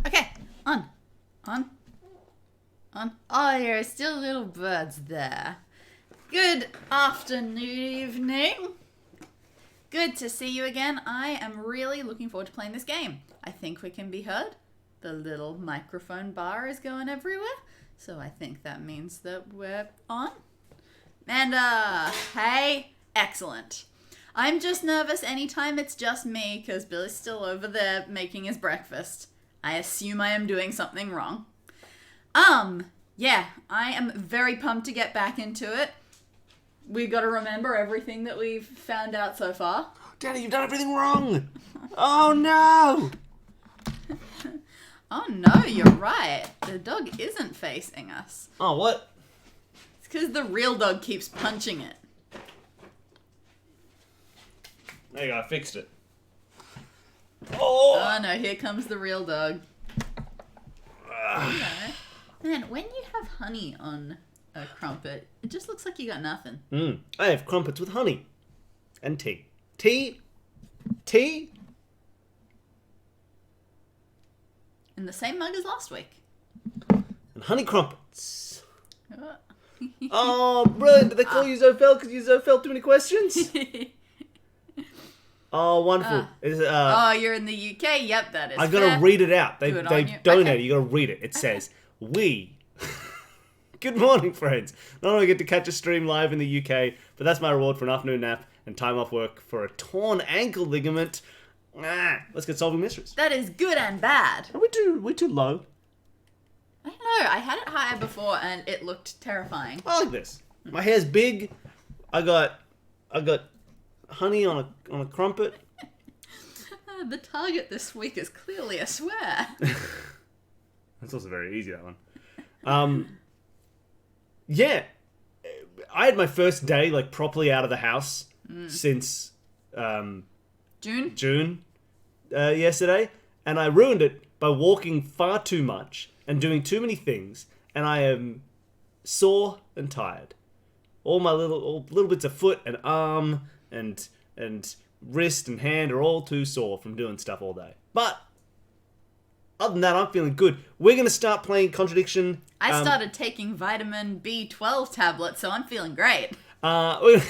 Okay, on. Oh, there are still little birds there. Good afternoon, evening. Good to see you again. I am really looking forward to playing this game. I think we can be heard. The little microphone bar is going everywhere, so I think that means that we're on. And, hey, excellent. I'm just nervous anytime it's just me, because Billy's still over there making his breakfast. I assume I am doing something wrong. Yeah, I am very pumped to get back into it. We gotta remember everything that we've found out so far. Dani, you've done everything wrong! Oh no! Oh no, you're right. The dog isn't facing us. Oh, what? It's because the real dog keeps punching it. There you go, I fixed it. Oh! Oh no, here comes the real dog. Okay. Man, when you have honey on a crumpet, it just looks like you got nothing. I have crumpets with honey. And tea. Tea? In the same mug as last week. And honey crumpets. Oh, brilliant. Did they call you Zofel because you Zofel too many questions? Oh, wonderful. Oh, you're in the UK? Yep, that is I gotta read it out. They donated. Okay. You gotta read it. It says, we... Good morning, friends. Not only get to catch a stream live in the UK, but that's my reward for an afternoon nap and time off work for a torn ankle ligament. Let's get solving mysteries. That is good and bad. Are we too low? I don't know. I had it higher before and it looked terrifying. I like this. My hair's big. I got honey on a crumpet. The target this week is clearly a swear. That's also very easy, that one. Yeah. I had my first day, like, properly out of the house since, June, yesterday. And I ruined it by walking far too much and doing too many things. And I am sore and tired. All my little bits of foot and arm and wrist and hand are all too sore from doing stuff all day. But other than that, I'm feeling good. We're going to start playing Contradiction. I started taking vitamin B12 tablets, so I'm feeling great. We're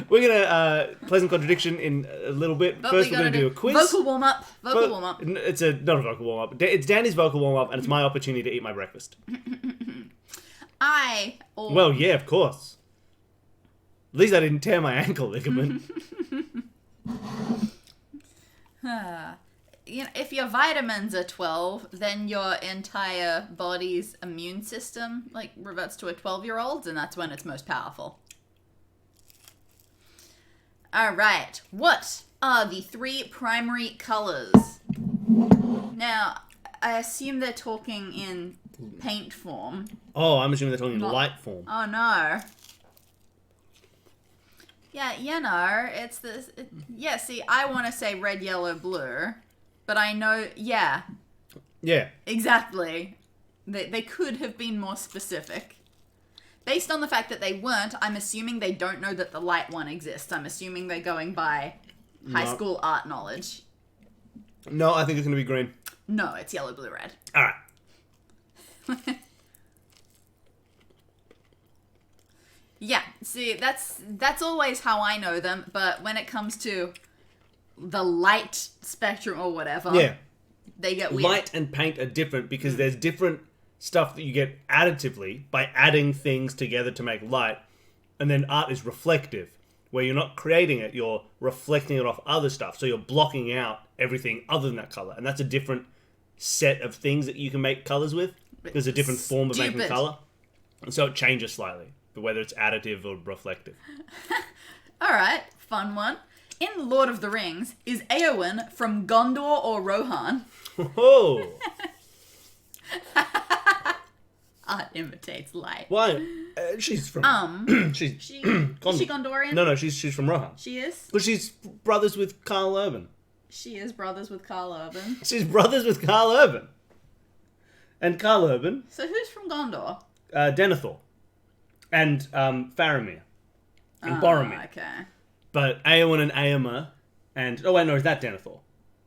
going to play some Contradiction in a little bit. But First, we're going to do a quiz. Vocal warm-up. Vocal warm-up. It's not a vocal warm-up. It's Dani's vocal warm-up, and it's my opportunity to eat my breakfast. Well, yeah, of course. At least I didn't tear my ankle ligament. You know, if your vitamins are 12, then your entire body's immune system like reverts to a 12-year-old's, and that's when it's most powerful. All right, what are the 3 primary colors? Now, I assume they're talking in paint form. Oh, I'm assuming they're talking in light form. Oh no. Yeah, you know, it's this. Yeah, see, I want to say red, yellow, blue, but I know, yeah. Yeah. Exactly. They could have been more specific. Based on the fact that they weren't, I'm assuming they don't know that the light one exists. I'm assuming they're going by high school art knowledge. No, I think it's going to be green. No, it's yellow, blue, red. All right. Yeah, see, that's always how I know them, but when it comes to the light spectrum or whatever, Yeah. they get weird. Light and paint are different because there's different stuff that you get additively by adding things together to make light, and then art is reflective, where you're not creating it, you're reflecting it off other stuff, so you're blocking out everything other than that color, and that's a different set of things that you can make colors with. There's a different form of making color, and so it changes slightly, whether it's additive or reflective. Alright, fun one. In Lord of the Rings, is Éowyn from Gondor or Rohan? Oh! Art imitates light. Why? She's from... Is she Gondorian? No, she's from Rohan. She is? Because she's brothers with Carl Urban. She is brothers with Carl Urban. She's brothers with Carl Urban. And Carl Urban... So who's from Gondor? Denethor. And Faramir. And Boromir. Okay. But Éowyn and Éomer and... Oh, wait, no, is that Denethor?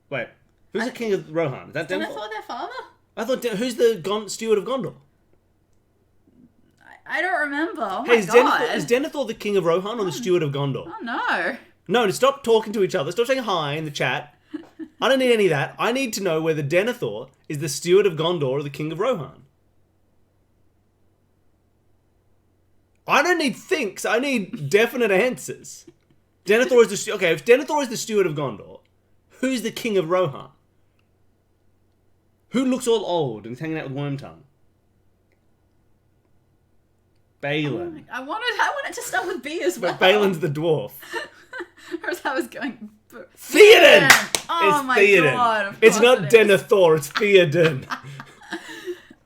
Wait. Who's the king of Rohan? Is that Denethor Denethor? their father? I thought, who's the steward of Gondor? I don't remember. Oh Hey, my god. Is Denethor the king of Rohan or the steward of Gondor? Oh no. No, stop talking to each other. Stop saying hi in the chat. I don't need any of that. I need to know whether Denethor is the steward of Gondor or the king of Rohan. I don't need thinks. I need definite answers. Denethor is the okay. If Denethor is the steward of Gondor, who's the king of Rohan? Who looks all old and is hanging out with Wormtongue? Balin. I wanted to start with B as well. But Balin's the dwarf. Or as I was going. Theoden! Oh It's my Theoden. god. Of It's course not it is. Denethor, it's Theoden.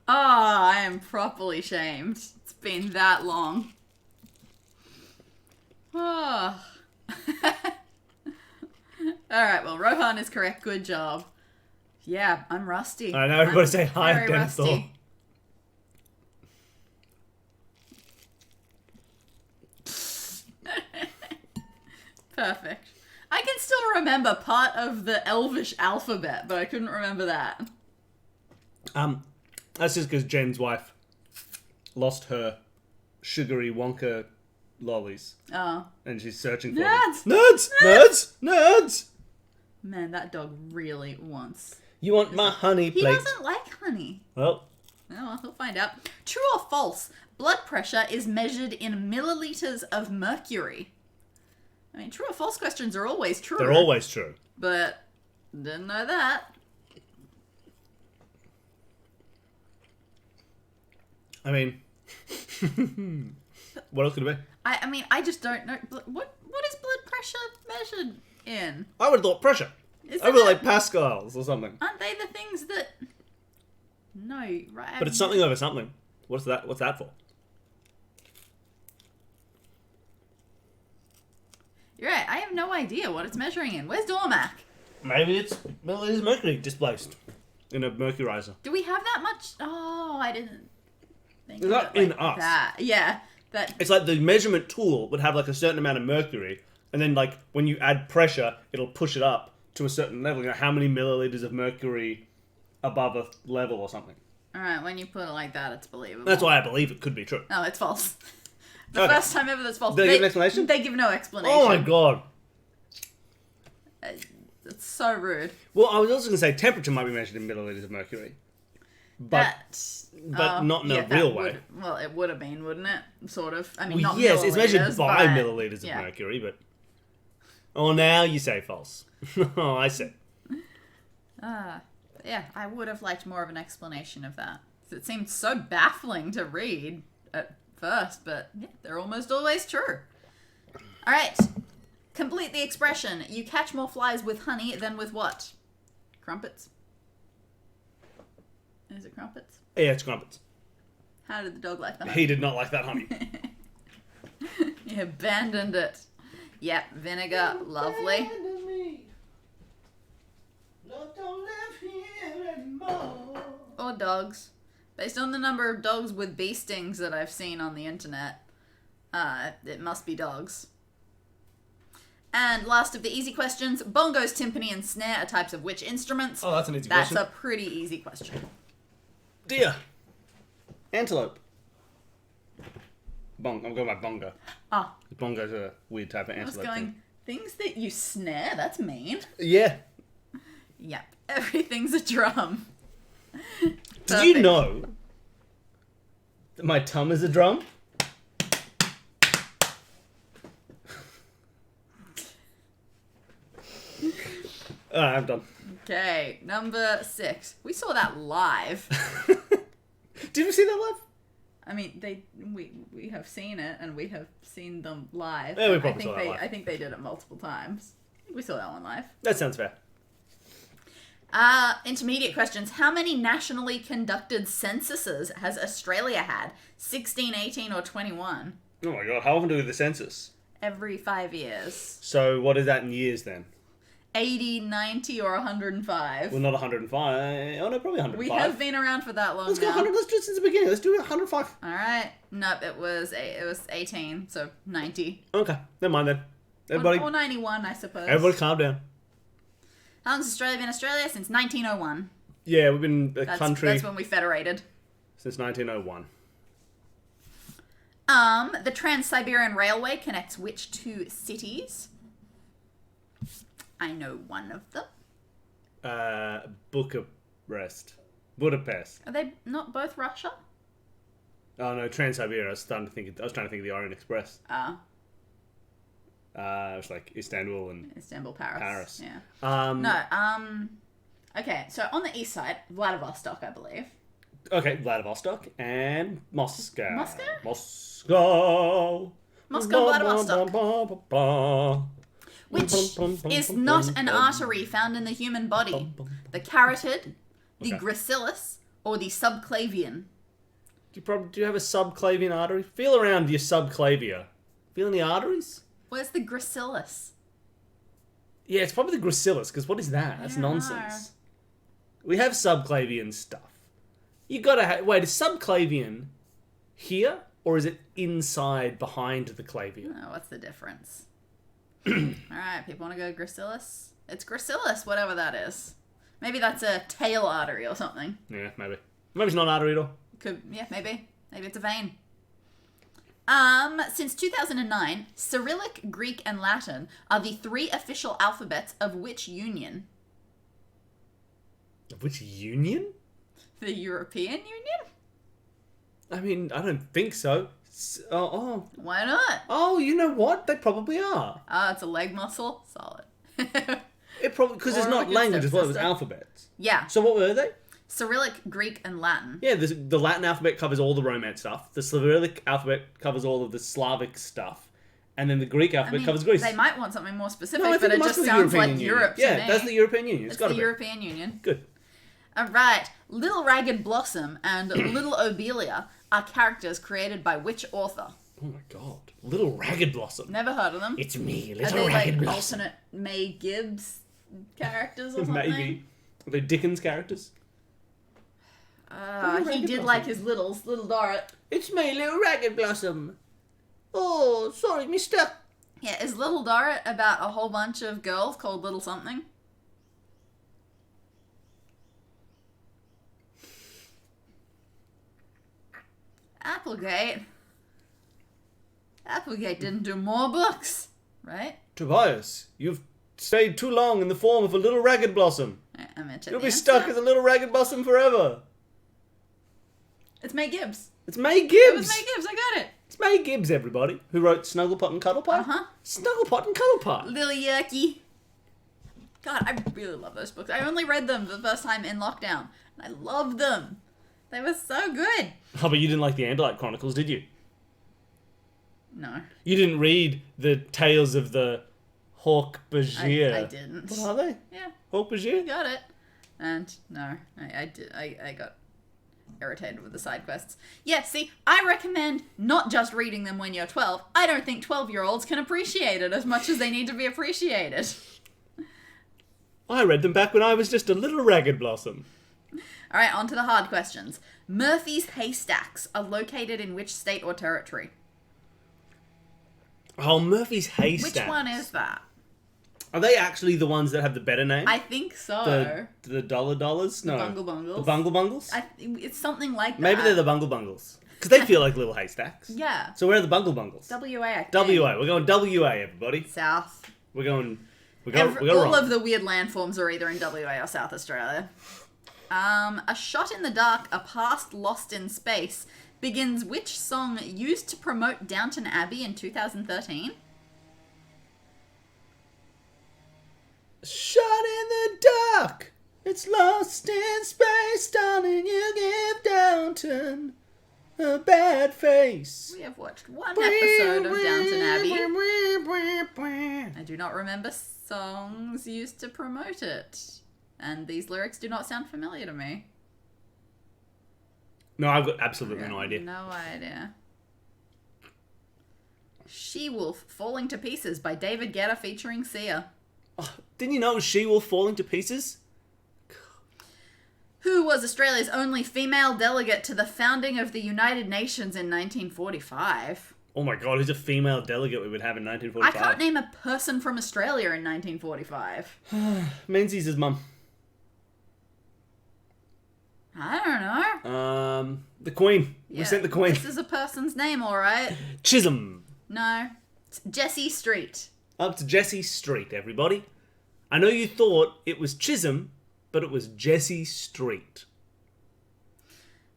Oh, I am properly shamed. It's been that long. Oh. Alright, well, Rohan is correct. Good job. Yeah, I'm rusty. I know, everybody I'm say hi, very Denethor. rusty. Perfect. I can still remember part of the Elvish alphabet, but I couldn't remember that. That's just because Jen's wife lost her sugary Wonka lollies. Oh. And she's searching for Nerds! them. Nerds! Man, that dog really wants... You want my honey He plate? doesn't like honey. Well, Oh, well, we'll find out. True or false? Blood pressure is measured in milliliters of mercury. I mean, true or false questions are always true. they're always true. But didn't know that. I mean, what else could it be? I mean, I just don't know. What is blood pressure measured in? I would have thought pressure. Isn't I would it- like Pascals or something. Aren't they the things that... No, right? But it's something over something. What's that for? You're right. I have no idea what it's measuring in. Where's Dormac? Maybe it's mercury displaced in a mercurizer. Do we have that much? Oh, I didn't think It's of not it in like us. that. Yeah, that. It's like the measurement tool would have like a certain amount of mercury, and then like when you add pressure, it'll push it up to a certain level. You know, how many milliliters of mercury above a level or something. All right, when you put it like that, it's believable. That's why I believe it could be true. No, it's false. The Okay. first time ever that's false. They give an explanation? They give no explanation. Oh my god. It's so rude. Well, I was also going to say temperature might be measured in milliliters of mercury, but not in a that real way. Well, it would have been, wouldn't it? Sort of. I mean, Well, not yes, it's measured milliliters, by but- milliliters yeah. of mercury, but oh, now you say false. Oh, I see. Yeah, I would have liked more of an explanation of that. 'Cause it seemed so baffling to read at first, but yeah, they're almost always true. All right. Complete the expression. You catch more flies with honey than with what? Crumpets? Is it crumpets? Yeah, it's crumpets. How did the dog like the honey? He did not like that honey. He abandoned it. Yep, vinegar, lovely. Or dogs. Based on the number of dogs with bee stings that I've seen on the internet, it must be dogs. And last of the easy questions, bongos, timpani, and snare are types of which instruments? Oh, that's an easy That's question. a pretty easy question. Deer. Antelope. I'm going by bongo. Ah, Bongo's a weird type of I was antelope. going, things that you snare? That's mean. Yeah. Yep, everything's a drum. Did you Perfect. know that my tum is a drum? Alright, I'm done. Okay, number 6. We saw that live. Did we see that live? I mean, we have seen it, and we have seen them live. Yeah, we I probably think saw that live. I think they did it multiple times. We saw that one live. That sounds fair. Intermediate questions. How many nationally conducted censuses has Australia had? 16, 18, or 21? Oh my god, how often do we do the census? Every 5 years. So what is that in years then? 80, 90, or 105? Well, not 105. Oh no, probably 105. We have been around for that long Let's go now. 100. Let's do it since the beginning. Let's do it 105. All right. Nope, it was 18, so 90. Okay, never mind then. Everybody, Or 91, I suppose. everybody, calm down. How long has Australia been Australia? Since 1901. Yeah, we've been a country That's when we federated. since 1901. The Trans-Siberian Railway connects which two cities? I know one of them. Budapest. Are they not both Russia? Oh no, Trans-Siberia. I was trying to think of the Orient Express. Ah, It was like Istanbul and Istanbul, Paris. Paris. Yeah. No. Okay, so on the east side, Vladivostok, I believe. Okay, Vladivostok and Moscow. Moscow? Moscow, Vladivostok. Which is not an artery found in the human body. The carotid, the gracilis, or the subclavian. Do you have a subclavian artery? Feel around your subclavia. Feel any arteries? Where's the gracilis? Yeah, it's probably the gracilis, because what is that? That's nonsense. We have subclavian stuff. You gotta wait, is subclavian here, or is it inside, behind the clavia? Oh, what's the difference? Alright, people want to go gracilis? It's gracilis, whatever that is. Maybe that's a tail artery or something. Yeah, maybe. Maybe it's not an artery at all. Yeah, maybe. Maybe it's a vein. Since 2009, Cyrillic, Greek, and Latin are the 3 official alphabets of which union? Of which union? The European Union? I mean, I don't think so. Why not? Oh, you know what? They probably are. It's a leg muscle. Solid. It probably, because it's not language as well as alphabets. Yeah. So what were they? Cyrillic, Greek, and Latin. Yeah, the Latin alphabet covers all the Romance stuff. The Cyrillic alphabet covers all of the Slavic stuff. And then the Greek alphabet covers Greece. They might want something more specific, No, but it just sounds like Europe to me. Yeah, that's the European Union. It's the European Union. Good. Alright, Little Ragged Blossom and Little Obelia are characters created by which author? Oh my god. Little Ragged Blossom. Never heard of them. It's me, Are Little they Ragged like Blossom. alternate May Gibbs characters or something? Maybe. Are they Dickens characters? He Ragged did Blossom. like his Little Dorrit. It's me, Little Ragged Blossom. Oh, sorry, mister. Yeah, is Little Dorrit about a whole bunch of girls called Little Something? Applegate didn't do more books, right? Tobias, you've stayed too long in the form of a Little Ragged Blossom. I'm gonna check You'll the be answer. stuck as a Little Ragged Blossom forever. It's May Gibbs. It's May It Gibbs. was May Gibbs, I got it. It's May Gibbs, everybody, who wrote Snugglepot and Cuddlepot. Uh-huh. Snugglepot and Cuddlepot. Little Yucky. God, I really love those books. I only read them the first time in lockdown, and I loved them. They were so good. Oh, but you didn't like the Andalite Chronicles, did you? No. You didn't read the Tales of the Hawk Bajir. I didn't. What are they? Yeah, Hawk you Bajir? got it. And no, I got irritated with the side quests. Yeah, see, I recommend not just reading them when you're 12. I don't think 12-year-olds can appreciate it as much as they need to be appreciated. I read them back when I was just a Little Ragged Blossom. Alright, on to the hard questions. Murphy's Haystacks are located in which state or territory? Oh, Murphy's Haystacks. Which one is that? Are they actually the ones that have the better name? I think so. The dollars? No. Bungle Bungles. The Bungle Bungles? It's something like that. Maybe they're the Bungle Bungles. Because they feel like little haystacks. Yeah. So where are the Bungle Bungles? WA, I think. WA. We're going WA, everybody. South. We're going All wrong. of the weird landforms are either in WA or South Australia. A Shot in the Dark, A Past Lost in Space begins which song used to promote Downton Abbey in 2013? Shot in the dark. It's lost in space, darling. You give Downton a bad face. We have watched one episode of Downton Abbey. I do not remember songs used to promote it. And these lyrics do not sound familiar to me. No, I've got absolutely no idea. No idea. She-Wolf, Falling to Pieces by David Guetta featuring Sia. Oh, didn't you know it was She-Wolf falling to pieces? Who was Australia's only female delegate to the founding of the United Nations in 1945? Oh my god, who's a female delegate we would have in I 1945? can't name a person from Australia in 1945. Menzies' mum. I don't know. The Queen. We Yeah, sent the Queen. This is a person's name, alright. Chisholm. No. It's Jessie Street. Up to Jessie Street, everybody. I know you thought it was Chisholm, but it was Jessie Street.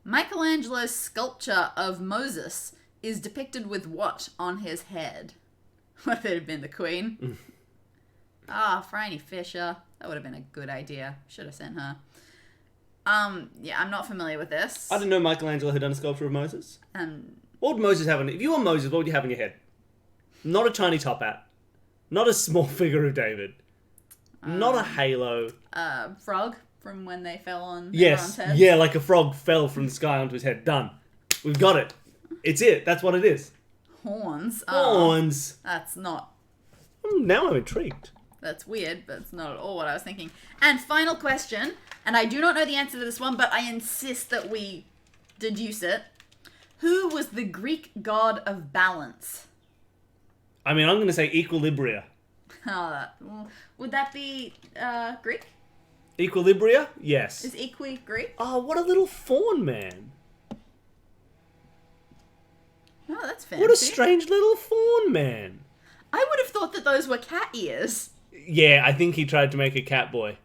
Michelangelo's sculpture of Moses is depicted with what on his head? What if it had been the Queen? Franny Fisher. That would have been a good idea. Should have sent her. Yeah, I'm not familiar with this. I didn't know Michelangelo had done a sculpture of Moses. Um, What would Moses have on? If you were Moses, what would you have on your head? Not a tiny top hat. Not a small figure of David. Not a halo. frog from when they fell on Yes. everyone's heads. Yeah, like a frog fell from the sky onto his head. Done. We've got it. It's it. That's what it is. Horns. Horns. That's not... Now I'm intrigued. That's weird, but it's not at all what I was thinking. And final question, and I do not know the answer to this one, but I insist that we deduce it. Who was the Greek god of balance? I mean, I'm going to say Equilibria. Would that be Greek? Equilibria? Yes. Is equi Greek? Oh, what a little fawn man. Oh, that's fancy. What a strange little fawn man. I would have thought that those were cat ears. Yeah, I think he tried to make a cat boy.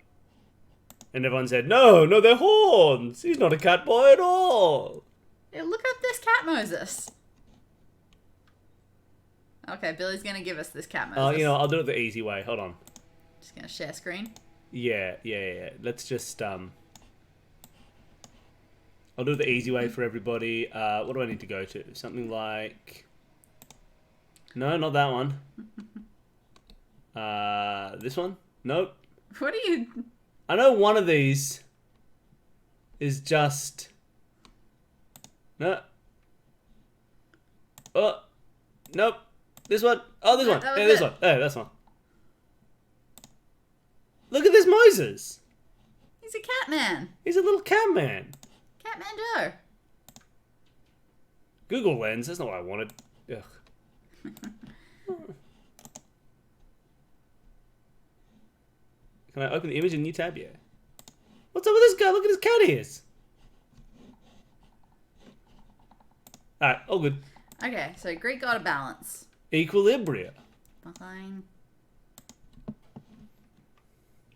And everyone said, no, they're horns. He's not a cat boy at all. Yeah, look up this cat Moses. Okay, Billy's going to give us this cat Moses. I'll do it the easy way. Hold on. Just going to share screen. Yeah. Let's just, I'll do it the easy way for everybody. What do I need to go to? Something like... No, not that one. This one? Nope. What are you... I know one of these is just... No. Oh. Nope. This one. Oh, this one. That was Yeah, this it. one. Yeah, that's one. Look at this Moses. He's a cat man. He's a little cat man. Catman Joe. Google Lens. That's not what I wanted. Ugh. Can I open the image in a new tab? Yeah. What's up with this guy? Look at his cat ears. Alright, all good. Okay, so Greek god of balance. Equilibria. Fine.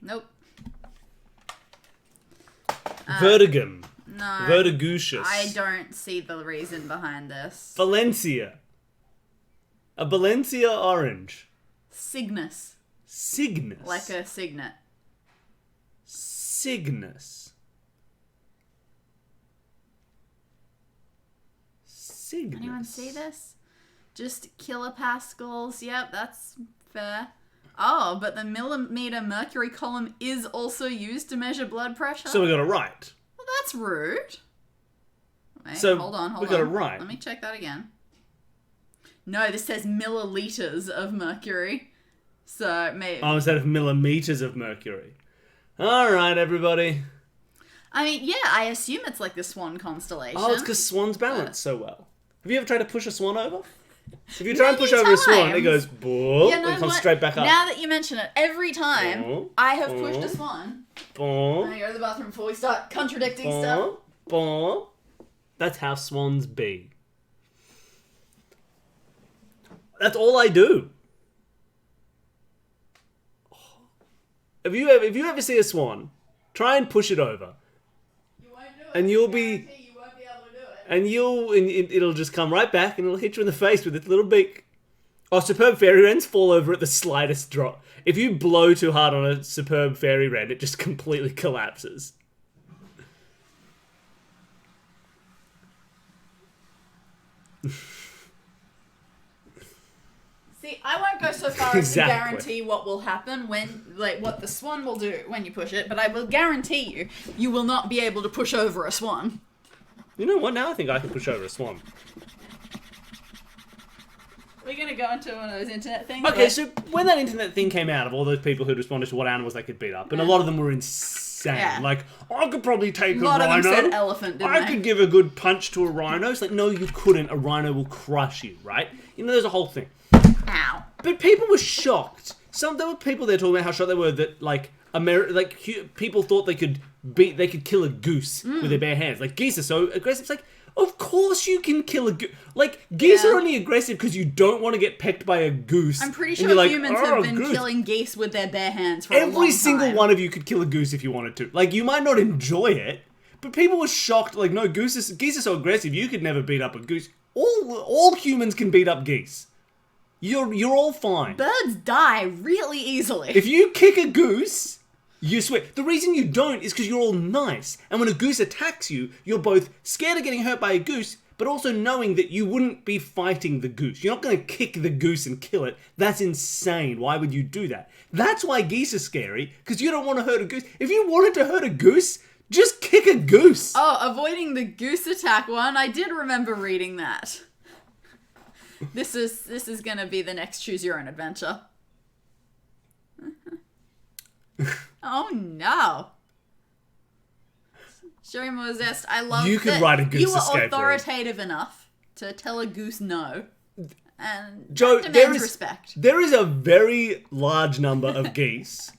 Nope. Vertigum. No. Vertigucious. I don't see the reason behind this. Valencia. A Valencia orange. Cygnus. Cygnus. Like a signet. Cygnus. Cygnus. Anyone see this? Just kilopascals. Yep, that's fair. Oh, but the millimeter mercury column is also used to measure blood pressure? So we got it right. Well, that's rude. Wait, So hold on. we got it right. Let me check that again. No, this says milliliters of mercury. So maybe... Oh, instead of millimeters of mercury. Alright, everybody. I mean, yeah, I assume it's like the Swan constellation. Oh, it's because swans balance so well. Have you ever tried to push a swan over? If you try and push over a swan, it times. goes boop, You know and comes what? straight back up. Now that you mention it, every time Boom, I have pushed a boom, swan... I'm Boop, gonna go to the bathroom before we start contradicting stuff. boop, boop. That's how swans be. That's all I do. If you ever see a swan, try and push it over, You won't do it. and you'll I be, guarantee you won't be able to do it. and it'll just come right back, and it'll hit you in the face with its little beak. Oh, superb fairy wrens fall over at the slightest drop. If you blow too hard on a superb fairy wren, it just completely collapses. See, I won't go so far as to Exactly. guarantee what will happen when, like, what the swan will do when you push it, but I will guarantee you, you will not be able to push over a swan. You know what? Now I think I can push over a swan. We're gonna go into one of those internet things. Okay, so when that internet thing came out of all those people who'd responded to what animals they could beat up, and a lot of them were insane. Yeah. Like, I could probably take A a lot of rhino. them said elephant, didn't I they? could give a good punch to a rhino. It's like, no, you couldn't. A rhino will crush you, right? there's a whole thing. Ow. But people were shocked. There were people there talking about how shocked they were that, like, people thought they could kill a goose with their bare hands. Like, geese are so aggressive. It's like, of course you can kill a goose. Like, geese are only aggressive because you don't want to get pecked by a goose. I'm pretty sure humans have been killing geese with their bare hands for a long time. Every single one of you could kill a goose if you wanted to. Like, you might not enjoy it, but people were shocked. Like, no, geese are so aggressive, you could never beat up a goose. All humans can beat up geese. You're all fine. Birds die really easily. If you kick a goose, you swear. The reason you don't is because you're all nice. And when a goose attacks you, you're both scared of getting hurt by a goose, but also knowing that you wouldn't be fighting the goose. You're not going to kick the goose and kill it. That's insane. Why would you do that? That's why geese are scary, because you don't want to hurt a goose. If you wanted to hurt a goose, just kick a goose. Oh, avoiding the goose attack one. I did remember reading that. This is going to be the next Choose Your Own Adventure. Oh no. Show him more zest. I love you could write a goose you were escape authoritative enough to tell a goose no. And Joe, that demands respect. There is a very large number of geese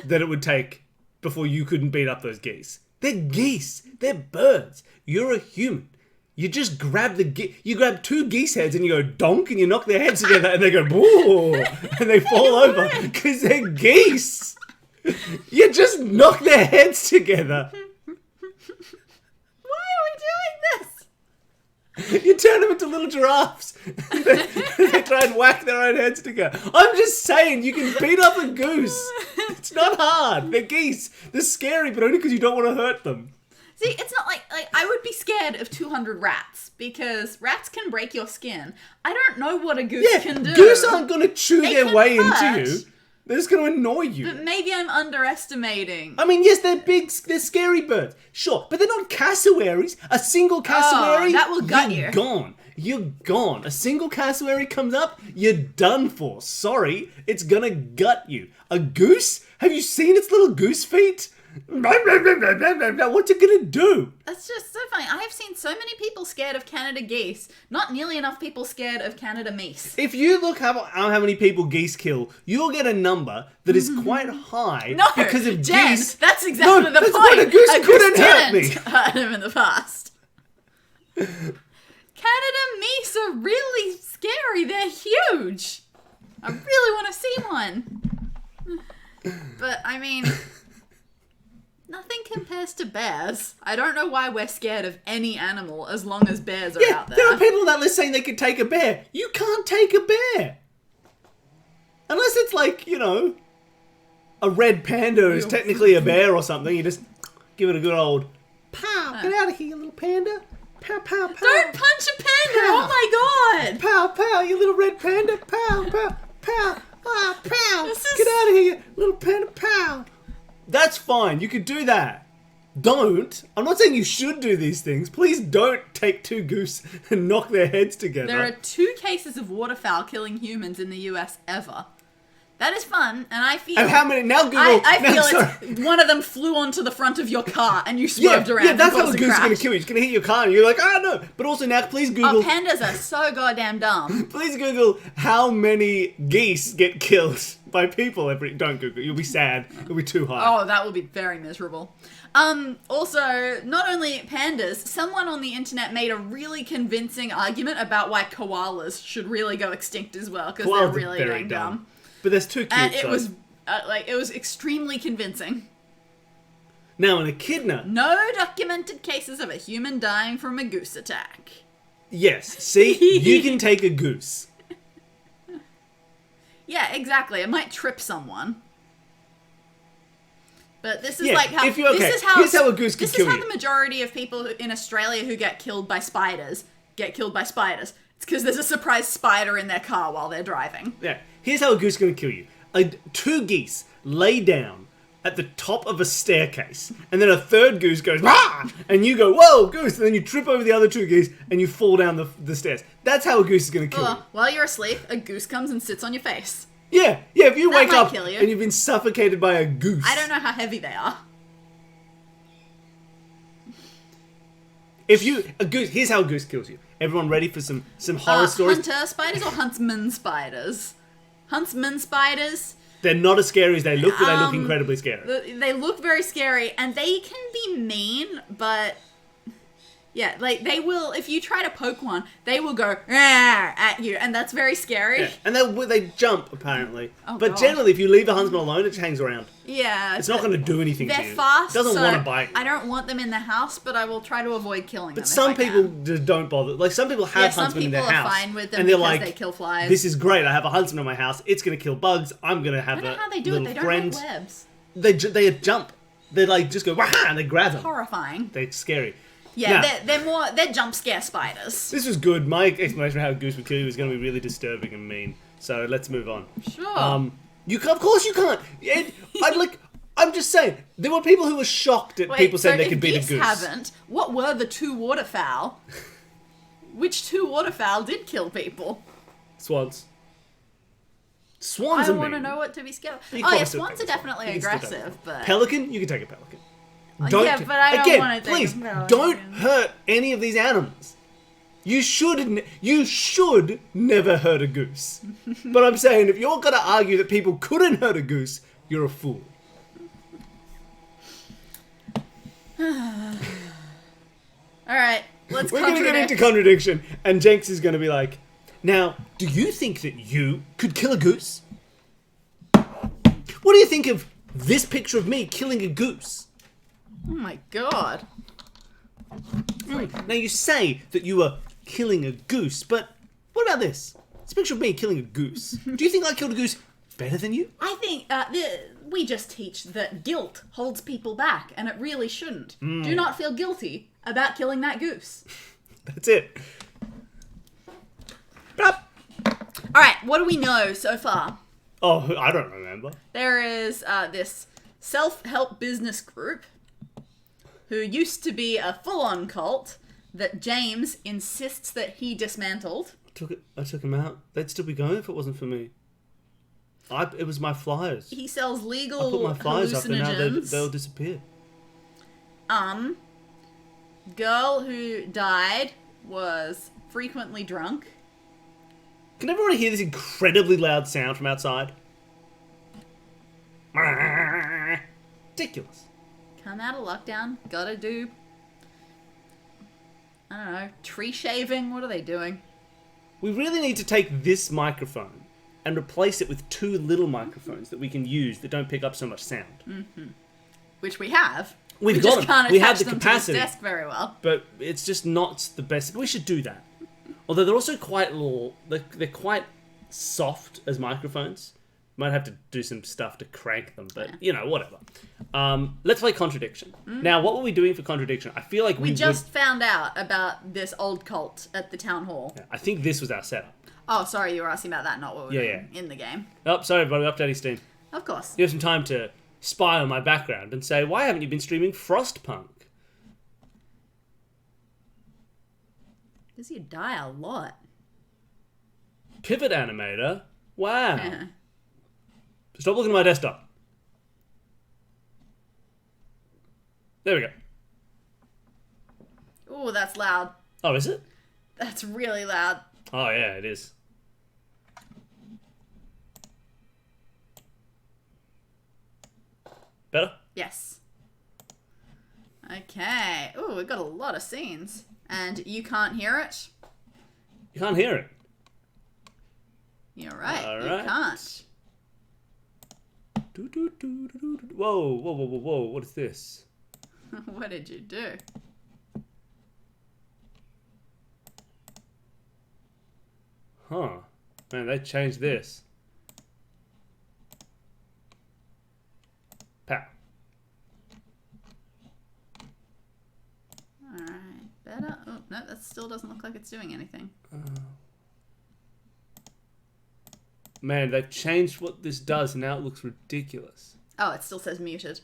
that it would take before you couldn't beat up those geese. They're geese. They're birds. You're a human. You just grab you grab two geese heads and you go donk and you knock their heads together and they go boo and they fall over because they're geese. You just knock their heads together. Why are we doing this? You turn them into little giraffes. They try and whack their own heads together. I'm just saying, you can beat up a goose. It's not hard. They're geese. They're scary, but only because you don't want to hurt them. See, it's not like I would be scared of 200 rats because rats can break your skin. I don't know what a goose can do. Goose aren't going to chew their way hurt. into you. They're just going to annoy you. But maybe I'm underestimating. I mean, yes, they're big, they're scary birds. Sure, but they're not cassowaries. A single cassowary, that will gut you. You're gone. You're gone. A single cassowary comes up, you're done for. Sorry, it's gonna gut you. A goose? Have you seen its little goose feet? What's it gonna do? That's just so funny. I have seen so many people scared of Canada geese. Not nearly enough people scared of Canada meese. If you look how many people geese kill, you'll get a number that is quite high because of Jen, geese. That's exactly the point. A goose couldn't hurt me. Hurt him in the past. Canada meese are really scary. They're huge. I really want to see one. But I mean, nothing compares to bears. I don't know why we're scared of any animal as long as bears are out there. There are people on that list saying they could take a bear. You can't take a bear. Unless it's like, a red panda is technically a bear or something. You just give it a good old pow. Get out of here, you little panda. Pow, pow, pow. Don't punch a panda. Pow. Oh my god. Pow, pow, you little red panda. Pow, pow, pow. Ah, pow. Get out of here, you little panda. Pow. That's fine. You could do that. Don't. I'm not saying you should do these things. Please don't take two goose and knock their heads together. There are 2 cases of waterfowl killing humans in the US ever. That is fun, and I feel... And how many... Now Google... I feel it's one of them flew onto the front of your car and you swerved around. Yeah, that's how a goose is going to crash. kill you. It's going to hit your car and you're like, oh no. But also now, please Google... Oh, pandas are so goddamn dumb. Please Google how many geese get killed by people every... Don't Google. You'll be sad. It'll be too high. Oh, that will be very miserable. Also, not only pandas, someone on the internet made a really convincing argument about why koalas should really go extinct as well, because they're really very dumb. But there's too cute. And it was, it was extremely convincing. Now, an echidna... No documented cases of a human dying from a goose attack. Yes. See? You can take a goose. Yeah, exactly. It might trip someone. But this is Yeah, like how... if you- okay, This is how, here's how a goose could This kill is how you. the majority of people in Australia who get killed by spiders get killed by spiders. It's because there's a surprise spider in their car while they're driving. Yeah. Here's how a goose is going to kill you. 2 geese lay down at the top of a staircase, and then a third goose goes, "Rah!" and you go, "Whoa, goose!" and then you trip over the other 2 geese, and you fall down the stairs. That's how a goose is going to kill you. While you're asleep, a goose comes and sits on your face. Yeah, if you That wake might up kill you. and you've been suffocated by a goose. I don't know how heavy they are. If you a goose, here's how a goose kills you. Everyone ready for some horror stories? Hunter spiders or huntsman spiders? Huntsman spiders. They're not as scary as they look, but they look incredibly scary. They look very scary, and they can be mean, but yeah, like they will. If you try to poke one, they will go at you, and that's very scary. Yeah. And they jump apparently. Oh, but gosh. generally, if you leave a huntsman alone, it just hangs around. Yeah, It's not going to do anything to you. They're fast. It doesn't so want to bite. I don't want them in the house, but I will try to avoid killing them. But some if I people can. just don't bother. Like some people have some huntsmen in their people are house, fine with them and they're because like, they kill flies. "This is great. I have a huntsman in my house. It's going to kill bugs. I'm going to have I don't a know how they do it. little They don't friend." make webs. They jump. They like just go wah and they grab them. Horrifying. They're scary. Yeah, Now, they're jump scare spiders. this was good. My explanation of how a goose would kill you was going to be really disturbing and mean. So let's move on. Sure. Of course you can't. I'm just saying. There were people who were shocked at people saying they could beat a goose. Haven't. What were the two waterfowl? Which two waterfowl did kill people? Swans. Swans are mean. I want to know what to be scared of. You Oh can't yeah, still swans take are a definitely swan. You can still aggressive, take but Pelican, you can take a pelican. yeah, but I don't want to take please, a pelican. don't hurt any of these animals. You should never hurt a goose. But I'm saying, if you're going to argue that people couldn't hurt a goose, you're a fool. All right, let's We're going to get contradict. into contradiction, and Jenks is going to be like, now, do you think that you could kill a goose? What do you think of this picture of me killing a goose? Oh my god. Now, you say that you are killing a goose, but what about this? It's a picture of me killing a goose. Do you think I killed a goose better than you? I think we just teach that guilt holds people back, and it really shouldn't. Do not feel guilty about killing that goose. That's it. All right, what do we know so far? Oh, I don't remember. There is this self-help business group who used to be a full-on cult that James insists that he dismantled. I took him out. They'd still be going if it wasn't for me. It was my flyers. He sells I legal put my flyers up and now hallucinogens. they'll disappear. Girl who died was frequently drunk. Can everybody hear this incredibly loud sound from outside? Ridiculous. Come out of lockdown. Gotta do, I don't know, tree shaving. What are they doing? We really need to take this microphone and replace it with two little microphones that we can use that don't pick up so much sound. Which we have. We've we got just them. can't We attach have the them capacity. to this desk very well. But it's just not the best. We should do that. Although they're also quite little. They're quite soft as microphones. Might have to do some stuff to crank them, but whatever. Let's play Contradiction. Now, what were we doing for Contradiction? I feel like We just found out about this old cult at the town hall. I think this was our setup. Oh, sorry, you were asking about that, not what we were Yeah, doing in the game. Oh, sorry, buddy. Updating Steam. Of course. You have some time to spy on my background and say, why haven't you been streaming Frostpunk? Because you die a lot. Pivot animator? Wow. Yeah. Stop looking at my desktop. There we go. Ooh, that's loud. Oh, is it? That's really loud. Oh, yeah, it is. Better? Yes. Okay. Ooh, we've got a lot of scenes. And you can't hear it? You can't hear it. You're right. All You right. can't. Whoa, whoa, whoa, whoa, whoa. What is this? What did you do? Huh. Man, they changed this. Pow. Alright. Better? Oh, no, that still doesn't look like it's doing anything. Man, they've changed what this does, and now it looks ridiculous. Oh, it still says muted.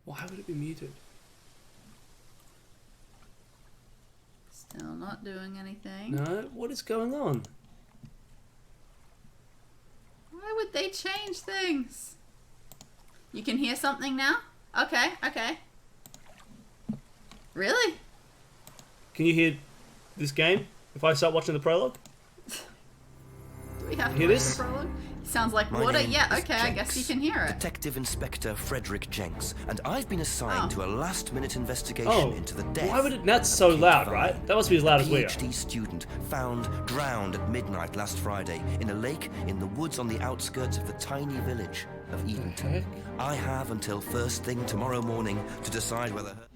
Why would it be muted? Still not doing anything. No? What is going on? Why would they change things? You can hear something now? Okay, okay. Really? Can you hear this game? If I start watching the prologue? Do we have to Hear watch this? the prologue? Sounds like My water. name Yeah, is okay, I guess you Jenks, can hear it. Detective Inspector Frederick Jenks, and I've been assigned Oh. to a last-minute investigation Oh, into the death. why would it... That's of so Kate loud, Vine, right? That must be as loud as we are. PhD student found drowned at midnight last Friday in a lake in the woods on the outskirts of the tiny village of Edenton. heck? I have until first thing tomorrow morning to decide whether her...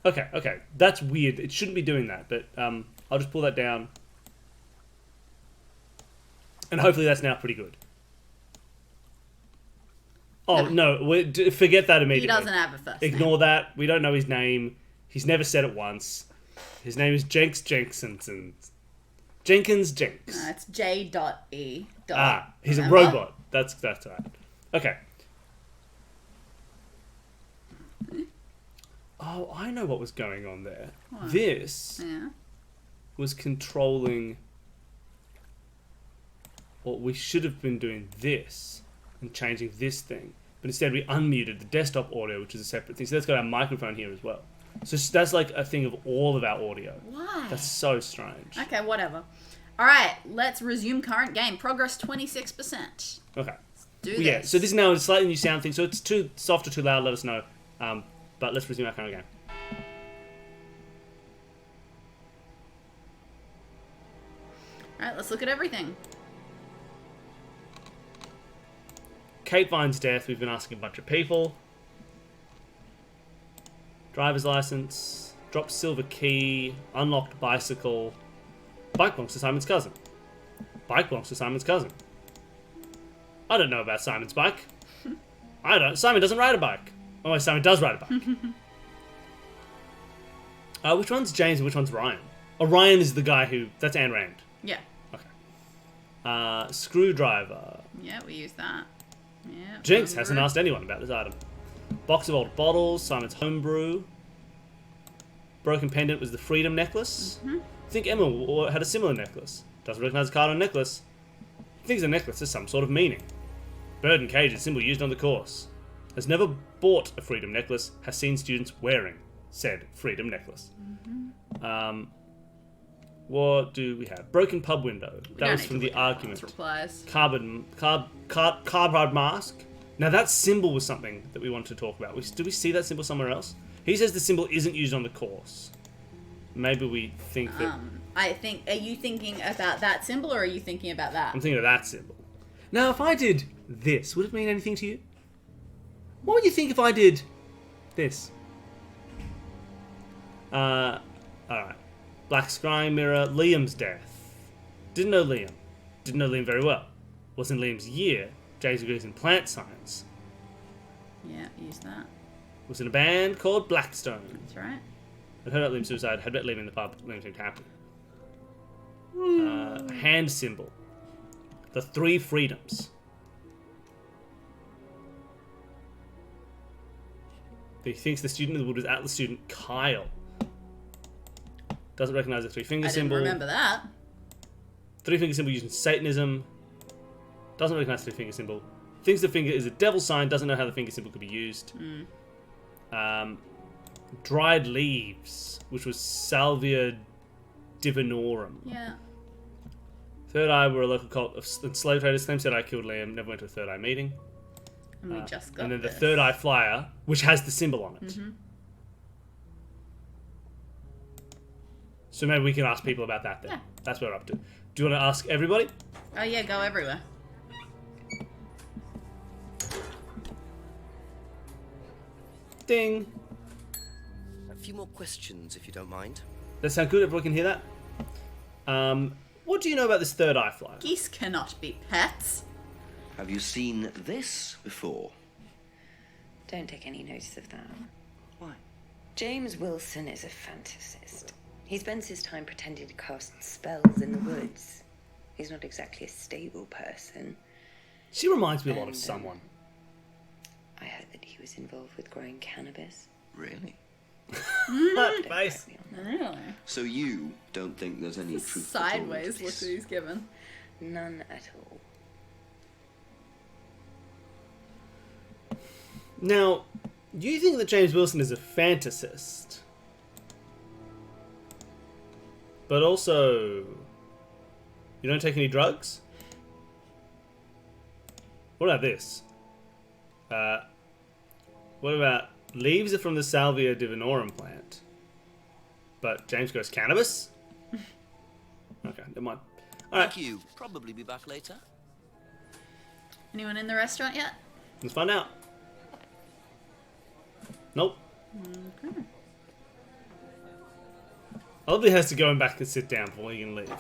Okay. That's weird. It shouldn't be doing that, but I'll just pull that down. And hopefully that's now pretty good. Oh, no. Forget that immediately. He doesn't have a first name. Ignore that. We don't know his name. He's never said it once. His name is Jenks Jenkinson. Jenkins Jenks. No, it's J.E. He's Remember? a robot. That's right. Okay. Oh, I know what was going on there. What? This Yeah. was controlling... Well, we should have been doing this and changing this thing. But instead we unmuted the desktop audio, which is a separate thing. So that's got our microphone here as well. So that's like a thing of all of our audio. Why? That's so strange. Okay, whatever. Alright, let's resume current game. Progress 26%. Okay. Do Well, this. yeah, so this is now a slightly new sound thing. So it's too soft or too loud, let us know. But let's resume our current game. Alright, let's look at everything. Kate Vine's death, we've been asking a bunch of people. Driver's license, dropped silver key, unlocked bicycle. Bike belongs to Simon's cousin. Bike belongs to Simon's cousin. I don't know about Simon's bike. I don't. Simon doesn't ride a bike. Oh, Simon does ride a bike. Which one's James and which one's Ryan? Oh, Ryan is the guy who... That's Ayn Rand. Yeah. Okay. Screwdriver. Yeah, we use that. Yeah. Jenks hasn't asked anyone about this item. Box of old bottles, Simon's homebrew. Broken pendant was the freedom necklace. I think Emma had a similar necklace. Doesn't recognize the card on necklace. Thinks the necklace has some sort of meaning. Bird and cage is symbol used on the course. Has never bought a freedom necklace. Has seen students wearing said freedom necklace. What do we have? Broken pub window. That was from the argument. Replies. Cardboard mask. Now that symbol was something that we wanted to talk about. Do we see that symbol somewhere else? He says the symbol isn't used on the course. Maybe we think that... I think... Are you thinking about that symbol or are you thinking about that? I'm thinking of that symbol. Now, if I did this, would it mean anything to you? What would you think if I did this? Alright. Black sky mirror, Liam's death. Didn't know Liam. Didn't know Liam very well. Wasn't Liam's year. James agrees in plant science. Yeah, use that. Was in a band called Blackstone. That's right. I'd heard about Liam's suicide. Had met Liam in the pub. Liam seemed happy. Hand symbol. The three freedoms. He thinks the student in the wood was Atlas student Kyle. Doesn't recognize the three-finger I didn't symbol. remember that. Three-finger symbol used in Satanism. Doesn't recognize the three-finger symbol. Thinks the finger is a devil sign. Doesn't know how the finger symbol could be used. Dried leaves, which was Salvia divinorum. Yeah. Third Eye were a local cult of slave traders. Claims Third Eye killed Liam. Never went to a Third Eye meeting. And we just got And then the this. Third Eye flyer, which has the symbol on it. So maybe we can ask people about that then. Yeah. That's what we're up to. Do you want to ask everybody? Oh yeah, go everywhere. Ding. A few more questions, if you don't mind. That sound good? Everyone can hear that? What do you know about this Third Eye flyer? Geese cannot be pets. Have you seen this before? Don't take any notice of that. Why? James Wilson is a fantasist. He spends his time pretending to cast spells in the woods. He's not exactly a stable person. She reminds me a lot of And, someone. I heard that he was involved with growing cannabis. Really? That face. Quote me on that. Really? So you don't think there's any truth Sideways look that he's given. None at all. Now, do you think that James Wilson is a fantasist? But also, you don't take any drugs? What about this? What about leaves are from the Salvia divinorum plant, but James goes cannabis? Okay, never mind. Alright, Thank you. Probably be back later. Anyone in the restaurant yet? let's find out. Nope. Okay. Oddly has to go in back and sit down before he can leave.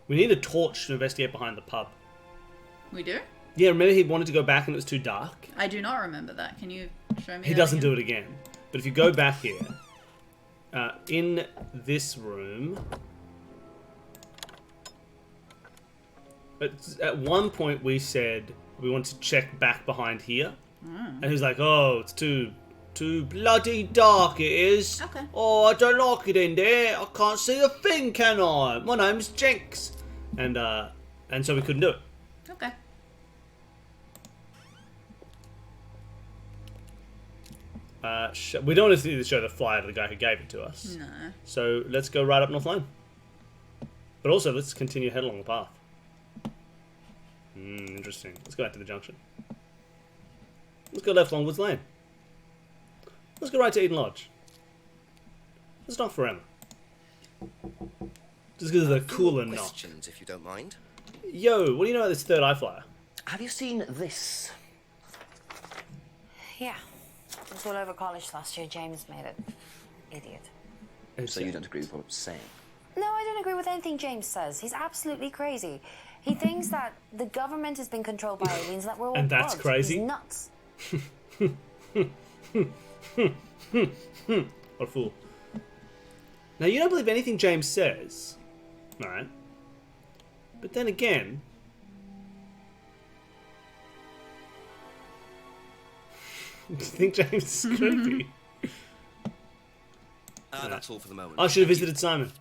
We need a torch to investigate behind the pub. We do? Yeah, remember he wanted to go back and it was too dark? I do not remember that. Can you show me He that doesn't again? do it again. But if you go back here, in this room, at one point we said we want to check back behind here. And he was like, oh, it's too bloody dark it is. Okay. Oh, I don't like it in there. I can't see a thing, can I? My name's Jenks. And so we couldn't do it. Okay. We don't want to show the flyer to the guy who gave it to us. No. So let's go right up North Lane. But also, let's continue head along the path. Interesting. Let's go back to the junction. Let's go left along Woods Lane. Let's go right to Eden Lodge. Let's not for Emma. Just because of the cooler knock. Questions, if you don't mind. Yo, what do you know about this third eye flyer? Have you seen this? Yeah. It was all over college last year. James made it. Idiot. So you don't agree with what I'm saying? No, I don't agree with anything James says. He's absolutely crazy. He thinks that the government has been controlled by aliens, that we're all And that's bugs. crazy? He's nuts. What a fool. Now, you don't believe anything James says. Alright. But then again... do you think James is creepy? That's all for the moment. I should have visited Simon.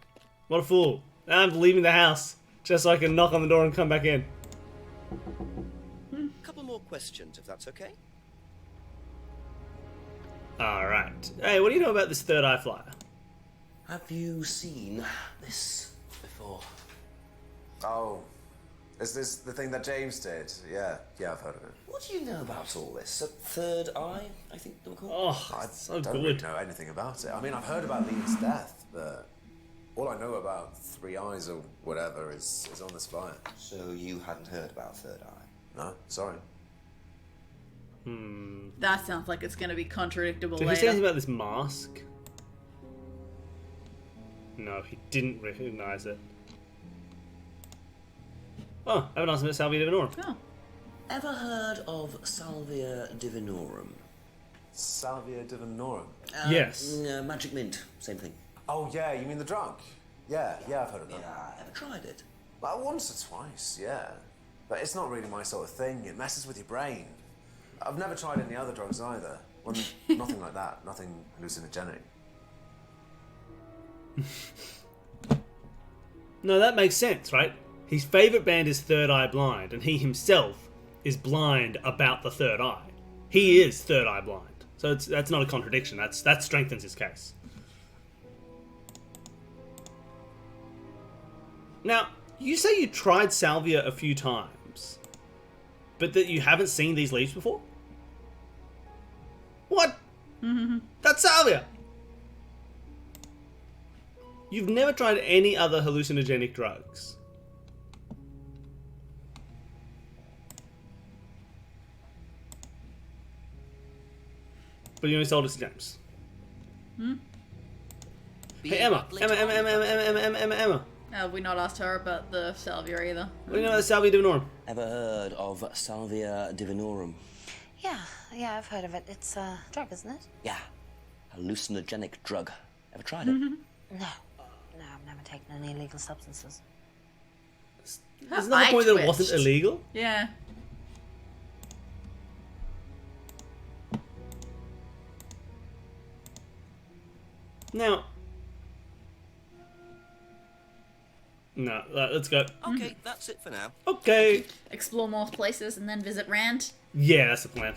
What a fool. Now I'm leaving the house. Just so I can knock on the door and come back in. Couple more questions, if that's okay. Alright. Hey, what do you know about this third eye flyer? Have you seen this before? Oh, is this the thing that James did? Yeah, I've heard of it. What do you know about all this? A third eye, I think they were called? Oh, I it's so don't good. really know anything about it. I mean, I've heard about Leon's death, but all I know about Three Eyes or whatever is on this flyer. So you hadn't heard about third eye? No, sorry. That sounds like it's going to be contradictable Did he say anything later. about this mask? No, he didn't recognize it. Oh, I haven't asked him about Salvia Divinorum. Oh. Ever heard of Salvia Divinorum? Salvia Divinorum. Yes. Magic mint, same thing. Oh, yeah, you mean the drug? Yeah, I've heard of that. Yeah, ever tried it? Like, once or twice, yeah. But it's not really my sort of thing. It messes with your brain. I've never tried any other drugs either. Well, nothing like that. Nothing hallucinogenic. No, that makes sense, right? His favourite band is Third Eye Blind, and he himself is blind about the third eye. He is third eye blind. So that's not a contradiction. That strengthens his case. Now, you say you tried Salvia a few times, but that you haven't seen these leaves before? What? That's Salvia! You've never tried any other hallucinogenic drugs. But you only sold it to James. Hey, Emma. Emma. Have we not asked her about the salvia either? What do you know about the Salvia Divinorum? Ever heard of Salvia Divinorum? Yeah, I've heard of it. It's a drug, isn't it? Yeah, hallucinogenic drug. Ever tried it? No, I've never taken any illegal substances. Isn't that the point that it wasn't illegal? Yeah. Now... No, let's go. Okay, that's it for now. Okay. Explore more places and then visit Rand. Yeah, that's the plan.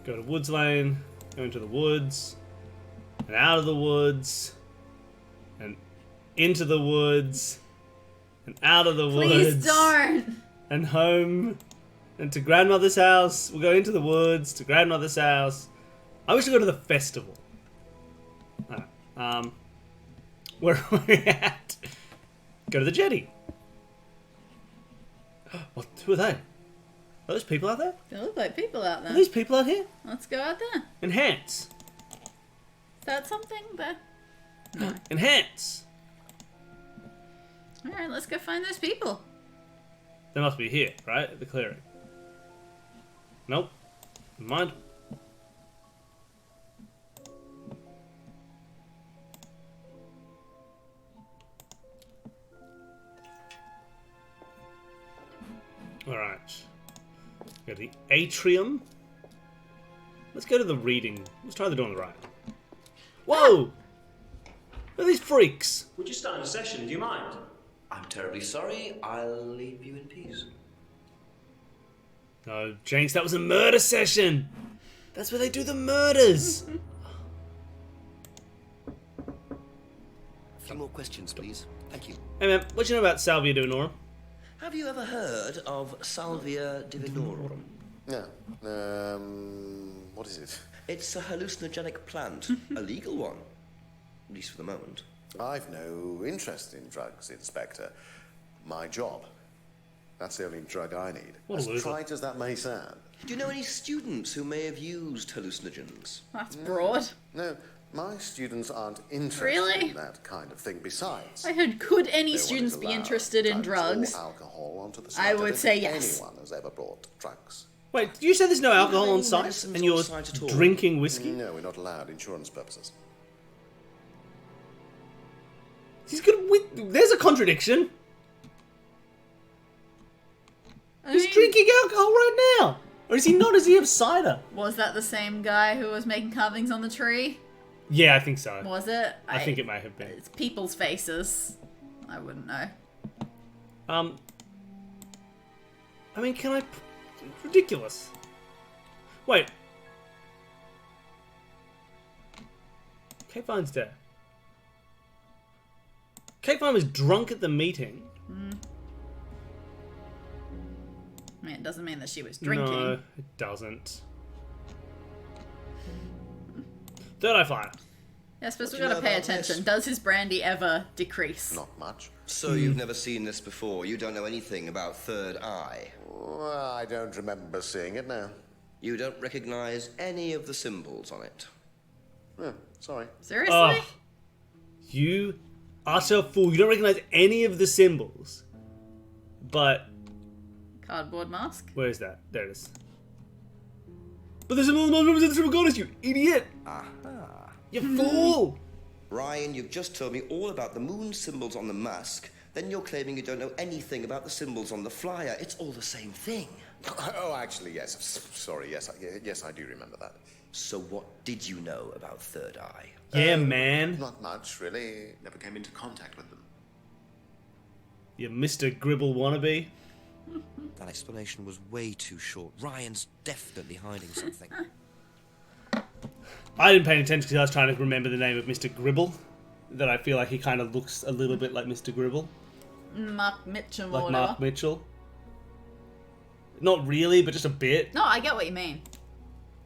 Go to Woods Lane, go into the woods, and out of the woods, and into the woods, and out of the Please woods. don't. And home, and to grandmother's house. We'll go into the woods, to grandmother's house. I wish to go to the festival. Alright, where are we at? Go to the jetty. What? Who are they? Are those people out there? There look like people out Are there. these people out here? Let's go out there. Enhance. Is that something there? No. Enhance. Alright, let's go find those people. They must be here, right? At the clearing. Nope. Never mind. Alright. Go to the atrium. Let's go to the reading. Let's try the door on the right. Whoa! Look at these freaks! We're just starting a session, do you mind? I'm terribly sorry. I'll leave you in peace. No, Jenks, that was a murder session! That's where they do the murders! A few more questions, please. Thank you. Hey man, what do you know about Salvia divinorum? Have you ever heard of Salvia divinorum? No. What is it? It's a hallucinogenic plant, a legal one, at least for the moment. I've no interest in drugs, Inspector. My job. That's the only drug I need. What a As loser. trite as that may sound. Do you know any students who may have used hallucinogens? That's broad. No, my students aren't interested Really? in that kind of thing. Besides, I heard, could any no one students is be allowed interested in drugs? Or alcohol onto the I site. would don't say think yes. Anyone has ever brought drugs. Wait, you said there's no alcohol any on site medicines and you're on site at all? drinking whiskey? No, we're not allowed. Insurance purposes. He's good with. There's a contradiction. I He's mean, drinking alcohol right now. Or is he not? Does he have cider? Was that the same guy who was making carvings on the tree? Yeah, I think so. Was it? I think it may have been. It's people's faces. I wouldn't know. I mean, can I? Ridiculous. Wait. Kate Vine's dead. Kate Vine was drunk at the meeting. I mean, it doesn't mean that she was drinking. No, it doesn't. Third Eye Flyer. Yeah, I suppose What we've do you got to know pay about attention. this? Does his brandy ever decrease? Not much. So you've never seen this before? You don't know anything about Third Eye? Well, I don't remember seeing it now. You don't recognize any of the symbols on it? Oh, sorry. Seriously? Oh, you utter fool. You don't recognize any of the symbols. But, Cardboard mask? where is that? There it is. But the symbol represents the triple goddess, you idiot! Aha. You fool! Ryan, you've just told me all about the moon symbols on the mask. Then you're claiming you don't know anything about the symbols on the flyer. It's all the same thing. Oh, actually, yes. Sorry, yes, yes, I do remember that. So what did you know about Third Eye? Yeah, man. Not much, really. Never came into contact with them. You Mr. Gribble wannabe. That explanation was way too short. Ryan's definitely hiding something. I didn't pay attention because I was trying to remember the name of Mr. Gribble. That I feel like he kind of looks a little bit like Mr. Gribble. Mark Mitchum or Like whatever. Mark Mitchell. Not really, but just a bit. No, I get what you mean.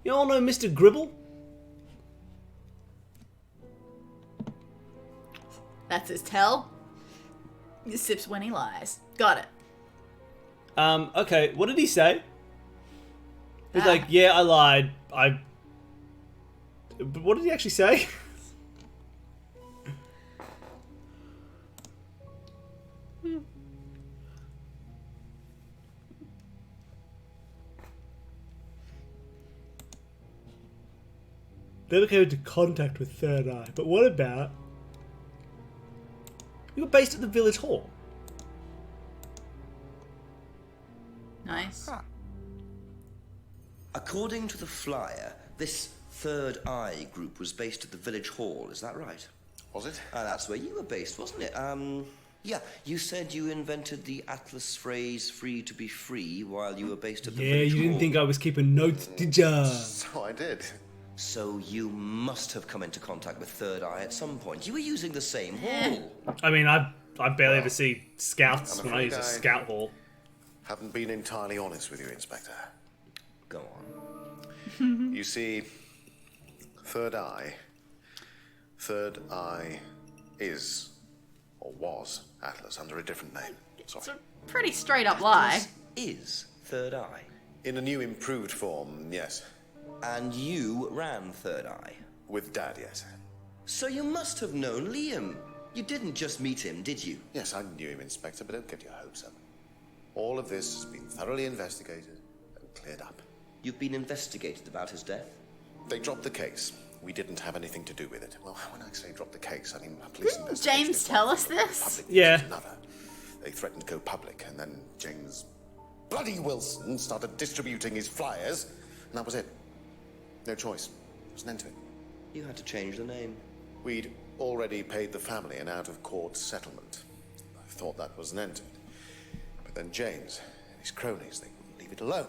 You all know Mr. Gribble? That's his tell. He sips when he lies. Got it. Okay, what did he say? He's Ah. like, yeah, I lied. But what did he actually say? Never came into contact with Third Eye. But what about... You were based at the village hall. Nice. According to the flyer, this Third Eye group was based at the village hall. Is that right? Was it? That's where you were based, wasn't it? Yeah, you said you invented the Atlas phrase free to be free while you were based at the Yeah, village you didn't hall. think I was keeping notes, did ya? So I did. So you must have come into contact with Third Eye at some point. You were using the same hall. I mean, I barely ever see scouts I'm when I use a afraid scout hall. Haven't been entirely honest with you, Inspector. Go on. You see, Third Eye is, or was, Atlas under a different name. It's a Sorry. pretty straight up lie. Is Third Eye. In a new improved form, yes. And you ran Third Eye. With Dad, yes. So you must have known Liam. You didn't just meet him, did you? Yes, I knew him, Inspector, but don't get your hopes up. All of this has been thoroughly investigated and cleared up. You've been investigated about his death? They dropped the case. We didn't have anything to do with it. Well, when I say drop the case, I mean a police Didn't investigation. James is tell one us thing, this? public Yeah. is another. They threatened to go public, and then James bloody Wilson started distributing his flyers, and that was it. No choice. There was an end to it. You had to change the name. We'd already paid the family an out-of-court settlement. I thought that was an end to it. But then James and his cronies, they wouldn't leave it alone.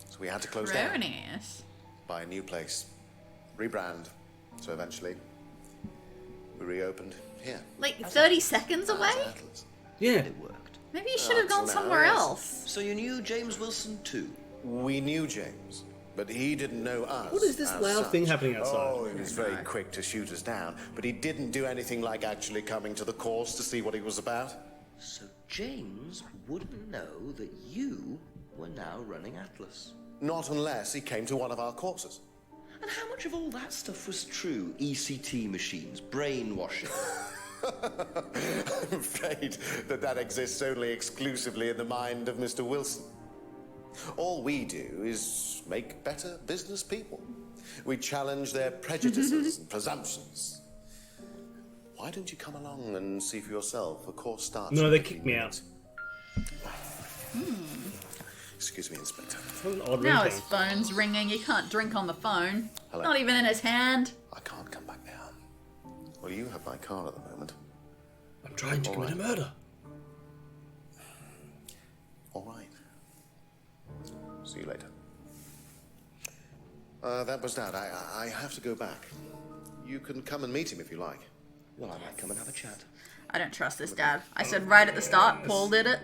So we had to close down. Cronies. Buy a new place. Rebrand. So eventually, we reopened here. Like 30 seconds away? As Atlas. Yeah. It worked. Maybe you should have gone now, somewhere yes. else. So you knew James Wilson too? We knew James, but he didn't know us. What is this as loud such. thing happening outside? Oh, he was very quick to shoot us down, but he didn't do anything like actually coming to the course to see what he was about. So James wouldn't know that you were now running Atlas. Not unless he came to one of our courses. And how much of all that stuff was true? ECT machines, brainwashing. I'm afraid that exists only exclusively in the mind of Mr. Wilson. All we do is make better business people. We challenge their prejudices and presumptions. Why don't you come along and see for yourself? A course starts. No, in they 15 kicked me out. minutes. Excuse me, Inspector. What an odd Now ringtone. his phone's ringing. You can't drink on the phone. Hello. Not even in his hand. I can't come back now. Well, you have my car at the moment. I'm trying to commit a murder. All right. See you later. That was Dad. I have to go back. You can come and meet him if you like. Well, I might come and have a chat. I don't trust this dad. I said right at the start, Paul did it.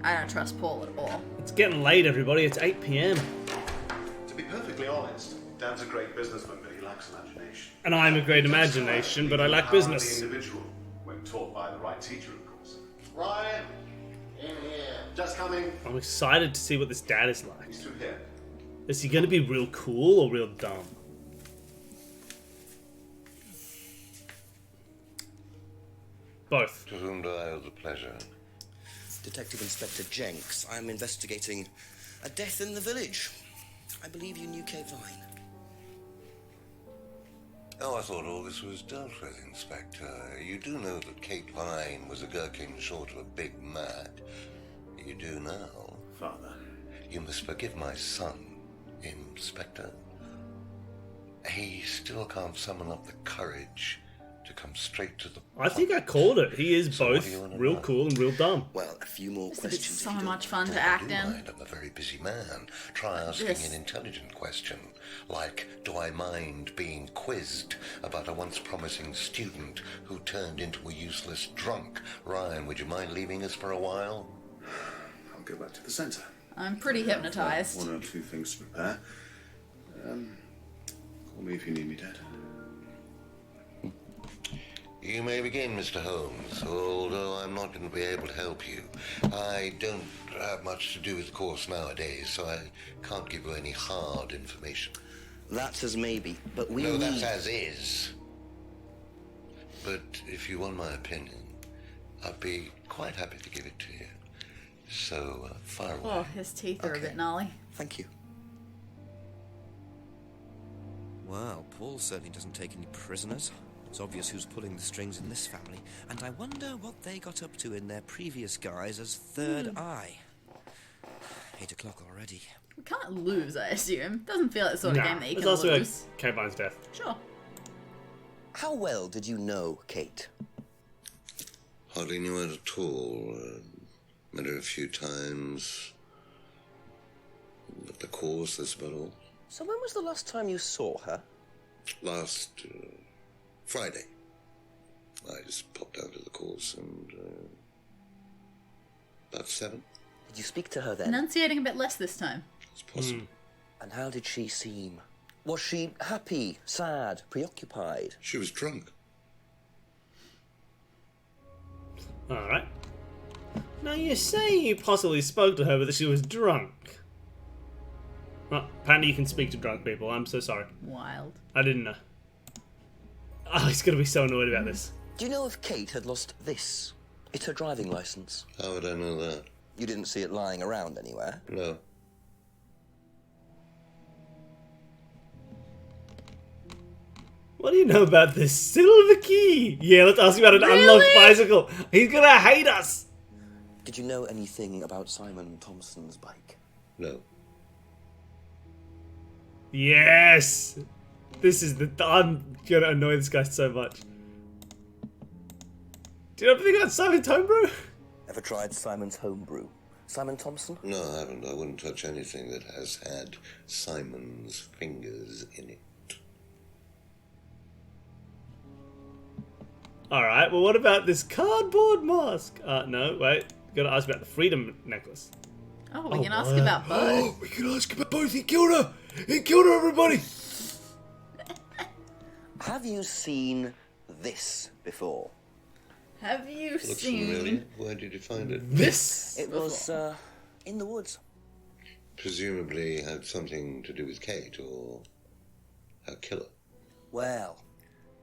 I don't trust Paul at all. It's getting late, everybody. It's 8 p.m. To be perfectly honest, Dad's a great businessman, but he lacks imagination. And I'm a great imagination, but I lack business. The individual, when taught by the right teacher, of course. Ryan, in here. Just coming. I'm excited to see what this dad is like. He's through here. Is he going to be real cool or real dumb? Both. To whom do I owe the pleasure? Detective Inspector Jenks. I'm investigating a death in the village. I believe you knew Kate Vine. Oh, I thought all this was dealt with, Inspector. You do know that Kate Vine was a gherkin short of a big mad. You do now. Father. You must forgive my son, Inspector. He still can't summon up the courage to come straight to the I think I called it. He is So what both do you wanna real know? cool and real dumb. Well, a few more This would be questions. so if you don't much fun to I act do in. mind. I'm a very busy man. Try asking This. an intelligent question, like, do I mind being quizzed about a once promising student who turned into a useless drunk? Ryan, would you mind leaving us for a while? I'll go back to the centre. I'm pretty hypnotized. One or two things to prepare. Call me if you need me, Dad. You may begin, Mr. Holmes, although I'm not going to be able to help you. I don't have much to do with the course nowadays, so I can't give you any hard information. That's as maybe, but we No, need... that's as is. But if you want my opinion, I'd be quite happy to give it to you. So, fire away. Oh, his teeth are a bit gnarly. Thank you. Wow, Paul certainly doesn't take any prisoners. It's obvious who's pulling the strings in this family, and I wonder what they got up to in their previous guise as Third Eye. 8 o'clock already. We can't lose, I assume. Doesn't feel like the sort of game that you it's can also lose. Kate Vine's death. Sure. How well did you know Kate? Hardly knew her at all. Met her a few times. At the course, that's about all. So when was the last time you saw her? Last Friday. I just popped out of the course and about 7. Did you speak to her then? Enunciating a bit less this time. It's possible. And how did she seem? Was she happy, sad, preoccupied? She was drunk. Alright. Now you say you possibly spoke to her, but that she was drunk. Well, apparently you can speak to drunk people. I'm so sorry. Wild. I didn't know. Oh, he's gonna be so annoyed about this. Do you know if Kate had lost this? It's her driving license. How would I know that? You didn't see it lying around anywhere? No. What do you know about this silver key? Yeah, let's ask you about an unlocked bicycle. He's gonna hate us. Did you know anything about Simon Thompson's bike? No. Yes. This is the... I'm gonna annoy this guy so much. Do you know anything about Simon's homebrew? Ever tried Simon's homebrew? Simon Thompson? No, I haven't. I wouldn't touch anything that has had Simon's fingers in it. Alright, well what about this cardboard mask? No, wait. Gotta ask about the freedom necklace. Oh, we can ask about both. We can ask about both. He killed her! He killed her, everybody! Have you seen this before? Have you Looks seen familiar. Where did you find it? This? It was, in the woods. Presumably had something to do with Kate or her killer. Well,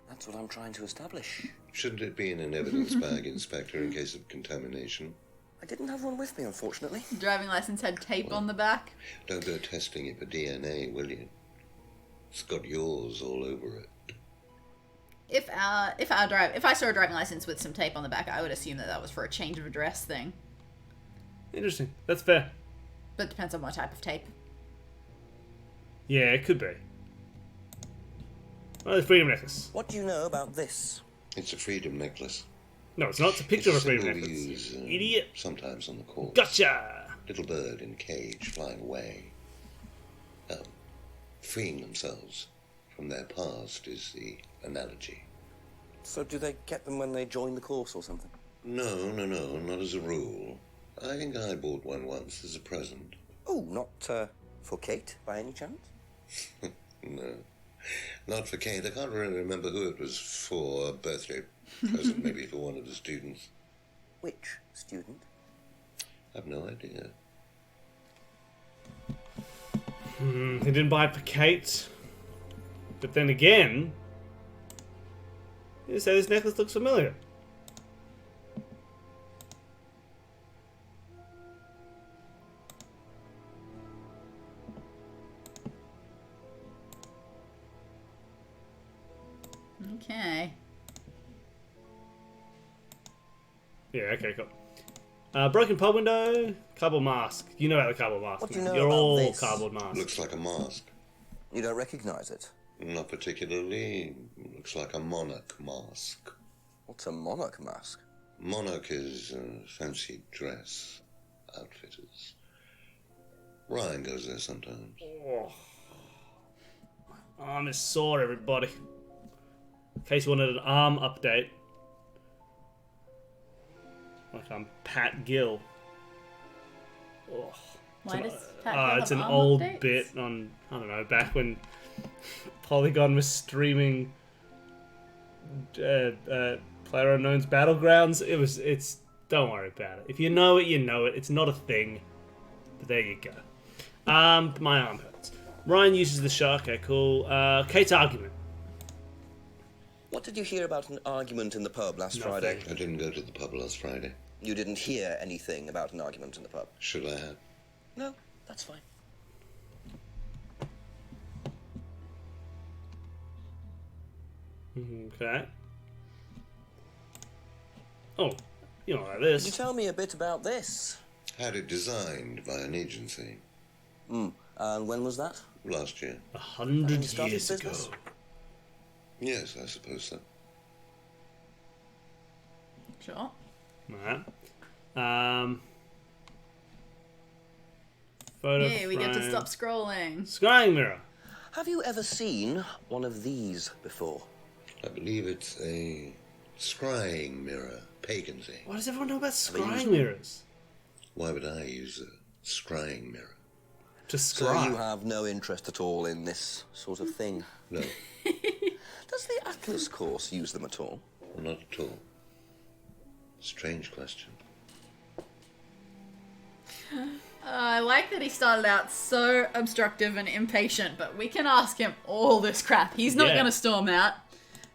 that's what I'm trying to establish. Shouldn't it be in an evidence bag, Inspector, in case of contamination? I didn't have one with me, unfortunately. driving license had tape on the back? Don't go testing it for DNA, will you? It's got yours all over it. If I saw a driving license with some tape on the back, I would assume that was for a change of address thing. Interesting. That's fair. But it depends on what type of tape. Yeah, it could be. Oh, the freedom necklace. What do you know about this? It's a freedom necklace. No, it's not. It's a picture of a freedom symbol we necklace. use, Idiot. sometimes on the course. Gotcha! Little bird in cage flying away. Freeing themselves from their past is the analogy. So do they get them when they join the course or something? No, not as a rule. I think I bought one once as a present. Oh, not, for Kate, by any chance? No, not for Kate. I can't really remember who it was for. A birthday present, maybe for one of the students. Which student? I've no idea. He didn't buy it for Kate. But then again, you say this necklace looks familiar. Okay. Yeah, okay, cool. Broken pub window, cardboard mask. You know about the cardboard mask. What do you know You're about all this? cardboard masks. Looks like a mask. You don't recognize it? Not particularly. Looks like a monarch mask. What's a monarch mask? Monarch is fancy dress outfitters. Ryan goes there sometimes. Oh. Arm is sore, everybody. In case you wanted an arm update. Like I'm Pat Gill. Oh. Why does Pat Gill It's have an arm old updates? bit on, I don't know, back when Polygon was streaming PlayerUnknown's Battlegrounds. It's don't worry about it. If you know it, you know it. It's not a thing. But there you go. My arm hurts. Ryan uses the shark. Okay, cool. Kate's argument. What did you hear about an argument in the pub last Nothing. Friday? I didn't go to the pub last Friday. You didn't hear anything about an argument in the pub? Should I have? No, that's fine. Okay. Oh, you don't like Could you this. tell me a bit about this? Had it designed by an agency And when was that? last year. 100 you started years ago. business? Yes, I suppose so. Sure. Alright. Photo Yeah, we get to frame. stop scrolling. Scrying mirror. Have you ever seen one of these before? I believe it's a scrying mirror, pagan thing. Why does everyone know about you scrying used mirrors? Why would I use a scrying mirror? To So scry. you have no interest at all in this sort of thing? No, Does the Atlas course use them at all? not at all. Strange question. I like that he started out so obstructive and impatient, but we can ask him all this crap. He's not Yeah. going to storm out.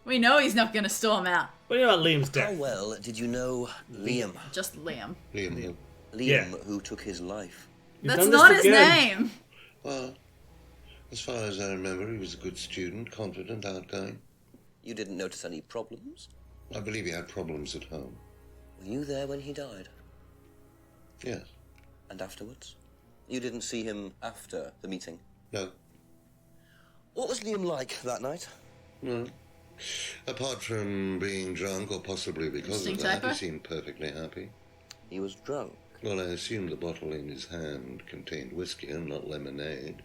We know he's not going to storm out. What do you know about Liam's How death? well did you know Liam? Just Liam. Liam. Liam, Yeah. who took his life. You've That's done this not his again. name. Well, as far as I remember, he was a good student, confident, outgoing. You didn't notice any problems? I believe he had problems at home. Were you there when he died? Yes. And afterwards? You didn't see him after the meeting? No. What was Liam like that night? No. Apart from being drunk, or possibly because Interesting of that, typo. he seemed perfectly happy. He was drunk. Well, I assume the bottle in his hand contained whiskey and not lemonade.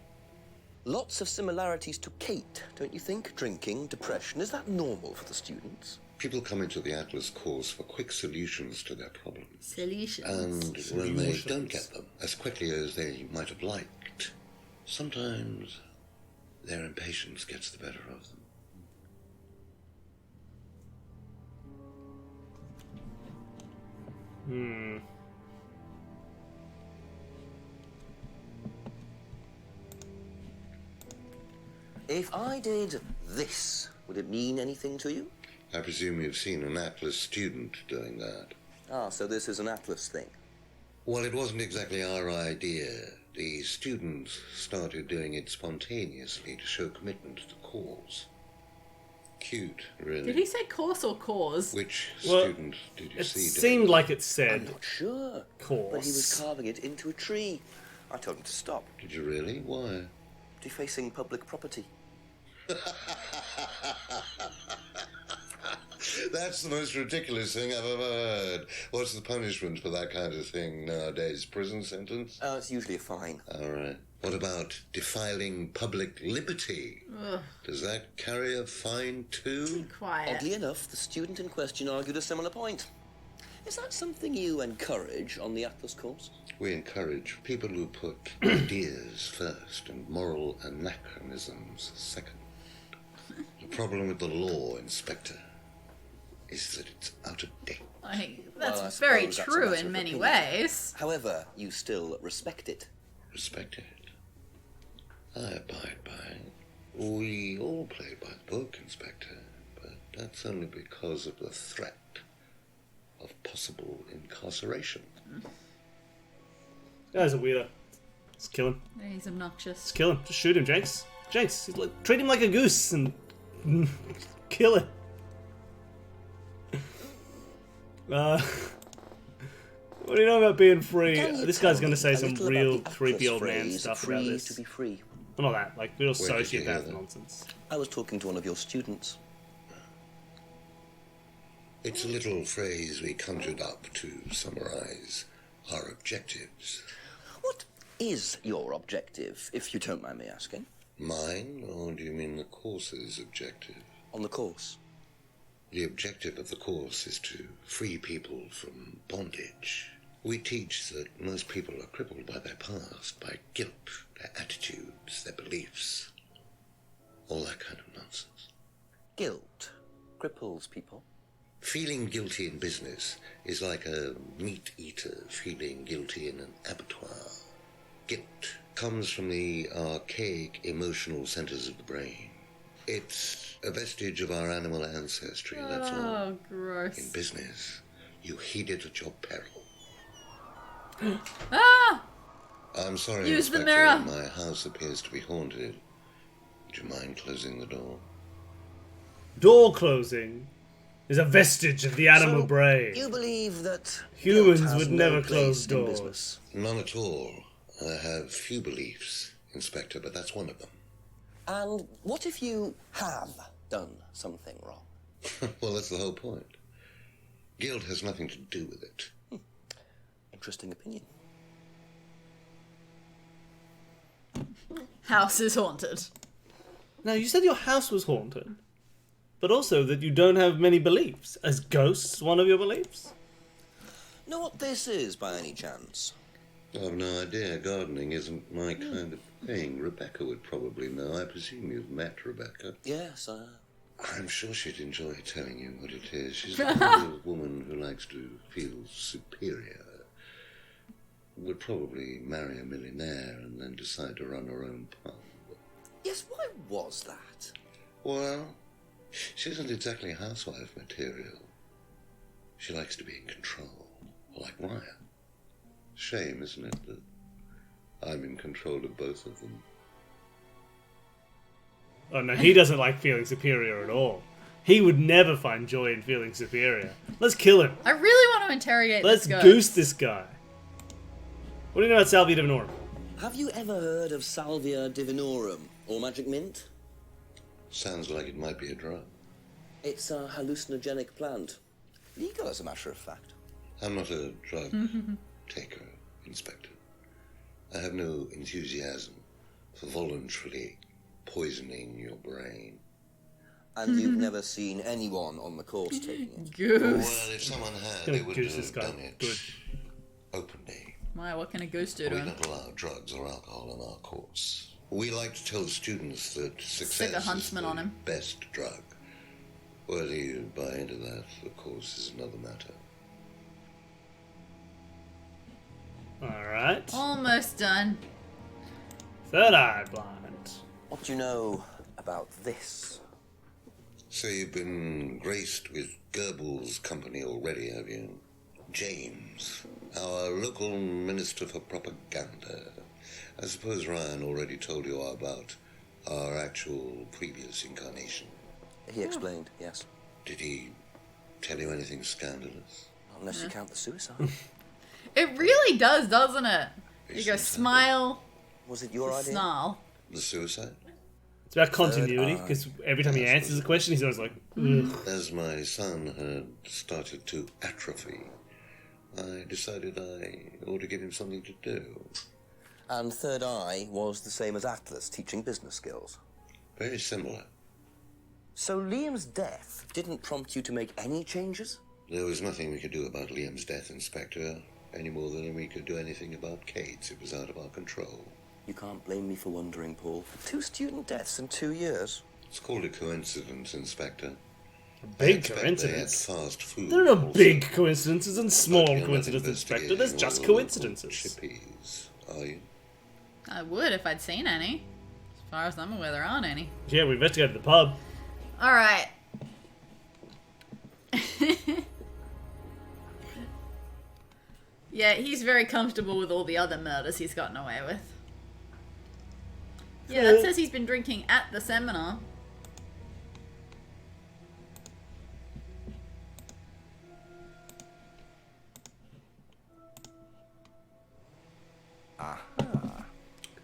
Lots of similarities to Kate, don't you think? Drinking, depression. Is that normal for the students? People come into the Atlas course for quick solutions to their problems. Solutions. And when they don't get them as quickly as they might have liked, sometimes their impatience gets the better of them. If I did this, would it mean anything to you? I presume you've seen an Atlas student doing that. Ah, so this is an Atlas thing. Well, it wasn't exactly our idea. The students started doing it spontaneously to show commitment to the cause. Cute, really. Did he say course or cause? Which Well, student did you It see doing seemed it? like it I'm said not sure. course. But he was carving it into a tree. I told him to stop. Did you really? Why? Defacing public property. That's the most ridiculous thing I've ever heard. What's the punishment for that kind of thing nowadays? Prison sentence? It's usually a fine. All right. What about defiling public liberty? Ugh, Does that carry a fine too? quiet. Oddly enough, the student in question argued a similar point. Is that something you encourage on the Atlas course? We encourage people who put ideas first and moral anachronisms second. The problem with the law, Inspector, is that it's out of date. I think Well, that's I very suppose that's a true matter in of many opinion. ways. However, you still respect it. Respect it. I abide by it. We all play by the book, Inspector, but that's only because of the threat of possible incarceration. Guy's a weirdo. Just kill him. He's obnoxious. Just kill him. Just shoot him, Jenks. Jenks, treat him like a goose and kill it. What do you know about being free? Can you This guy's tell going to me say a some little real about the creepy Atlas old man phrase, stuff free about this. to be free. Well, not that, like real Where did you hear sociopath that? nonsense. I was talking to one of your students. It's a little phrase we conjured up to summarize our objectives. What is your objective, if you don't mind me asking? Mine, or do you mean the course's objective? On the course? The objective of the course is to free people from bondage. We teach that most people are crippled by their past, by guilt, their attitudes, their beliefs. All that kind of nonsense. Guilt cripples people. Feeling guilty in business is like a meat eater feeling guilty in an abattoir. Guilt comes from the archaic emotional centers of the brain. It's a vestige of our animal ancestry, that's all. Oh, gross. In business, you heed it at your peril. Ah! I'm sorry, Use the Inspector, mirror. my house appears to be haunted. Would you mind closing the door? Door closing is a vestige of the animal So, brain. You believe that Humans guilt has would no never close place in doors. business? None at all. I have few beliefs, Inspector, but that's one of them. And what if you have done something wrong? Well, that's the whole point. Guilt has nothing to do with it. Interesting opinion. House is haunted. Now, you said your house was haunted, but also that you don't have many beliefs. Is ghosts one of your beliefs? Know what this is, by any chance? I've no idea. Gardening isn't my kind of thing. Rebecca would probably know. I presume you've met Rebecca. Yes, I'm sure she'd enjoy telling you what it is. She's the kind of woman who likes to feel superior. Would probably marry a millionaire and then decide to run her own pub. Yes, why was that? Well, she isn't exactly housewife material. She likes to be in control, like Ryan. Shame, isn't it, that I'm in control of both of them? Oh no, he doesn't like feeling superior at all. He would never find joy in feeling superior. Let's kill him. I really want to interrogate Let's this ghost. goose this guy. What do you know about Salvia Divinorum? Have you ever heard of Salvia Divinorum, or magic mint? Sounds like it might be a drug. It's a hallucinogenic plant. Legal, as a matter of fact. I'm not a drug taker, Inspector. I have no enthusiasm for voluntarily poisoning your brain. And you've never seen anyone on the course taking it? Goose. Well, if someone had, Gonna they would goose this have guy. done it Good. openly. Why, what can a goose do to We him? don't allow drugs or alcohol on our course. We like to tell students that Stick a success is huntsman the on him. best drug. Whether you buy into that, of course, is another matter. Alright. Almost done. Third eye blind. What do you know about this? So you've been graced with Goebbels' company already, have you? James, our local minister for propaganda. I suppose Ryan already told you about our actual previous incarnation. He explained, yes. Did he tell you anything scandalous? Unless you count the suicide. It really does, doesn't it? You go Isn't smile, Was it your idea? snarl. The suicide? It's about continuity, because every time he answers a question, he's always like, ugh. As my son had started to atrophy, I decided I ought to give him something to do. And Third Eye was the same as Atlas, teaching business skills. Very similar. So Liam's death didn't prompt you to make any changes? There was nothing we could do about Liam's death, Inspector, any more than we could do anything about Kate's. It was out of our control. You can't blame me for wondering, Paul. 2 student deaths in 2 years. It's called a coincidence, Inspector. Big I expect coincidence. They had fast food There are no also. big coincidences and small But you're not coincidences, Inspector. There's investigating just all the local coincidences. Chippies, are you? I would if I'd seen any. As far as I'm aware, there aren't any. Yeah, we investigated the pub. Alright. Yeah, he's very comfortable with all the other murders he's gotten away with. Yeah, that says he's been drinking at the seminar.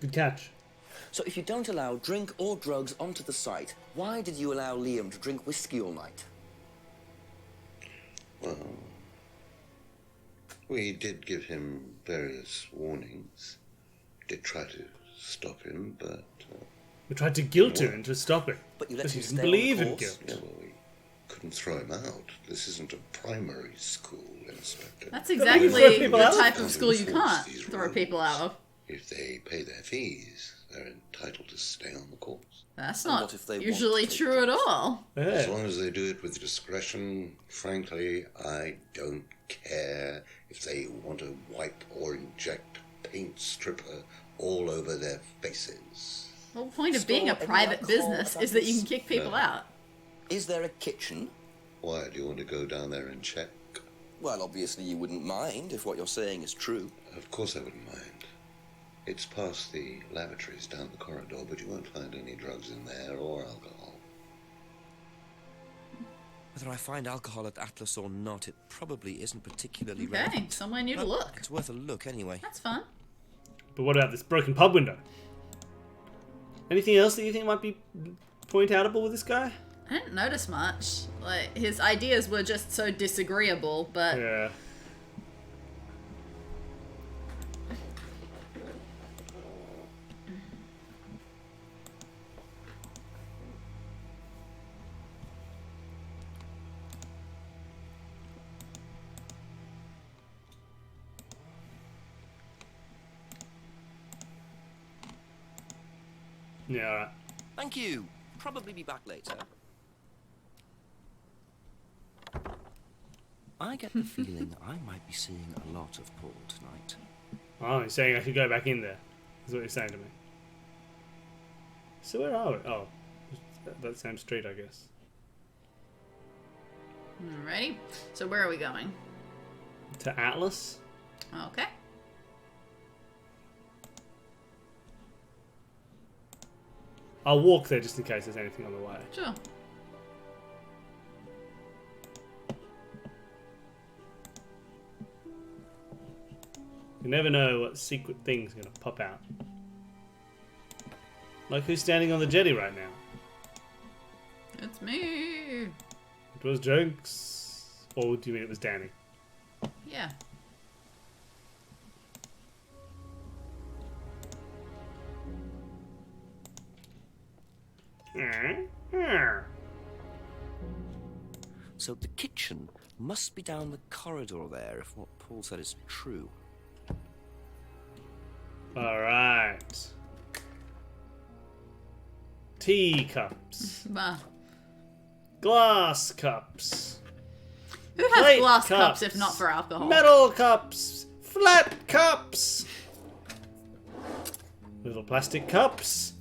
Good catch. So if you don't allow drink or drugs onto the site, why did you allow Liam to drink whiskey all night? Well, we did give him various warnings. Did try to stop him, but We tried to guilt him into stopping. But you let Because he him didn't stay on believe the in course? guilt. yeah, well, we couldn't throw him out. This isn't a primary school, Inspector. That's you exactly throw the people out? type of school you Enforce can't these throw rules. people out of. If they pay their fees, they're entitled to stay on the course. That's And not what if they want usually to take true at drugs? all. As Yeah. long as they do it with discretion, frankly, I don't care if they want to wipe or inject paint stripper all over their faces. The whole point of Store being a any private alcohol business at is that you this? can kick people No. out. Is there a kitchen? Why, do you want to go down there and check? Well, obviously you wouldn't mind if what you're saying is true. Of course I wouldn't mind. It's past the lavatories down the corridor, but you won't find any drugs in there or alcohol. Whether I find alcohol at Atlas or not, it probably isn't particularly Okay, relevant. somewhere new to But look. It's worth a look anyway. That's fun. But what about this broken pub window? Anything else that you think might be point outable with this guy? I didn't notice much. Like, his ideas were just so disagreeable, but... Yeah. Yeah, alright. Thank you. Probably be back later. I get the feeling I might be seeing a lot of Paul tonight. Oh, he's saying I should go back in there. That's what he's saying to me. So where are we? Oh, that same street, I guess. Alrighty. So where are we going? To Atlas? Okay. I'll walk there just in case there's anything on the way. Sure. You never know what secret thing's gonna pop out. Like who's standing on the jetty right now? It's me. It was Jenks. Or do you mean it was Dani? Yeah. So the kitchen must be down the corridor there if what Paul said is true. Alright. Teacups. Bah. Glass cups. Who has Plate glass cups cups. if not for alcohol? Metal cups. Flat cups. Little plastic cups.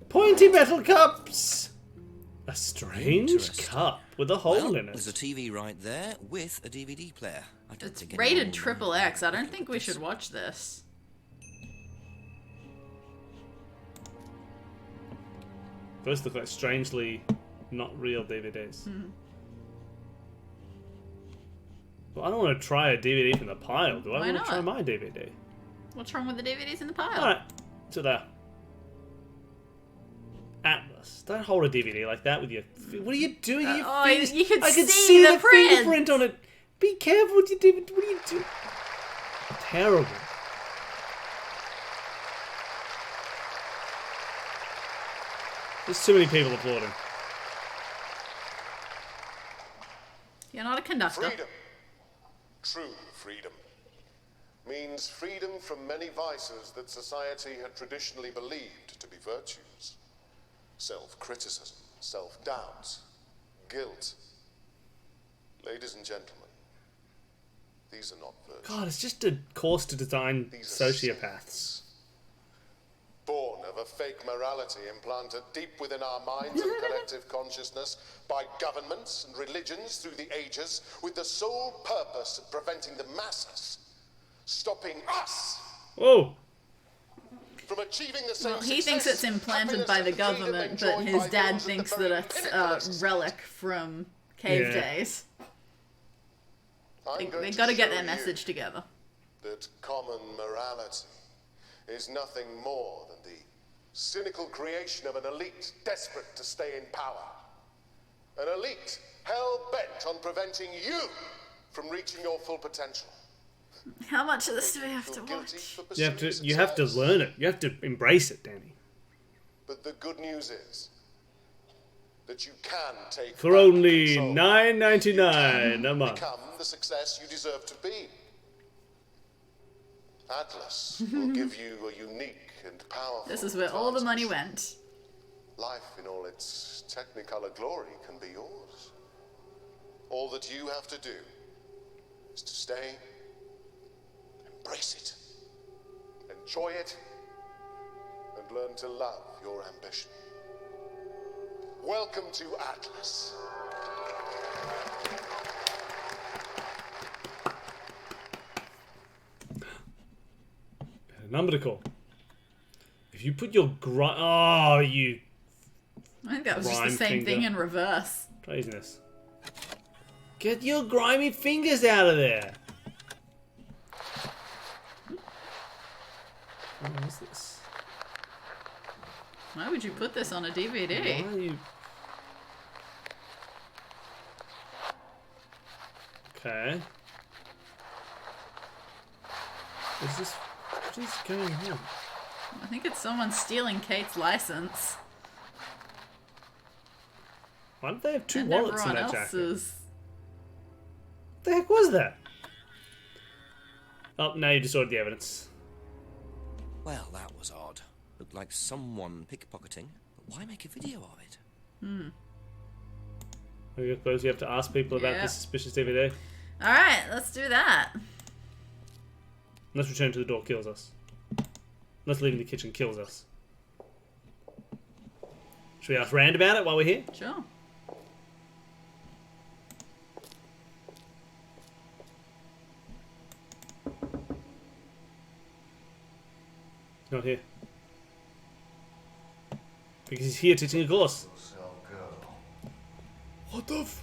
Pointy metal cups. A strange Interesting. cup with a hole Well, in there's a it. TV right there with a DVD player. I don't It's think rated anyone triple will X. I don't mind think we this. should watch this. Those look like strangely not real DVDs. Well, I don't want to try a DVD from the pile, do I? Why want to try not? my DVD. What's wrong with the DVDs in the pile? Alright, so there. Atlas. Don't hold a DVD like that with your... What are you doing? Your oh, fingers? you could I can see the print. fingerprint on it. Be careful with your DVD. What are you doing? Terrible. There's too many people applauding. You're not a conductor. Freedom, true freedom, means freedom from many vices that society had traditionally believed to be virtues. Self-criticism, self-doubt, guilt. Ladies and gentlemen, these are not virtues. God, it's just a course to design These are sociopaths. sins. Born of a fake morality implanted deep within our minds and collective consciousness by governments and religions through the ages with the sole purpose of preventing the masses, stopping us Whoa! from achieving the same Well, he success, thinks it's implanted happiness, by the and freedom government, but enjoyed his by dad those at thinks the that very it's pinnacle a of society. relic from cave Yeah. days. I'm going They to got to get show their you message together. that common morality is nothing more than the cynical creation of an elite desperate to stay in power. An elite hell-bent on preventing you from reaching your full potential. How much of this do we have to Feel guilty watch? for You have to pursuing learn it. success. You have to embrace it, Dani. But the good news is that you can take For back only control. $9.99 a month. Become the success you deserve to be. Atlas will give you a unique and powerful This is where all the money advantage. went. Life in all its technicolor glory can be yours. All that you have to do is to stay, embrace it, enjoy it, and learn to love your ambition. Welcome to Atlas. A number to call. If you put your oh, you I think that was just the Rhyme same thing finger. in reverse. craziness. Get your grimy fingers out of there. What is this? Why would you put this on a Why DVD? are you... Okay. What is going on? I think it's someone stealing Kate's license. Why did they have two And wallets in everyone that jacket? else's. What the heck was that? Oh, now you distorted the evidence. Well, that was odd. Looked like someone pickpocketing, but why make a video of it? I suppose you have to ask people about Yep. this suspicious DVD. Alright, let's do that. Unless returning to the door kills us. Unless leaving the kitchen kills us. Should we ask Rand about it while we're here? Sure. He's not here. Because he's here teaching a course. What the f...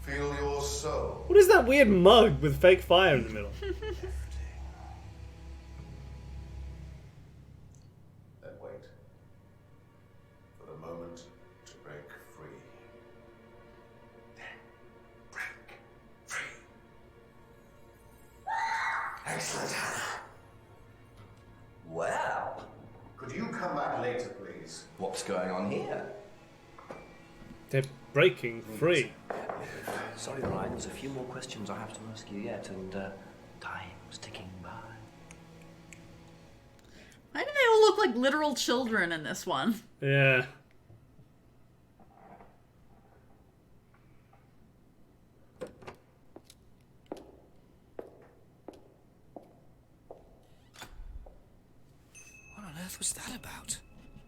Feel your soul. What is that weird mug with fake fire in the middle? Then wait for the moment to break free. Then break free. Excellent, Hannah. Well, Could you come back later, please? what's going on here? They're breaking free. Sorry, Ryan, there's a few more questions I have to ask you yet, and time's ticking by. Why do they all look like literal children in this one? Yeah. What on earth was that about?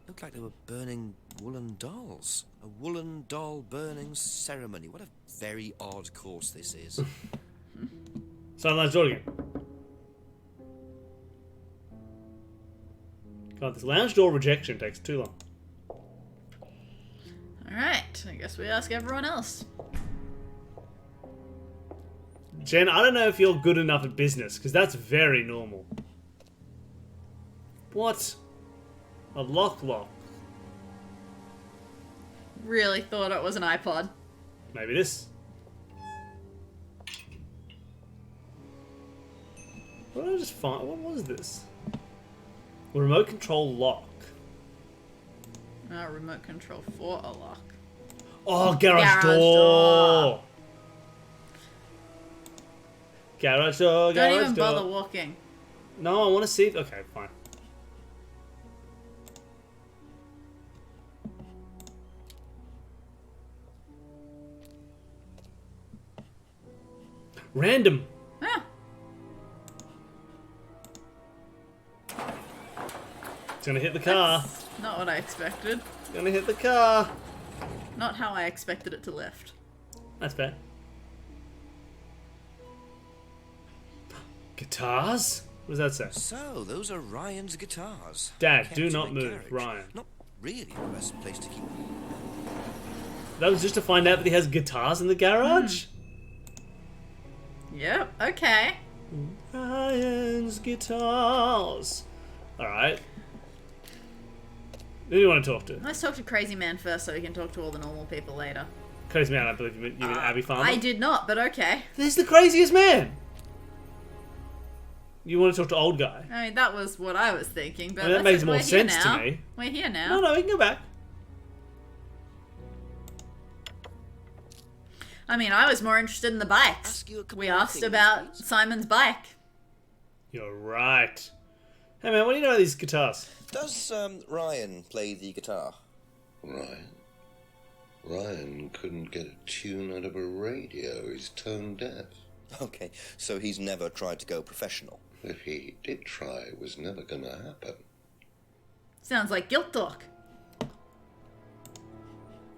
Looked like they were burning woolen dolls. A woolen doll burning ceremony. What a very odd course this is. Silent lounge door again. God, this lounge door rejection takes too long. Alright, I guess we ask everyone else. Jen, I don't know if you're good enough at business, because that's very normal. What? A lock. Really thought it was an iPod. Maybe this. What did I just find? What was this? A remote control lock. Remote control for a lock. Oh, garage door. door. Garage door. Don't Garage even door. bother walking. No, I want to see. Okay, fine. Random. Yeah. It's gonna hit the car. That's not what I expected. It's gonna hit the car. Not how I expected it to lift. That's fair. Guitars? What does that say? So, those are Ryan's guitars. Dad, Kept do in not a move, garage. Ryan. Not really the best place to keep them. That was just to find out that he has guitars in the garage? Yep, okay. Ryan's guitars. Alright. Who do you want to talk to? Let's talk to Crazy Man first so we can talk to all the normal people later. Crazy man, I believe you mean Abby Farmer. I did not, but okay. He's the craziest man! You want to talk to old guy? I mean, that was what I was thinking, but I mean, that that's makes it, more we're here sense to now. me. We're here now. No, we can go back. I mean, I was more interested in the bikes. Ask you a couple We more asked things, about please. Simon's bike. You're right. Hey man, what do you know of these guitars? Does Ryan play the guitar? Ryan couldn't get a tune out of a radio. He's tone deaf. Okay, so he's never tried to go professional. If he did try, it was never gonna happen. Sounds like guilt talk.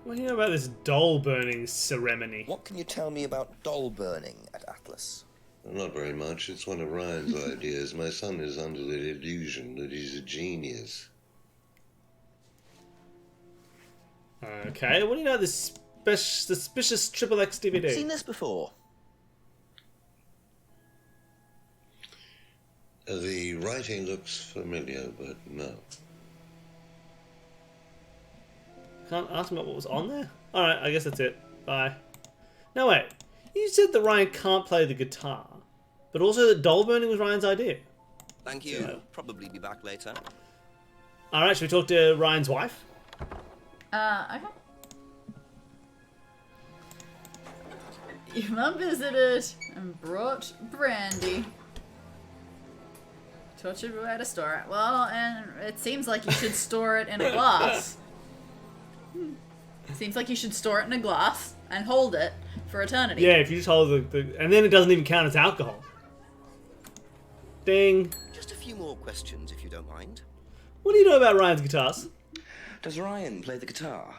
What do you know about this doll burning ceremony? What can you tell me about doll burning at Atlas? Not very much. It's one of Ryan's ideas. My son is under the illusion that he's a genius. Okay, what do you know of this suspicious XXX DVD? Seen this before? The writing looks familiar, but no. Can't ask him about what was on there? Alright, I guess that's it. Bye. Now wait, you said that Ryan can't play the guitar, but also that doll burning was Ryan's idea. Thank you. Probably be back later. Alright, should we talk to Ryan's wife? Okay. Your mum visited and brought brandy. Tortured where to store it. Well, and it seems like you should store it in a glass. Seems like you should store it in a glass and hold it for eternity. Yeah, if you just hold the and then it doesn't even count as alcohol. Ding. Just a few more questions, if you don't mind. What do you know about Ryan's guitars? Does Ryan play the guitar?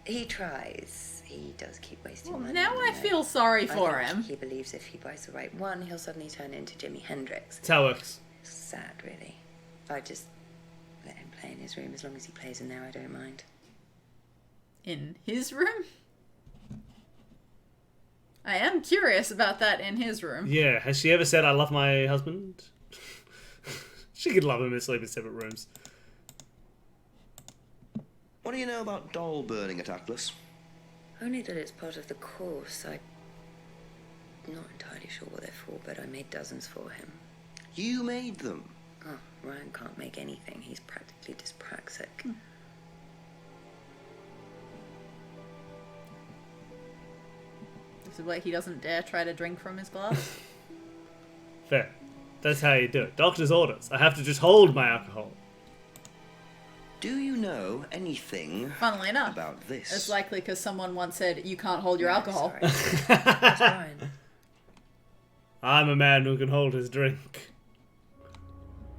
He tries. He does keep wasting money. Now you I know. feel sorry I for think him. He believes if he buys the right one, he'll suddenly turn into Jimi Hendrix. That's how it works. Sad, really. I just let him play in his room as long as he plays in there. I don't mind. In his room? I am curious about that in his room. Yeah, has she ever said I love my husband? She could love him and sleep in separate rooms. What do you know about doll burning at Atlas? Only that it's part of the course. I'm not entirely sure what they're for, but I made dozens for him. You made them. Oh, Ryan can't make anything. He's practically dyspraxic. This is why he doesn't dare try to drink from his glass. Fair. That's how you do it. Doctor's orders. I have to just hold my alcohol. Do you know anything Funnily enough, about this? it's likely because someone once said you can't hold your alcohol. Sorry. That's fine. I'm a man who can hold his drink.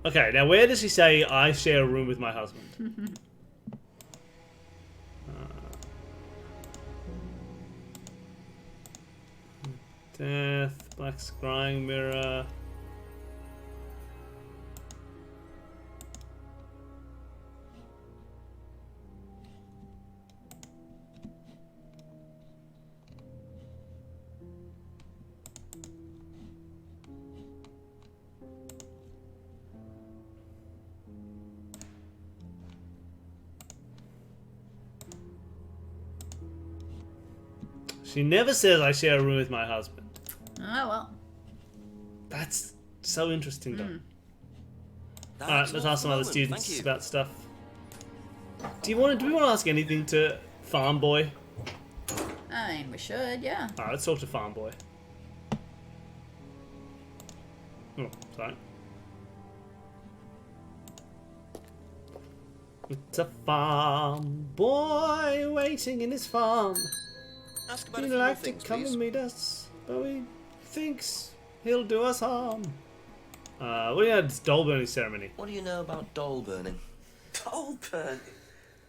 Okay, now where does he say I share a room with my husband? Death, black scrying mirror. She never says I share a room with my husband. Oh, well. That's so interesting, though. That's Alright, let's all ask some for other the moment, students thank you. about stuff. Do we want to ask anything to Farm Boy? I mean, we should, yeah. Alright, let's talk to Farm Boy. Oh, sorry. It's a farm boy waiting in his farm. Ask about a He'd few more like to things, come please. and meet us, but he thinks he'll do us harm. What do you know? This doll burning ceremony. What do you know about doll burning? Doll burning?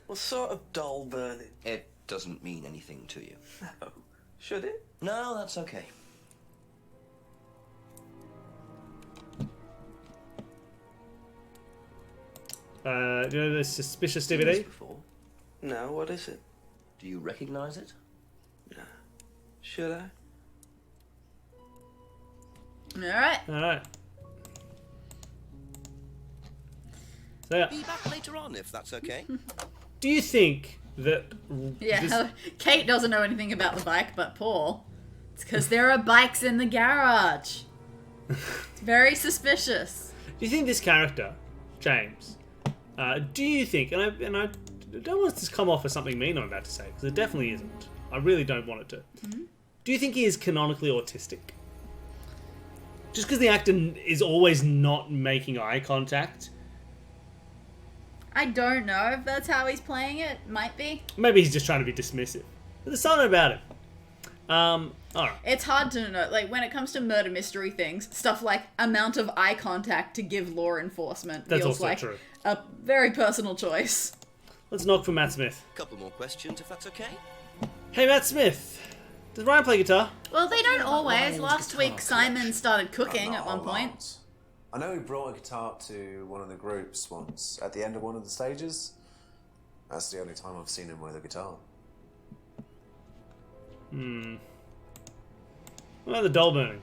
What sort of doll burning? It doesn't mean anything to you. No. Should it? No, that's okay. Do you know the suspicious Seen this DVD? before? No, what is it? Do you recognize it? No. Should I? Alright. Alright. So yeah, Be back later on, if that's okay. do you think that Yeah, this- Kate doesn't know anything about the bike, but Paul. It's because there are bikes in the garage. It's very suspicious. do you think this character, James, do you think, and I don't want this to come off as something mean I'm about to say, because it definitely isn't. I really don't want it to. Do you think he is canonically autistic? Just because the actor is always not making eye contact? I don't know if that's how he's playing it. Might be. Maybe he's just trying to be dismissive. But there's something about it. Alright. It's hard to know. Like, when it comes to murder mystery things, stuff like amount of eye contact to give law enforcement That's feels also like true. a very personal choice. Let's knock for Matt Smith. Couple more questions, if that's okay. Hey, Matt Smith. Does Ryan play guitar? Well, they don't always. Ryan's Last guitar week, Simon collection. started cooking Not at a one whole point. lot. I know he brought a guitar to one of the groups once at the end of one of the stages. That's the only time I've seen him with a guitar. What about the doll burning?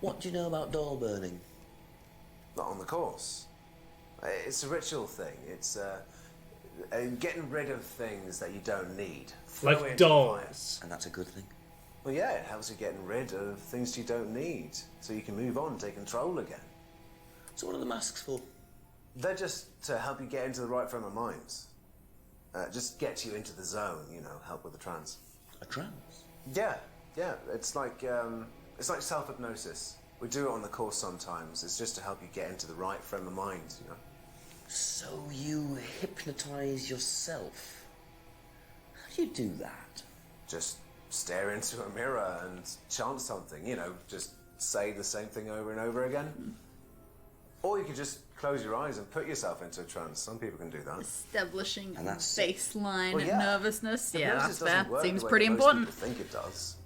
What do you know about doll burning? Not on the course. It's a ritual thing. It's getting rid of things that you don't need. Throw Like into the fire. dolls. And that's a good thing. Well, yeah, it helps you getting rid of things you don't need, so you can move on, take control again. So what are the masks for? They're just to help you get into the right frame of mind. Just get you into the zone, you know, help with the trance. A trance? Yeah. It's like self-hypnosis. We do it on the course sometimes. It's just to help you get into the right frame of mind, you know. So you hypnotize yourself? How do you do that? Just stare into a mirror and chant something, you know, just say the same thing over and over again. Or you could just close your eyes and put yourself into a trance. Some people can do that. Establishing And that's- baseline Well, yeah. nervousness. Yeah, Hypnosis that's fair. doesn't work Seems the way pretty that most important. people think it does.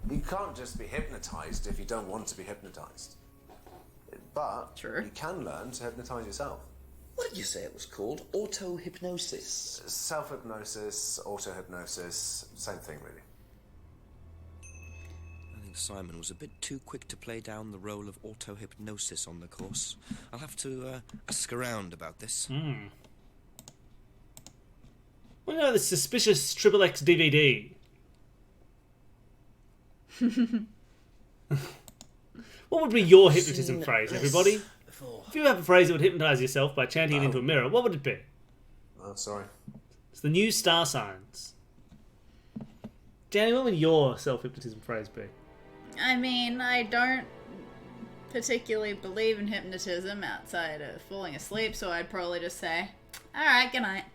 You can't just be hypnotized if you don't want to be hypnotized. But True. you can learn to hypnotize yourself. What did you say it was called? Auto-hypnosis? Self-hypnosis, auto-hypnosis, same thing really. I think Simon was a bit too quick to play down the role of auto-hypnosis on the course. I'll have to ask around about this. What about the suspicious XXX DVD? What would be your hypnotism phrase, everybody? If you have a phrase that would hypnotise yourself by chanting it into a mirror, what would it be? Oh, sorry. It's the new star signs. Dani, what would your self-hypnotism phrase be? I mean, I don't particularly believe in hypnotism outside of falling asleep, so I'd probably just say, alright, good night.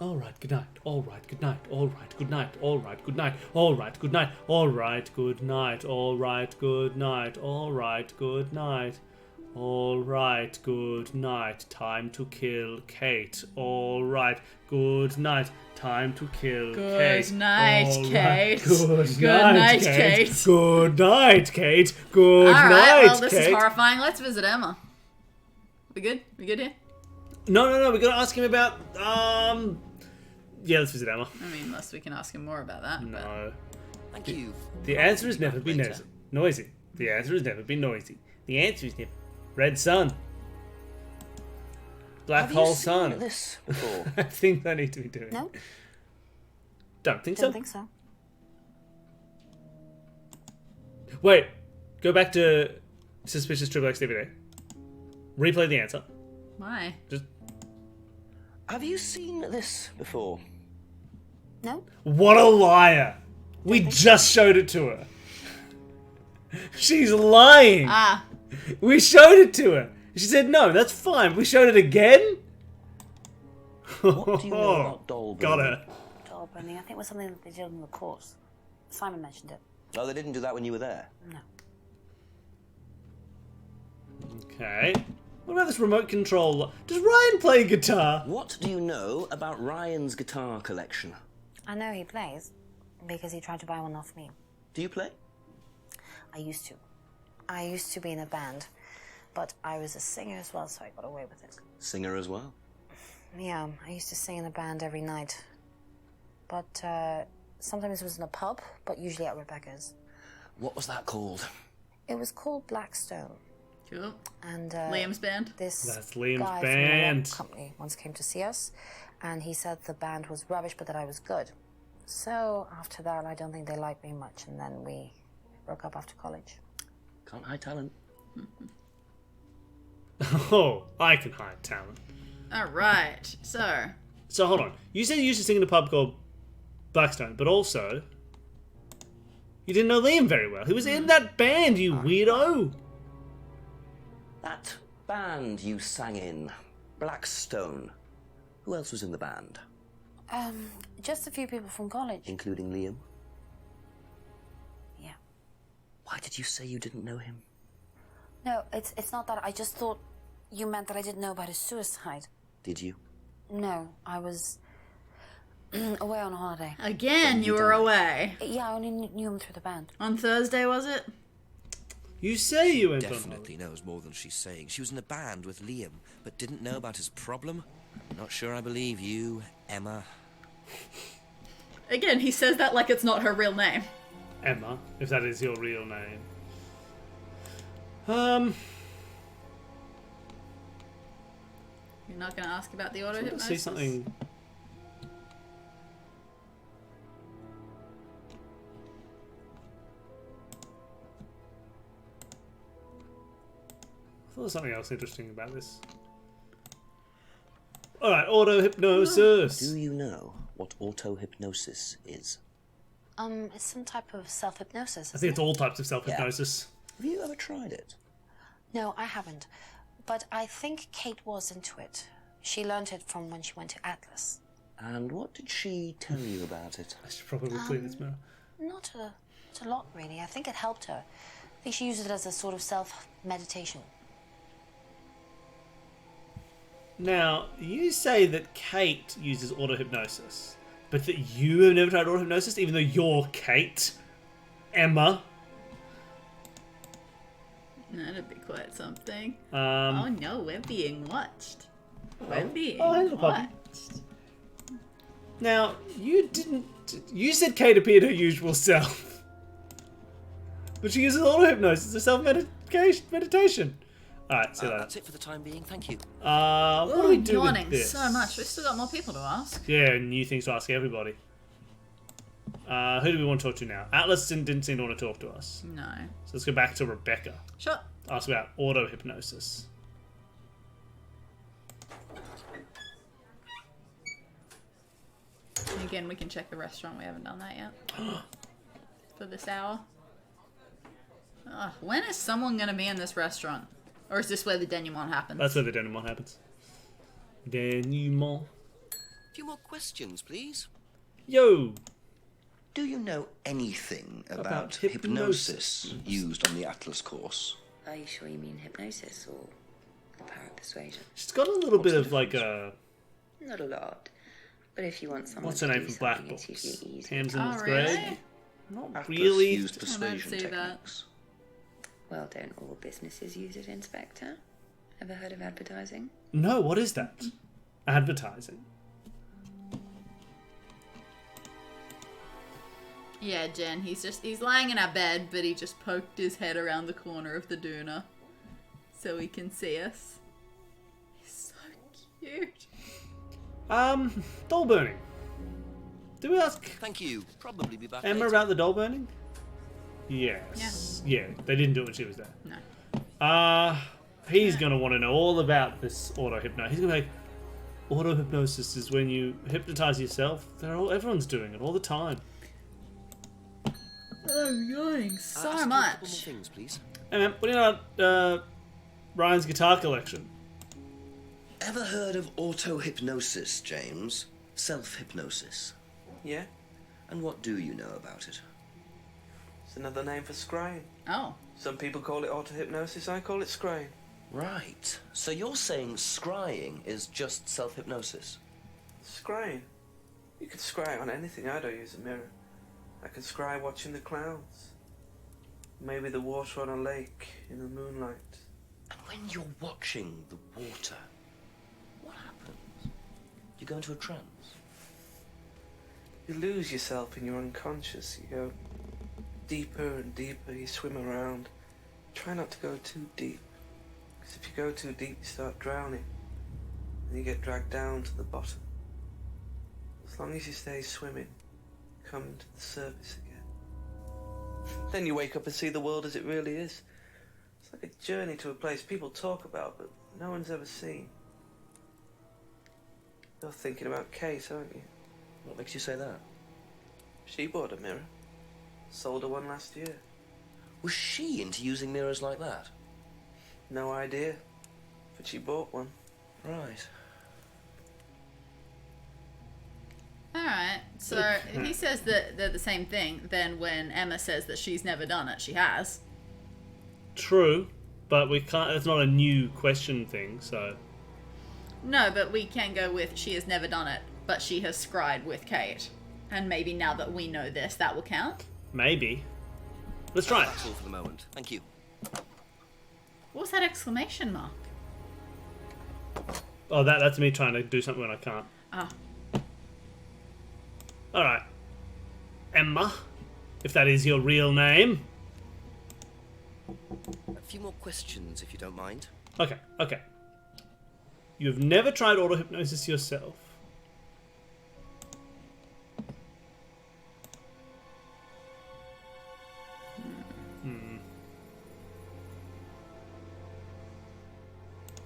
Alright, good night. Alright, good night. Alright, good night. Alright, good night. Alright, good night. Alright, good night. Alright, good night. Alright, good night. Alright, good night. Time to kill Kate. Alright, good night. Time to kill Kate. Good night, Alright, Kate. Good Night, night, Kate. Kate. Good night, Kate. Good Alright, night, well, this is Kate. horrifying. Let's visit Emma. We good? We good here? No. We're gonna ask him about Yeah, let's visit Emma. I mean, unless we can ask him more about that. No. Thank you. The answer has never been Later. noisy. The answer has never been noisy. The answer is never red sun. Black Have hole you seen sun. this before? I think I need to be doing. No, Don't think don't so. think so. Wait. Go back to suspicious XXX DVD. Replay the answer. Why? Just Have you seen this before? No, what a liar. We just showed it to her. She's lying. Ah, We showed it to her. She said no, that's fine. We showed it again? What do you know about doll Got building? her. doll burning. I think it was something that they did on the course. Simon mentioned it. Oh, they didn't do that when you were there. No. Okay. What about this remote control? Does Ryan play guitar? What do you know about Ryan's guitar collection? I know he plays because he tried to buy one off me. Do you play? I used to. I used to be in a band, but I was a singer as well, so I got away with it. Singer as well. Yeah, I used to sing in a band every night. But sometimes it was in a pub, but usually at Rebecca's. What was that called? It was called Blackstone. cool. And Liam's band. this That's Liam's guy band. from the rock company once came to see us, and he said the band was rubbish, but that I was good. So after that, I don't think they liked me much, and then we broke up after college. Can't hide talent. Oh, I can hide talent. Alright, so. So hold on. You said you used to sing in a pub called Blackstone, but also you didn't know Liam very well. He was in that band, you weirdo. That band you sang in, Blackstone. Who else was in the band? Just a few people from college. Including Liam? Yeah. Why did you say you didn't know him? No, it's not that. I just thought you meant that I didn't know about his suicide. Did you? No, I was away on holiday. Again, you were away. Yeah, I only knew him through the band. On Thursday, was it? You say you went on Definitely knows more than she's saying. She was in a band with Liam, but didn't know about his problem. Not sure I believe you, Emma. Again, he says that like it's not her real name. Emma, if that is your real name. You're not going to ask about the auto I hypnosis? see something thought there was something else interesting about this. Alright, auto-hypnosis. Do you know what auto-hypnosis is? It's some type of self-hypnosis. I think it's all types of self-hypnosis. Have you ever tried it? No, I haven't. But I think Kate was into it. She learned it from when she went to Atlas. And what did she tell you about it? I should probably clean this mirror. Not a lot, really. I think it helped her. I think she used it as a sort of self-meditation. Now, you say that Kate uses auto-hypnosis, but that you have never tried auto-hypnosis, even though you're Kate, Emma. That'd be quite something. Oh no, we're being watched. We're being hello, puppy. watched. Now, you didn't... You said Kate appeared her usual self. But she uses auto-hypnosis as self-meditation. Alright, see you later. That's it for the time being, thank you. What do we do yawning with this? so much. We've still got more people to ask. Yeah, new things to ask everybody. Who do we want to talk to now? Atlas didn't seem to want to talk to us. No. So let's go back to Rebecca. Sure. Ask about auto-hypnosis. And again, we can check the restaurant. We haven't done that yet. For this hour. Ugh, when is someone going to be in this restaurant? Or is this where the denouement happens? That's where the denouement happens. Denouement. A few more questions, please. Yo! Do you know anything about About hypnosis hypnosis used on the Atlas course? Are you sure you mean hypnosis or the power of persuasion? She's got a little bit of like a... Not a lot. But if you want someone What's to her do name from Black something, it's Books? usually easy. Tamsin Oh, with really? Greg? Not Atlas really. used I persuasion don't see that. techniques. Well, don't all businesses use it, Inspector? Ever heard of advertising? No, what is that? Advertising. Yeah, Jen, he's lying in our bed, but he just poked his head around the corner of the doona so he can see us. He's so cute. Doll burning. Did we ask Thank you. Probably be back Emma later. about the doll burning? Yes. Yeah, they didn't do it when she was there. No. He's gonna want to know all about this auto-hypnosis. He's gonna be like, auto-hypnosis is when you hypnotize yourself. Everyone's doing it all the time. I'm yawning so Ask you a couple much. more things, please. Hey man, what do you know about Ryan's guitar collection? Ever heard of auto-hypnosis, James? Self-hypnosis. Yeah? And what do you know about it? It's another name for scrying. Oh. Some people call it auto-hypnosis, I call it scrying. Right. So you're saying scrying is just self-hypnosis? Scrying? You can scry on anything. I don't use a mirror. I can scry watching the clouds. Maybe the water on a lake in the moonlight. And when you're watching the water, what happens? You go into a trance? You lose yourself in your unconscious. You go deeper and deeper. You swim around. Try not to go too deep. Because if you go too deep, you start drowning. And you get dragged down to the bottom. As long as you stay swimming, come to the surface again. Then you wake up and see the world as it really is. It's like a journey to a place people talk about, but no one's ever seen. You're thinking about Kate, aren't you? What makes you say that? She bought a mirror. Sold her one last year. Was she into using mirrors like that? No idea. But she bought one. Right. Alright, so if he says that they're the same thing, then when Emma says that she's never done it, she has. True, but we can't. It's not a new question thing, so. No, but we can go with she has never done it, but she has scried with Kate. And maybe now that we know this, that will count? Maybe. Let's try it. That's all for the moment. Thank you. What was that exclamation mark? Oh, that's me trying to do something when I can't. Ah. Alright. Emma, if that is your real name. A few more questions, if you don't mind. Okay. You've never tried auto-hypnosis yourself.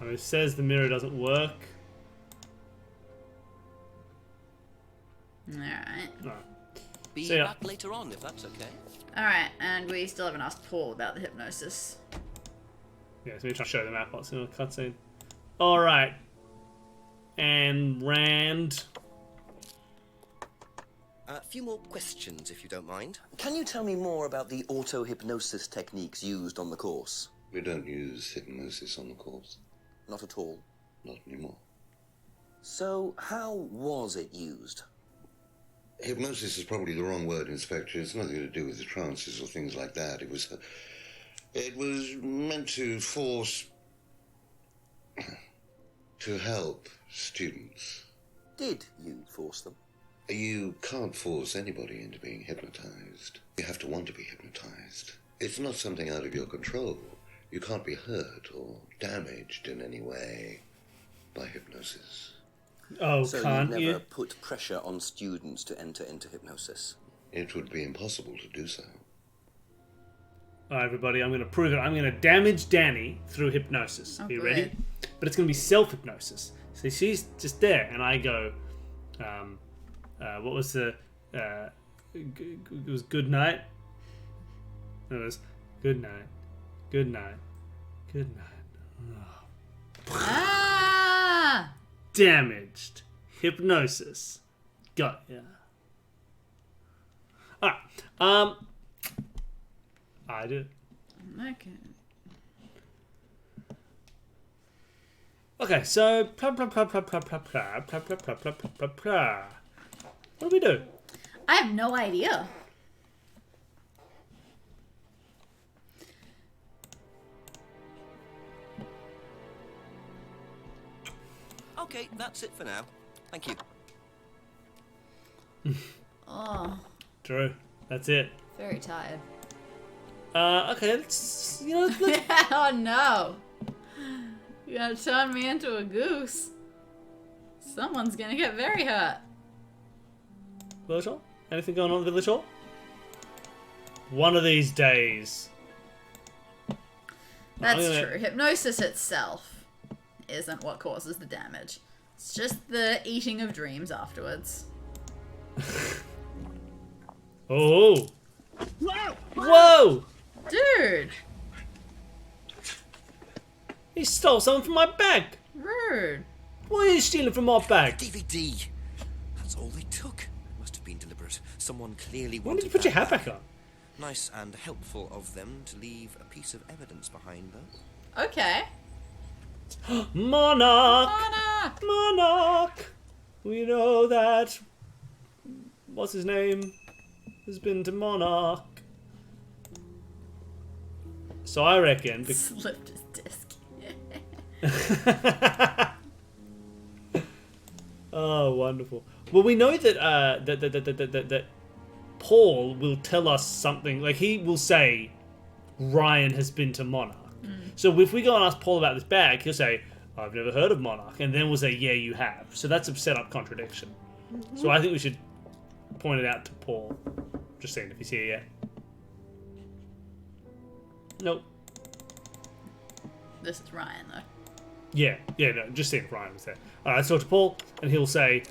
I mean, it says the mirror doesn't work. Alright. No. Be See ya. back later on, if that's okay. Alright, and we still haven't asked Paul about the hypnosis. Yeah, so we try to show the map what's in the cutscene. Alright. And Rand. A few more questions, if you don't mind. Can you tell me more about the auto-hypnosis techniques used on the course? We don't use hypnosis on the course. Not at all. Not anymore. So, how was it used? Hypnosis is probably the wrong word, Inspector. It's nothing to do with the trances or things like that. It was meant to force... to help students. Did you force them? You can't force anybody into being hypnotized. You have to want to be hypnotized. It's not something out of your control. You can't be hurt or damaged in any way by hypnosis. Oh, So can't you you? never put pressure on students to enter into hypnosis? It would be impossible to do so. Alright, everybody, I'm going to prove it. I'm going to damage Dani through hypnosis. Oh, Are you good. ready? But it's going to be self-hypnosis. So she's just there, and I go, what was the, it was good night? It was good night, good night, good night. Ah! Damaged. Hypnosis. Got ya. Alright, I do. Okay. Okay, so what do we do? I have no idea. Okay, that's it for now. Thank you. Oh, Drew, that's it. very tired. Okay, let's Oh no! You gotta turn me into a goose. Someone's gonna get very hurt. Village Hall? Anything going on in the Village Hall? One of these days. That's I'm gonna- true. Hypnosis itself isn't what causes the damage. It's just the eating of dreams afterwards. Oh! Whoa! Dude! He stole something from my bag! Rude. Why are you stealing from my bag? DVD! That's all they took. Must have been deliberate. Someone clearly When wanted did you put your that hat back on? Nice and helpful of them to leave a piece of evidence behind, though. Okay. Monarch! Monarch! Monarch! We know that... What's his name? Has been to Monarch. So I reckon... Slipped his disc. Oh, wonderful. Well, we know that that Paul will tell us something. Like, he will say, Ryan has been to Monarch. So if we go and ask Paul about this bag, he'll say, I've never heard of Monarch. And then we'll say, yeah, you have. So that's a set-up contradiction. So I think we should point it out to Paul. Just seeing if he's here yet. Nope. This is Ryan, though. Yeah, no, just seeing if Ryan was there. Alright, let's talk to Paul, and he'll say,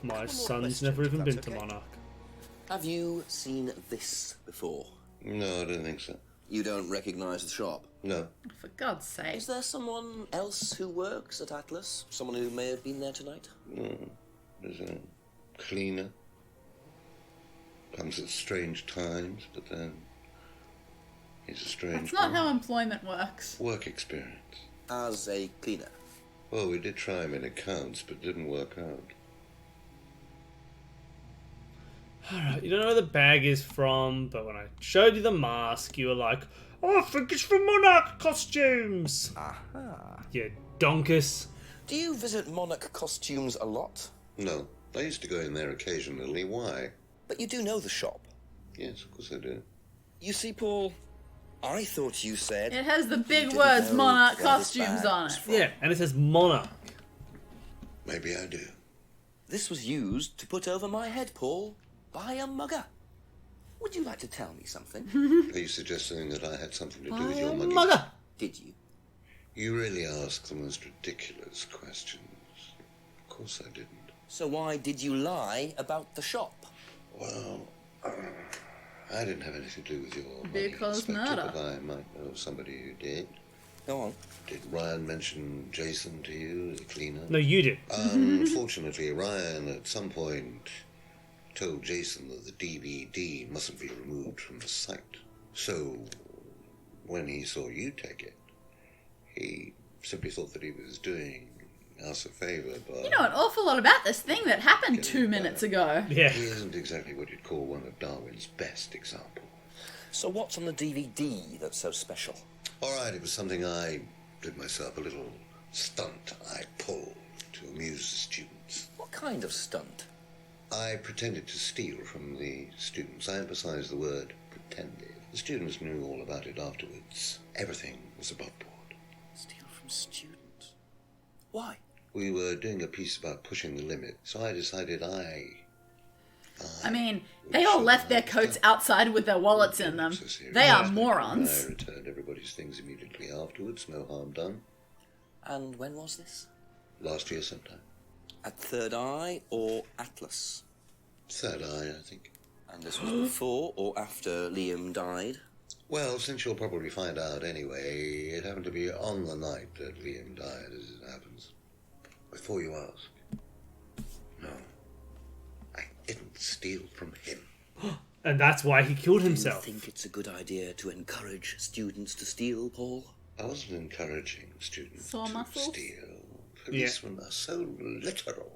my son's never even been to Monarch. Have you seen this before? No, I don't think so. You don't recognize the shop? No. For God's sake. Is there someone else who works at Atlas? Someone who may have been there tonight? No. There's a cleaner. Comes at strange times, but then he's a strange That's not one. how employment works. Work experience. As a cleaner? Well, we did try him in accounts, but it didn't work out. Alright, you don't know where the bag is from, but when I showed you the mask, you were like, oh, I think it's from Monarch costumes! Aha. You donkus. Do you visit Monarch costumes a lot? No. I used to go in there occasionally. Why? But you do know the shop. Yes, of course I do. You see, Paul, I thought you said... It has the big didn't words know Monarch where this costumes bag on was it. from. Yeah, and it says Monarch. Maybe I do. This was used to put over my head, Paul, by a mugger. Would you like to tell me something? Are you suggesting that I had something to do with your muggy? Mugger! Did you? You really ask the most ridiculous questions. Of course I didn't. So why did you lie about the shop? Well, I didn't have anything to do with your money, Because Inspector, murder. but I might know somebody who did. Go on. Did Ryan mention Jason to you, the cleaner? No, you did. Unfortunately, Ryan at some point told Jason that the DVD mustn't be removed from the site. So, when he saw you take it, he simply thought that he was doing us a favour by... You know an awful lot about this thing that happened 2 minutes ago. Yeah. He isn't exactly what you'd call one of Darwin's best examples. So what's on the DVD that's so special? All right, it was something I did myself, a little stunt I pulled to amuse the students. What kind of stunt? I pretended to steal from the students. I emphasize the word pretended. The students knew all about it afterwards. Everything was above board. Steal from students? Why? We were doing a piece about pushing the limit, so I decided I mean, they all left their coats outside with their wallets in them. They are morons. I returned everybody's things immediately afterwards, no harm done. And when was this? Last year sometime. At Third Eye or Atlas? Third Eye, I think. And this was before or after Liam died? Well, since you'll probably find out anyway, it happened to be on the night that Liam died, as it happens. Before you ask. No. I didn't steal from him. And that's why he killed Do you himself. think it's a good idea to encourage students to steal, Paul? I wasn't encouraging students Sore to muscles? steal. Policemen are so literal.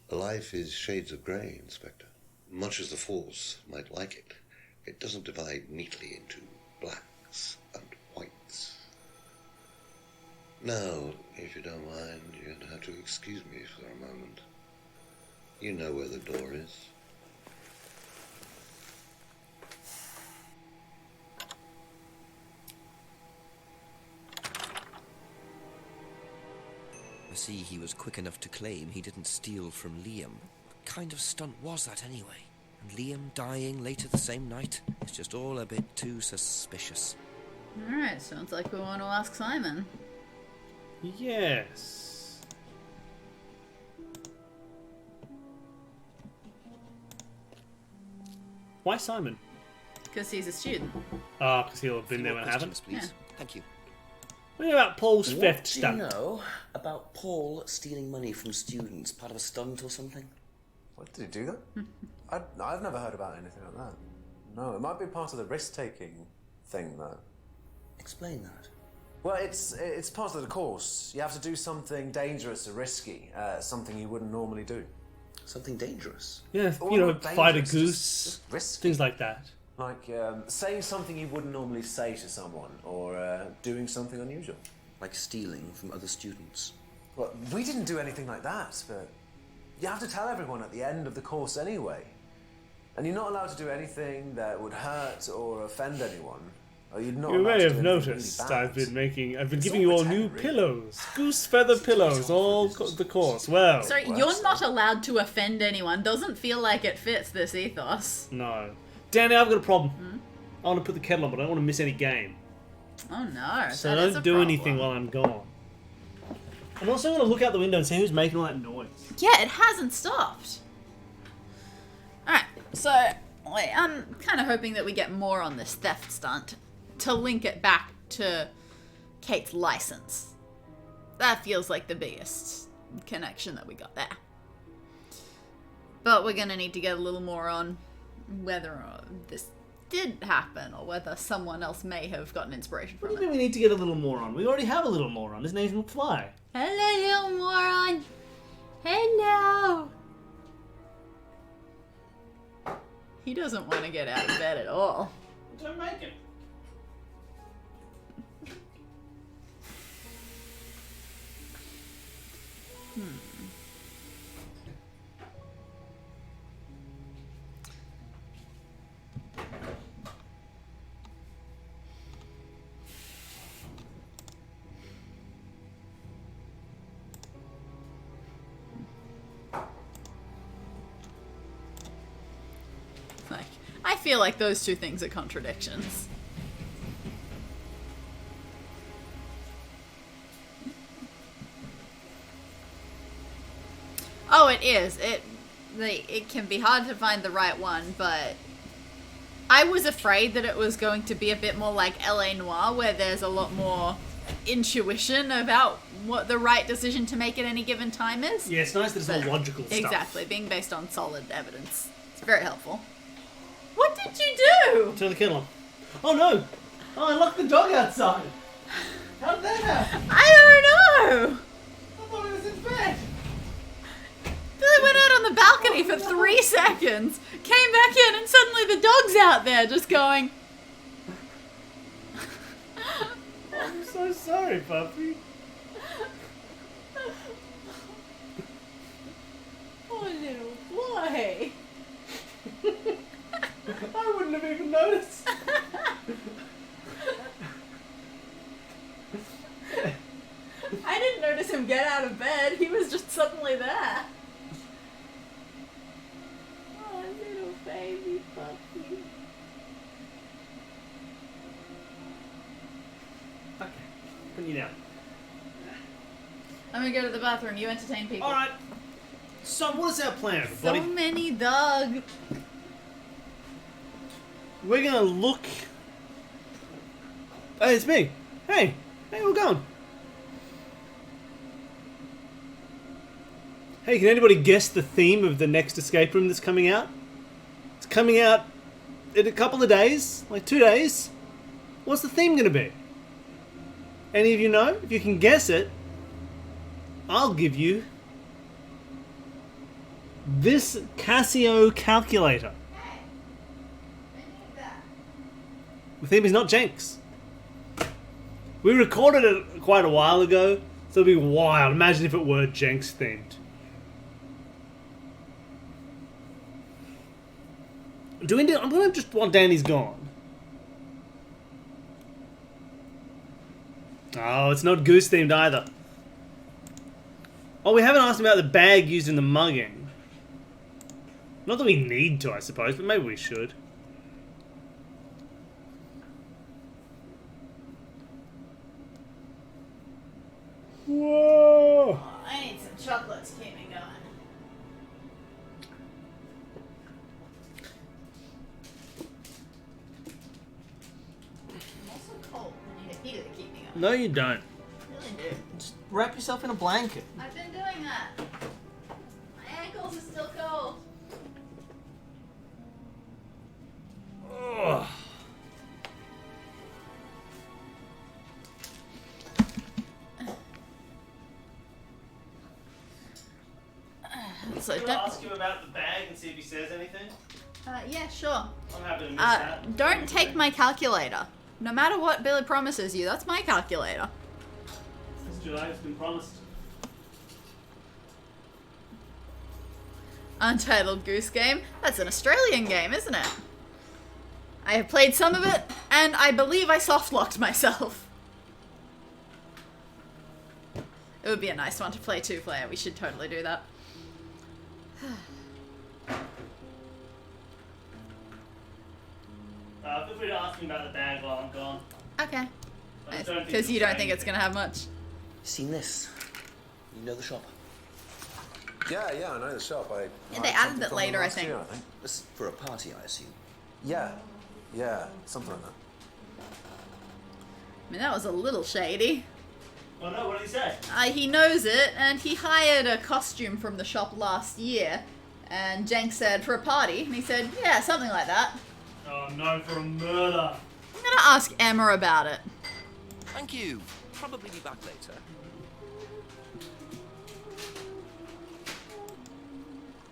Life is shades of grey, Inspector. Much as the Force might like it, it doesn't divide neatly into blacks and whites. Now, if you don't mind, you're going to have to excuse me for a moment. You know where the door is. I see he was quick enough to claim he didn't steal from Liam. What kind of stunt was that anyway? And Liam dying later the same night? It's just all a bit too suspicious. Alright, sounds like we want to ask Simon. Yes. Why Simon? Because he's a student. Ah, because he'll have been there More when it happened. questions, please. Thank you. What about Paul's What theft do you stunt? know about Paul stealing money from students? Part of a stunt or something? What, did he do that? I've never heard about anything like that. No, it might be part of the risk-taking thing, though. Explain that. Well, it's part of the course. You have to do something dangerous or risky, something you wouldn't normally do. Something dangerous? Yeah, Or you know, not fight a dangerous, goose, just risky. things like that. Like saying something you wouldn't normally say to someone, or doing something unusual. Like stealing from other students? Well, we didn't do anything like that, but you have to tell everyone at the end of the course anyway. And you're not allowed to do anything that would hurt or offend anyone. Or you're not You allowed may to have do anything noticed really bad. I've been It's giving you all new pretend, really. pillows, goose feather pillows, all the course. Well, Sorry, Well, you're so- not allowed to offend anyone. Doesn't feel like it fits this ethos. no. Danny, I've got a problem. I want to put the kettle on, but I don't want to miss any game. Oh no. So that is don't a do problem. anything while I'm gone. I'm also going to look out the window and see who's making all that noise. Yeah, it hasn't stopped. Alright, so I'm kind of hoping that we get more on this theft stunt to link it back to Kate's license. That feels like the biggest connection that we got there. But we're going to need to get a little more on whether this did happen or whether someone else may have gotten inspiration What from do you it. mean we need to get a little more on? We already have a little more on. His name's McFly. Hello, little moron. Hello. He doesn't want to get out of bed at all. Don't make it. Like, I feel like those two things are contradictions. Oh, it is. It can be hard to find the right one, but I was afraid that it was going to be a bit more like LA Noire, where there's a lot more intuition about what the right decision to make at any given time is. Yeah, it's nice that it's But all logical stuff. Exactly, being based on solid evidence. It's very helpful. What did you do? Turn the kettle on. Oh no! Oh, I locked the dog outside. How did that happen? I don't know. I thought it was in bed. Billy went out on the balcony for 3 seconds, came back in, and suddenly the dog's out there just going. I'm so sorry, puppy. Oh, little boy. I wouldn't have even noticed. I didn't notice him get out of bed. He was just suddenly there. Oh, little baby puppy. Okay, put you down. I'm gonna go to the bathroom. You entertain people. Alright. So, what is our plan, everybody? So many dogs. We're gonna look. Hey, it's me. Hey, we're going. Hey, can anybody guess the theme of the next escape room that's coming out? It's coming out in a couple of days, like 2 days. What's the theme gonna be? Any of you know? If you can guess it, I'll give you this Casio calculator. The theme is not Jenks. We recorded it quite a while ago, so it'll be wild. Imagine if it were Jenks themed. I'm gonna just while Danny's gone. Oh, it's not Goose themed either. Oh, we haven't asked about the bag used in the mugging. Not that we need to, I suppose, but maybe we should. Whoa! I need some chocolate to keep me going. I'm also cold. I need a heater to keep me going. No, you don't. I really do. Just wrap yourself in a blanket. I've been doing that. My ankles are still cold. Ugh. So Can I ask you about the bag and see if he says anything? yeah, sure. I'm happy to miss that. Don't take my calculator. No matter what Billy promises you, that's my calculator. It's July, it's been promised. Untitled Goose Game? That's an Australian game, isn't it? I have played some of it, and I believe I soft-locked myself. It would be a nice one to play two-player. We should totally do that. Feel free to ask me about the bag while I'm gone. Okay. I just don't think Because you it'll don't say think it's anything. going to have much? Seen this? You know the shop? Yeah, I know the shop. Yeah, they added it later, I think. This for a party, I assume. Yeah, something like that. I mean, that was a little shady. Oh no, what did he say? He knows it, and he hired a costume from the shop last year. And Jenks said, for a party. And he said, yeah, something like that. Oh no, for a murder. I'm going to ask Emma about it. Thank you. Probably be back later.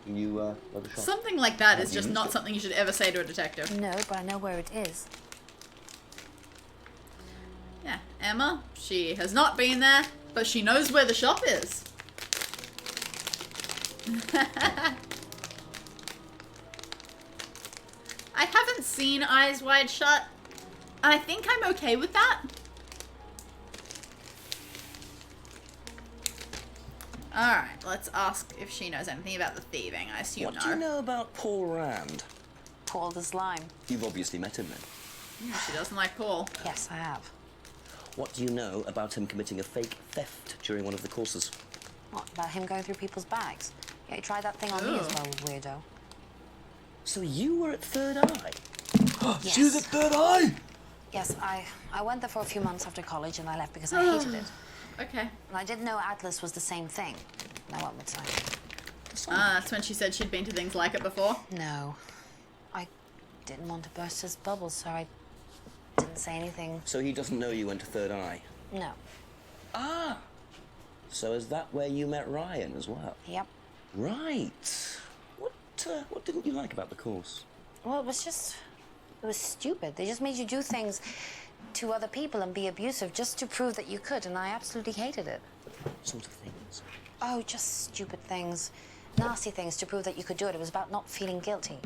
You know the shop? Something like that is just not something you should ever say to a detective. No, but I know where it is. Yeah, Emma, she has not been there, but she knows where the shop is. I haven't seen Eyes Wide Shut, and I think I'm okay with that. Alright, let's ask if she knows anything about the thieving. I assume What do you know about Paul Rand? Paul the Slime. You've obviously met him then. She doesn't like Paul. Yes, I have. What do you know about him committing a fake theft during one of the courses? What, about him going through people's bags? Yeah, you tried that thing on me as Ooh. well, weirdo. So you were at Third Eye? Yes. She was at Third Eye! Yes, I went there for a few months after college and I left because I hated it. Okay. And I didn't know Atlas was the same thing. And I went with Simon. That's when she said she'd been to things like it before. No. I didn't want to burst his bubble, so I didn't say anything. So he doesn't know you went to Third Eye? No. Ah! So is that where you met Ryan as well? Yep. Right. What didn't you like about the course? Well, it was stupid. They just made you do things to other people and be abusive just to prove that you could, and I absolutely hated it. What sort of things? Oh, just stupid things. Nasty things to prove that you could do it. It was about not feeling guilty.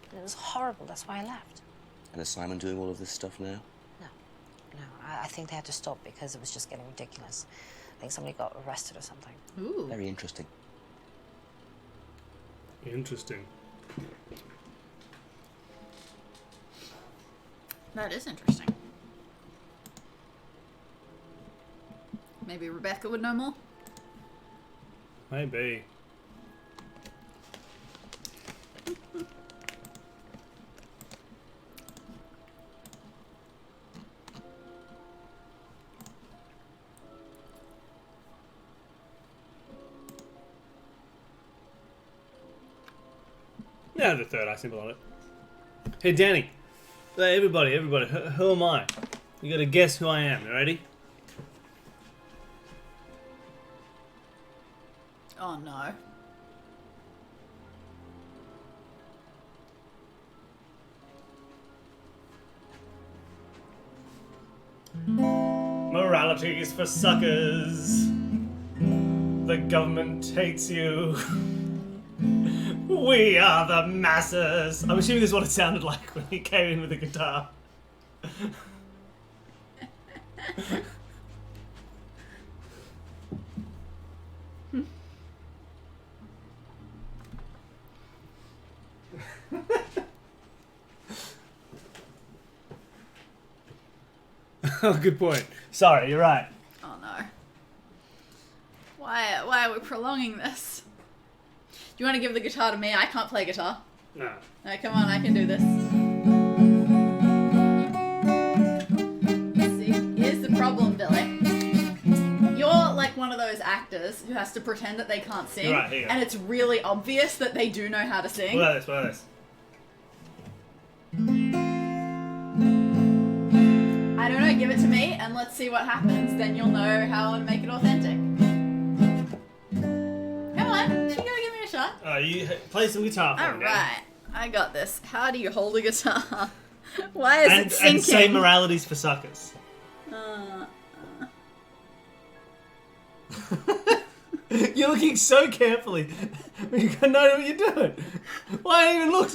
And it was horrible. That's why I left. And is Simon doing all of this stuff now? No. I think they had to stop because it was just getting ridiculous. I think somebody got arrested or something. Ooh. Very interesting. Interesting. That is interesting. Maybe Rebecca would know more? Maybe. Yeah, the Third Eye symbol on it. Hey, Dani. Hey, everybody. Who am I? You gotta guess who I am. You ready? Oh no. Morality is for suckers. The government hates you. We are the masses. I'm assuming this is what it sounded like when he came in with the guitar. Oh, good point. Sorry, you're right. Oh no. Why are we prolonging this? Do you want to give the guitar to me? I can't play guitar. No. No, come on, I can do this. See, here's the problem, Billy. You're like one of those actors who has to pretend that they can't sing, Right, here you go. and it's really obvious that they do know how to sing. What about this? I don't know, give it to me and let's see what happens. Then you'll know how to make it authentic. Come on, you gotta give me a shot. You play some guitar for me, Dani. Alright, I got this. How do you hold a guitar? Why is it sinking? And say moralities for suckers. You're looking so carefully. You gotta know what you're doing. Why don't you even look?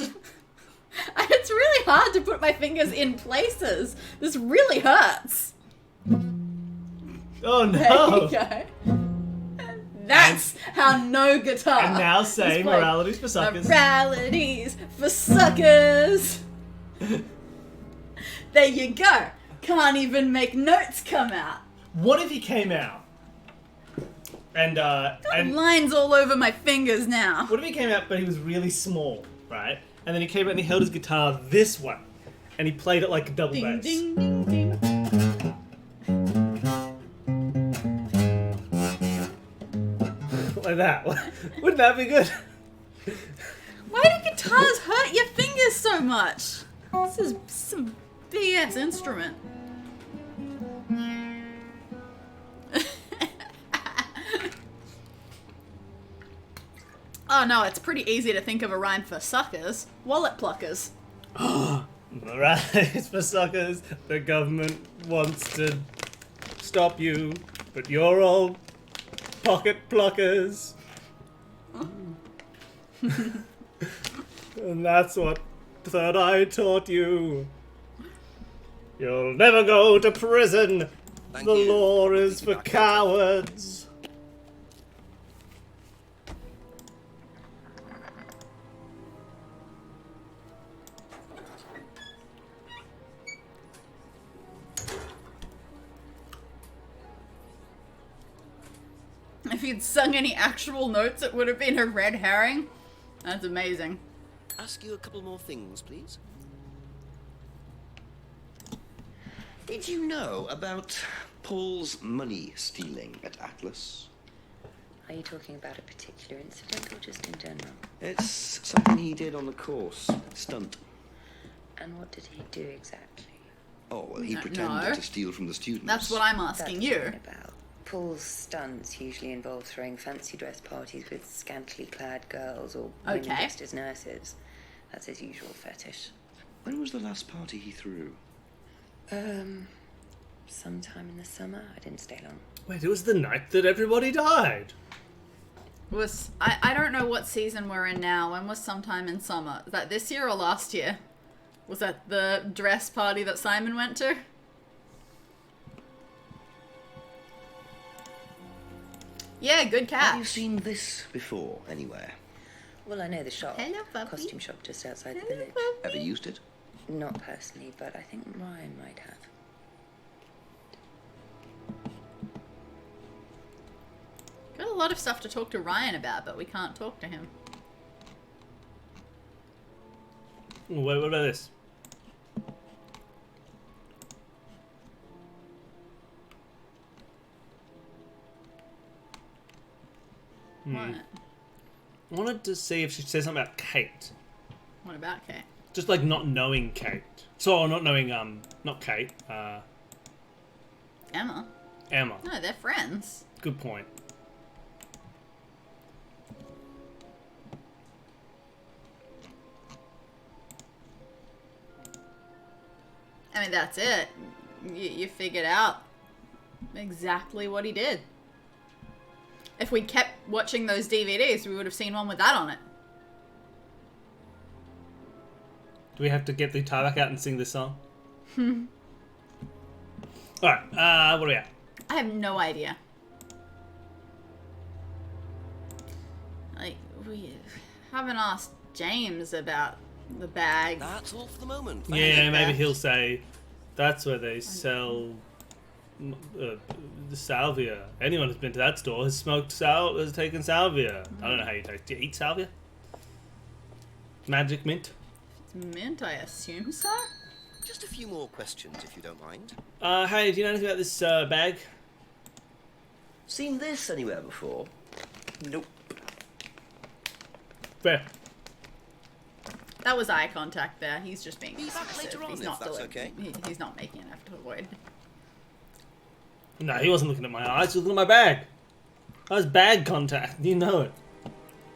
It's really hard to put my fingers in places. This really hurts. Oh There no. you go. That's how no guitar. And now say is played. moralities for suckers. Moralities for suckers. There you go. Can't even make notes come out. What if he came out and Lines all over my fingers now. what if he came out but he was really small, right? And then he came out and he held his guitar this way and he played it like a double Ding, bass. ding, ding, ding. Like that. Wouldn't that be good? Why do guitars hurt your fingers so much? This is some BS instrument. Oh no, it's pretty easy to think of a rhyme for suckers. Wallet pluckers. Moralities for suckers. The government wants to stop you, but you're all pocket pluckers. And that's what Third Eye taught you. You'll never go to prison. Thank The you. law is Thank you, for Dr. cowards. If you'd sung any actual notes, it would have been a red herring. That's amazing. Ask you a couple more things, please. Did you know about Paul's money stealing at Atlas? Are you talking about a particular incident or just in general? It's something he did on the course. Stunt. And what did he do exactly? Oh, well, he No. pretended to steal from the students. That's what I'm asking That's you. what I'm about. Paul's stunts usually involve throwing fancy dress parties with scantily clad girls or women Okay. dressed as nurses. That's his usual fetish. When was the last party he threw? Sometime in the summer. I didn't stay long. Wait, it was the night that everybody died. I don't know what season we're in now. When was sometime in summer? Is that this year or last year? Was that the dress party that Simon went to? Yeah, good catch. Have you seen this before anywhere? Well, I know the shop. Hello, puppy. Costume shop just outside the Hello, village. puppy. Ever used it? Not personally, but I think Ryan might have. Got a lot of stuff to talk to Ryan about, but we can't talk to him. Ooh, wait, what about this? What? I wanted to see if she says something about Kate. What about Kate? Just like not knowing Kate. So, not knowing, not Kate, Emma? Emma. No, they're friends. Good point. I mean, that's it. You figured out exactly what he did. If we kept watching those DVDs, we would have seen one with that on it. Do we have to get the guitar back out and sing this song? Alright, what are we at? I have no idea. Like, we haven't asked James about the bag. That's all for the moment. Yeah, maybe he'll say that's where they sell the salvia. Anyone who's been to that store has has taken salvia. I don't know how you take. Do you eat salvia? Magic mint. It's mint, I assume so. Just a few more questions, if you don't mind. Hey, do you know anything about this bag? Seen this anywhere before? Nope. Fair. That was eye contact there. He's just being Be back dismissive. later on, He's if not that's okay. He's not making an effort to avoid. No, he wasn't looking at my eyes. He was looking at my bag. That was bag contact. You know it.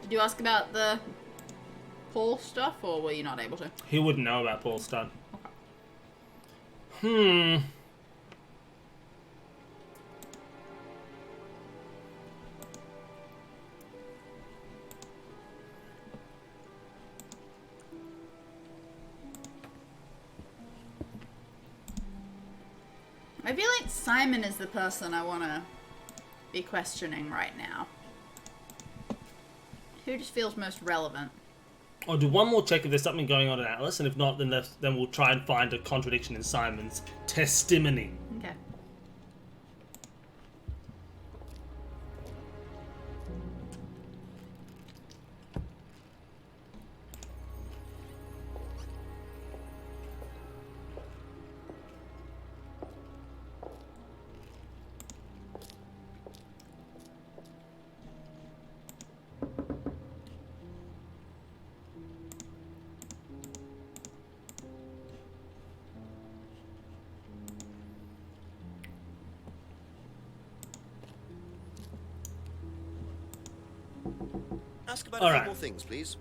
Did you ask about the Paul stuff, or were you not able to? He wouldn't know about Paul's stunt. I feel like Simon is the person I want to be questioning right now. Who just feels most relevant? I'll do one more check if there's something going on in Atlas, and if not, then we'll try and find a contradiction in Simon's testimony. Okay. Ask about All a few right. more things, please.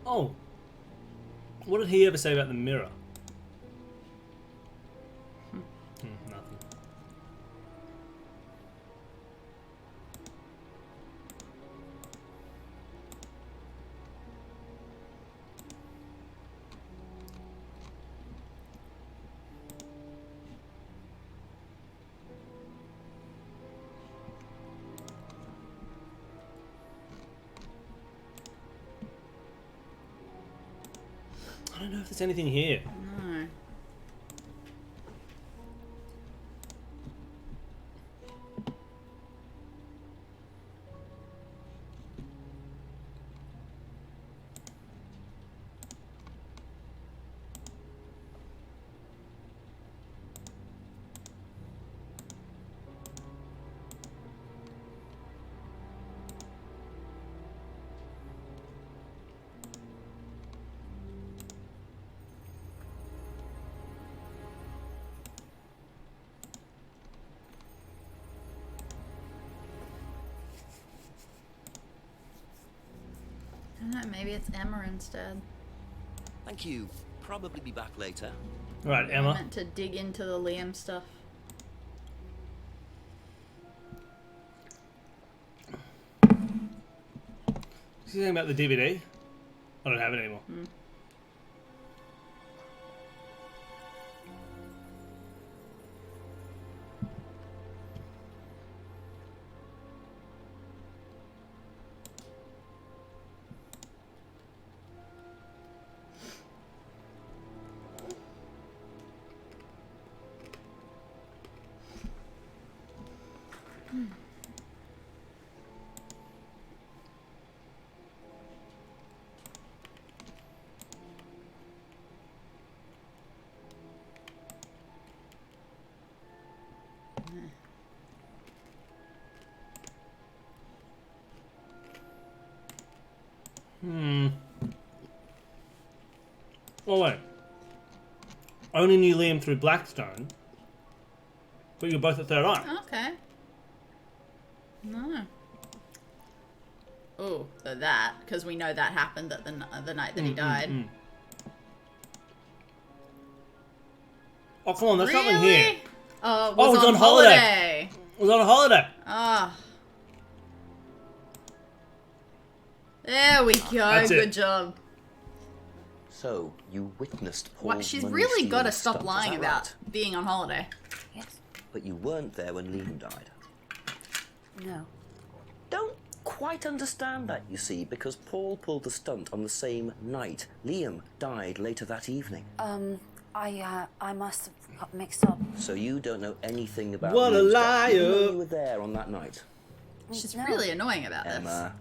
Oh. What did he ever say about the mirror? Nothing. I don't know if there's anything here. No. I don't know, maybe it's Emma instead. Thank you. Probably be back later. Right, I Emma. meant to dig into the Liam stuff. Is anything about the DVD? I don't have it anymore. Oh wait. I only knew Liam through Blackstone, but you're both at Third Eye. Okay. No. Oh, so that, because we know that happened at the night that he died. Oh, come on, there's Really? nothing here. Oh, Oh, was it's on on holiday. It was on holiday. Ah. There we go. That's it. Good job. So, you witnessed Paul's What? She's money really stealing got to stop stunt, is lying that about right? being on holiday. Yes. But you weren't there when Liam died. No. Don't quite understand that, you see, because Paul pulled the stunt on the same night. Liam died later that evening. I must have got mixed up. So you don't know anything about What a Liam's death, even though liar. you were there on that night. She's No. really annoying about this. Emma.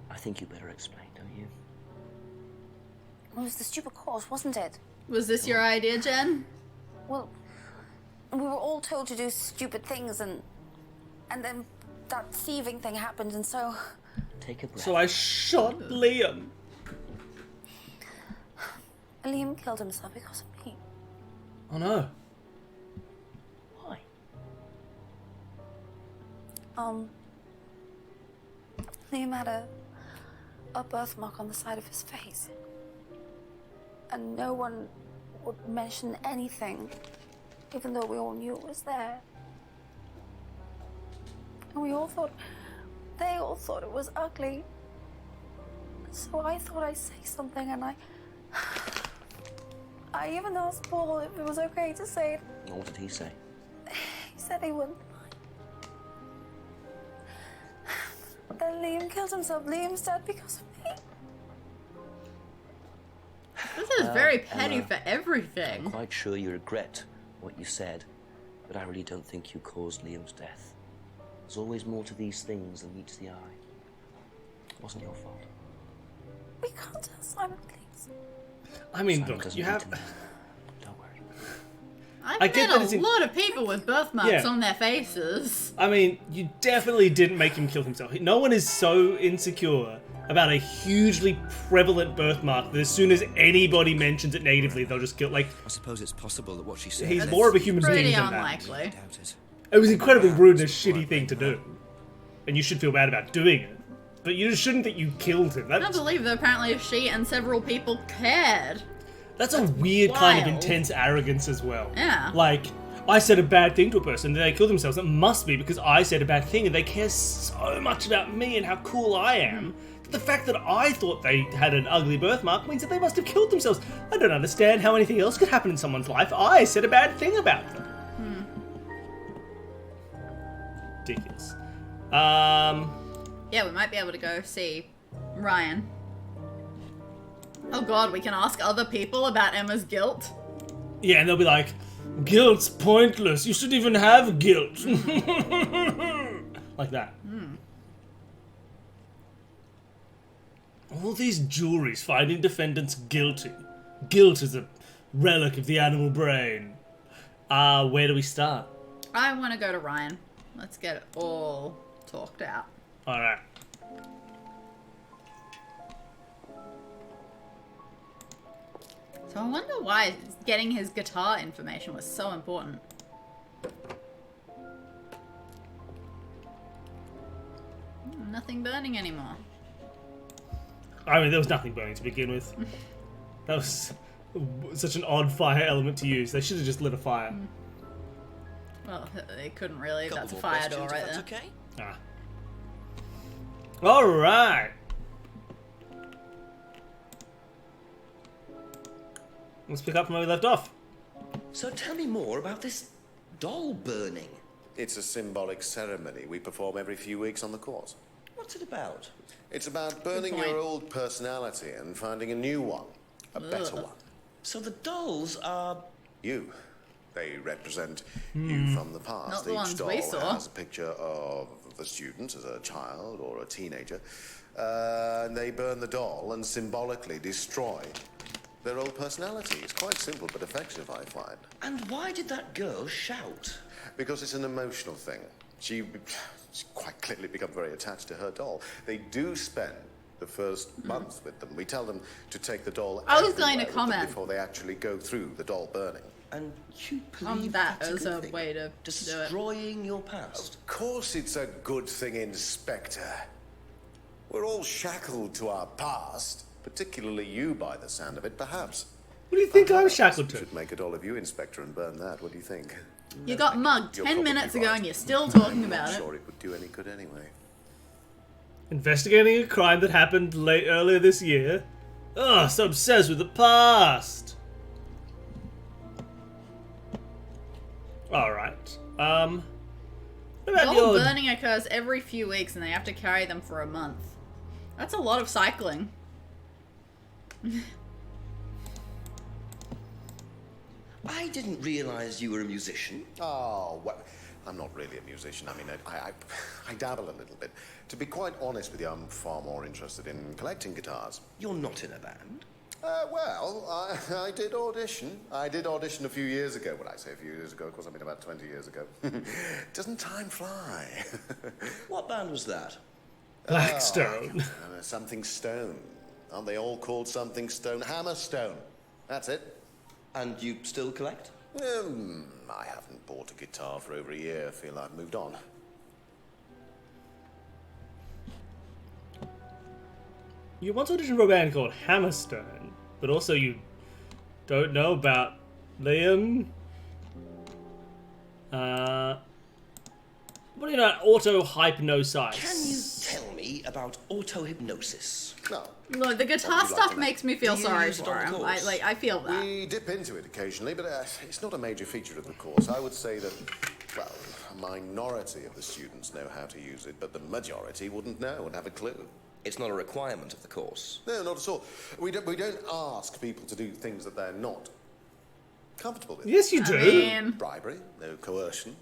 I think you better explain, don't you? It was the stupid course, wasn't it? Was this your idea, Jen? Well, we were all told to do stupid things, and then that thieving thing happened, and so Take a breath. So I shot Liam. Liam killed himself because of me. Oh no. Why? Liam had a birthmark on the side of his face, and no one would mention anything, even though we all knew it was there. And they all thought it was ugly. So I thought I'd say something, and I even asked Paul if it was okay to say it. What did he say? He said he wouldn't mind. Then Liam killed himself. Liam's dead because of me. This is very petty Emma, for I'm everything. quite sure you regret what you said, but I really don't think you caused Liam's death. There's always more to these things than meets the eye. It wasn't your fault. We can't tell Simon, please. I mean, Simon look, doesn't you need have. to know. Don't worry. I've I get met that it's a in- lot of people with birthmarks Yeah. on their faces. I mean, you definitely didn't make him kill himself. No one is so insecure about a hugely prevalent birthmark that as soon as anybody mentions it negatively, they'll just kill. Like, I suppose it's possible that what she said. he's is- more of a human Pretty being than that. unlikely. Doubt it. It was incredibly rude and a shitty thing to do, and you should feel bad about doing it. But you just shouldn't think you killed him. I can't That's believe that apparently she and several people cared. That's a weird kind of wild. intense arrogance as well. Yeah. Like, I said a bad thing to a person, and they killed themselves. It must be because I said a bad thing, and they care so much about me and how cool I am. The fact that I thought they had an ugly birthmark means that they must have killed themselves. I don't understand how anything else could happen in someone's life. I said a bad thing about them. Ridiculous. Yeah, we might be able to go see Ryan. Oh god, we can ask other people about Emma's guilt. Yeah, and they'll be like, guilt's pointless. You shouldn't even have guilt. Like that. All these juries finding defendants guilty. Guilt is a relic of the animal brain. Where do we start? I want to go to Ryan. Let's get it all talked out. Alright. So I wonder why getting his guitar information was so important. Nothing burning anymore. I mean, there was nothing burning to begin with. That was such an odd fire element to use. They should have just lit a fire. Well, they couldn't really. Couple That's a more fire door questions, right if there. that's okay? Alright. Let's pick up from where we left off. So tell me more about this doll burning. It's a symbolic ceremony we perform every few weeks on the course. What's it about? It's about burning point. your old personality and finding a new one. A better one. So the dolls are... You. They represent you from the past. Not the Each ones doll we saw. has a picture of the student as a child or a teenager. And they burn the doll and symbolically destroy their old personality. It's quite simple but effective, I find. And why did that girl shout? Because it's an emotional thing. She's quite clearly become very attached to her doll. They do spend the first month with them. We tell them to take the doll I was going to everywhere with them comment. before they actually go through the doll burning. And you believe That that's as a a good thing? way to do it. Destroying your past. Of course it's a good thing, Inspector. We're all shackled to our past, particularly you by the sound of it, perhaps. What do you think I'm shackled We to? should make a doll of you, Inspector, and burn that. What do you think? You got mugged You're 10 probably minutes ago right. and you're still talking I'm about not it. sure it would do any good anyway. Investigating a crime that happened earlier this year. Oh, so obsessed with the past. Alright. What about Doll your... burning occurs every few weeks and they have to carry them for a month. That's a lot of cycling. I didn't realize you were a musician. Oh, well, I'm not really a musician. I mean, I dabble a little bit. To be quite honest with you, I'm far more interested in collecting guitars. You're not in a band. Well, I did audition. I did audition a few years ago. When I say a few years ago, of course, I mean about 20 years ago. Doesn't time fly? What band was that? Blackstone. Something Stone. Aren't they all called something Stone? Hammerstone. That's it. And you still collect? I haven't bought a guitar for over a year. I feel I've moved on. You once auditioned for a band called Hammerstone, but also you don't know about Liam. What do you know about auto-hypnosis? Can you tell me about auto-hypnosis? No. No, the guitar What would you like stuff to know? makes me feel Do you sorry use it for on the him. course? I feel that. We dip into it occasionally, but it's not a major feature of the course. I would say that, well, a minority of the students know how to use it, but the majority wouldn't know and have a clue. It's not a requirement of the course. No, not at all. We don't ask people to do things that they're not comfortable with. Yes, you do. I mean, Bribery, no coercion.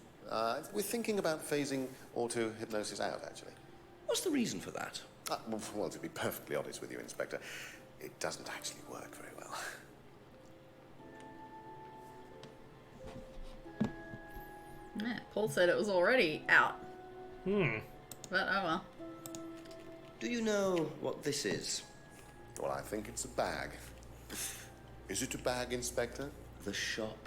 We're thinking about phasing auto-hypnosis out, actually. What's the reason for that? Well, to be perfectly honest with you, Inspector, it doesn't actually work very well. yeah, Paul said it was already out. But oh well. Do you know what this is? Well, I think it's a bag. Is it a bag, Inspector? The shop.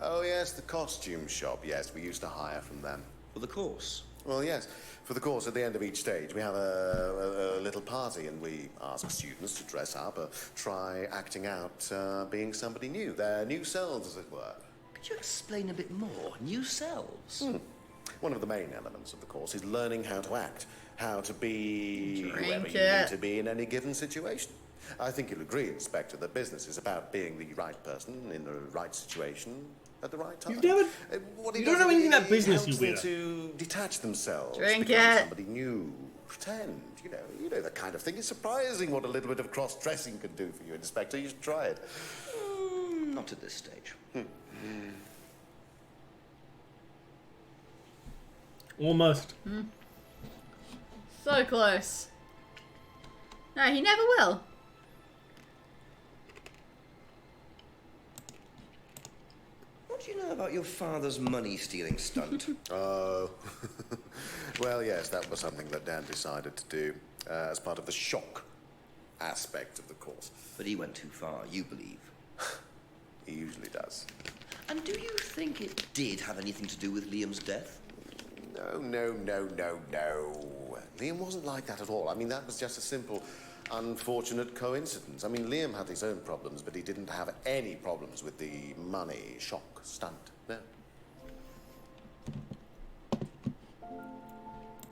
Oh, yes, the costume shop. Yes, we used to hire from them. For the course? Well, yes. For the course, at the end of each stage, we have a little party, and we ask students to dress up or try acting out being somebody new, their new selves, as it were. Could you explain a bit more? New selves? One of the main elements of the course is learning how to act, how to be Drink whoever you it. need to be in any given situation. I think you'll agree, Inspector, that business is about being the right person in the right situation at the right time. You've never- What he you don't does know is anything about he business, helps you them weirdo. to detach themselves, Drink become it. somebody new, pretend, you know the kind of thing. It's surprising what a little bit of cross-dressing can do for you, Inspector. You should try it. Not at this stage. Almost. So close. No, he never will. What do you know about your father's money-stealing stunt? Oh, well, yes, that was something that Dan decided to do as part of the shock aspect of the course. But he went too far, you believe. He usually does. And do you think it did have anything to do with Liam's death? No. Liam wasn't like that at all. I mean, that was just a simple, unfortunate coincidence. I mean, Liam had his own problems, but he didn't have any problems with the money shock stunt. No.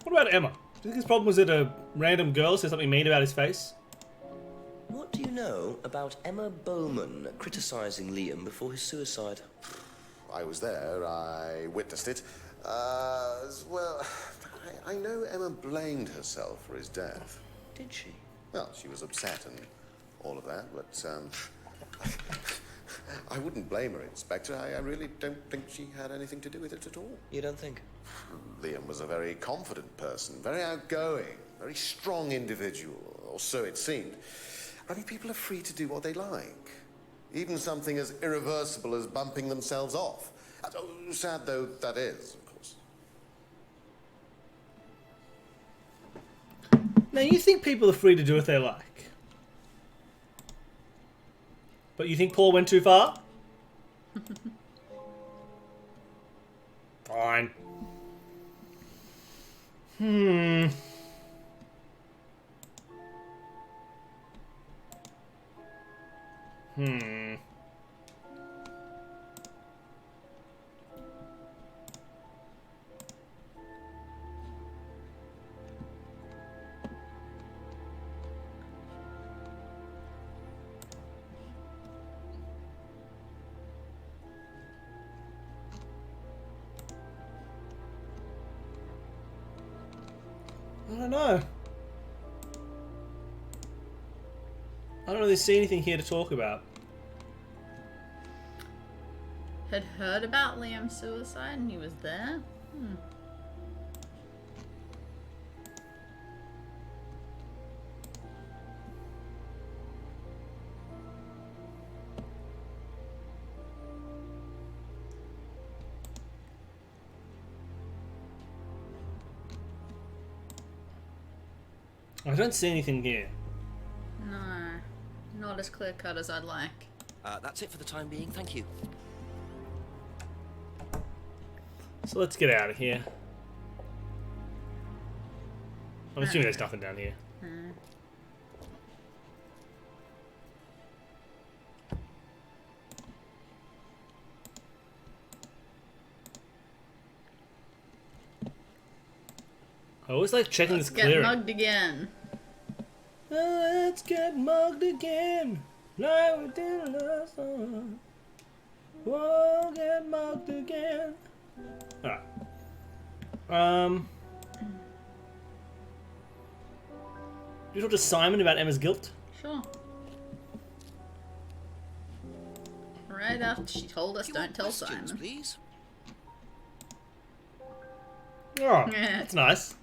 What about Emma? Do you think his problem was that a random girl said something mean about his face? What do you know about Emma Bowman criticizing Liam before his suicide? I was there. I witnessed it. Well, I know Emma blamed herself for his death. Did she? Well, she was upset and all of that, but I wouldn't blame her, Inspector. I really don't think she had anything to do with it at all. You don't think? Liam was a very confident person, very outgoing, very strong individual, or so it seemed. I mean, people are free to do what they like. Even something as irreversible as bumping themselves off. Sad though that is, of course. Now, you think people are free to do what they like. But you think Paul went too far? Fine. I don't know. I don't really see anything here to talk about. Had heard about Liam's suicide and he was there? I don't see anything here. No. Not as clear cut as I'd like. That's it for the time being, thank you. So let's get out of here. I'm assuming there's nothing down here. I always like checking this Get clearing. mugged again. Let's get mugged again, like we did last time. We'll get mugged again. Alright. You talk to Simon about Emma's guilt? Sure. Right after she told us don't tell Questions, Simon. please. Oh, that's nice.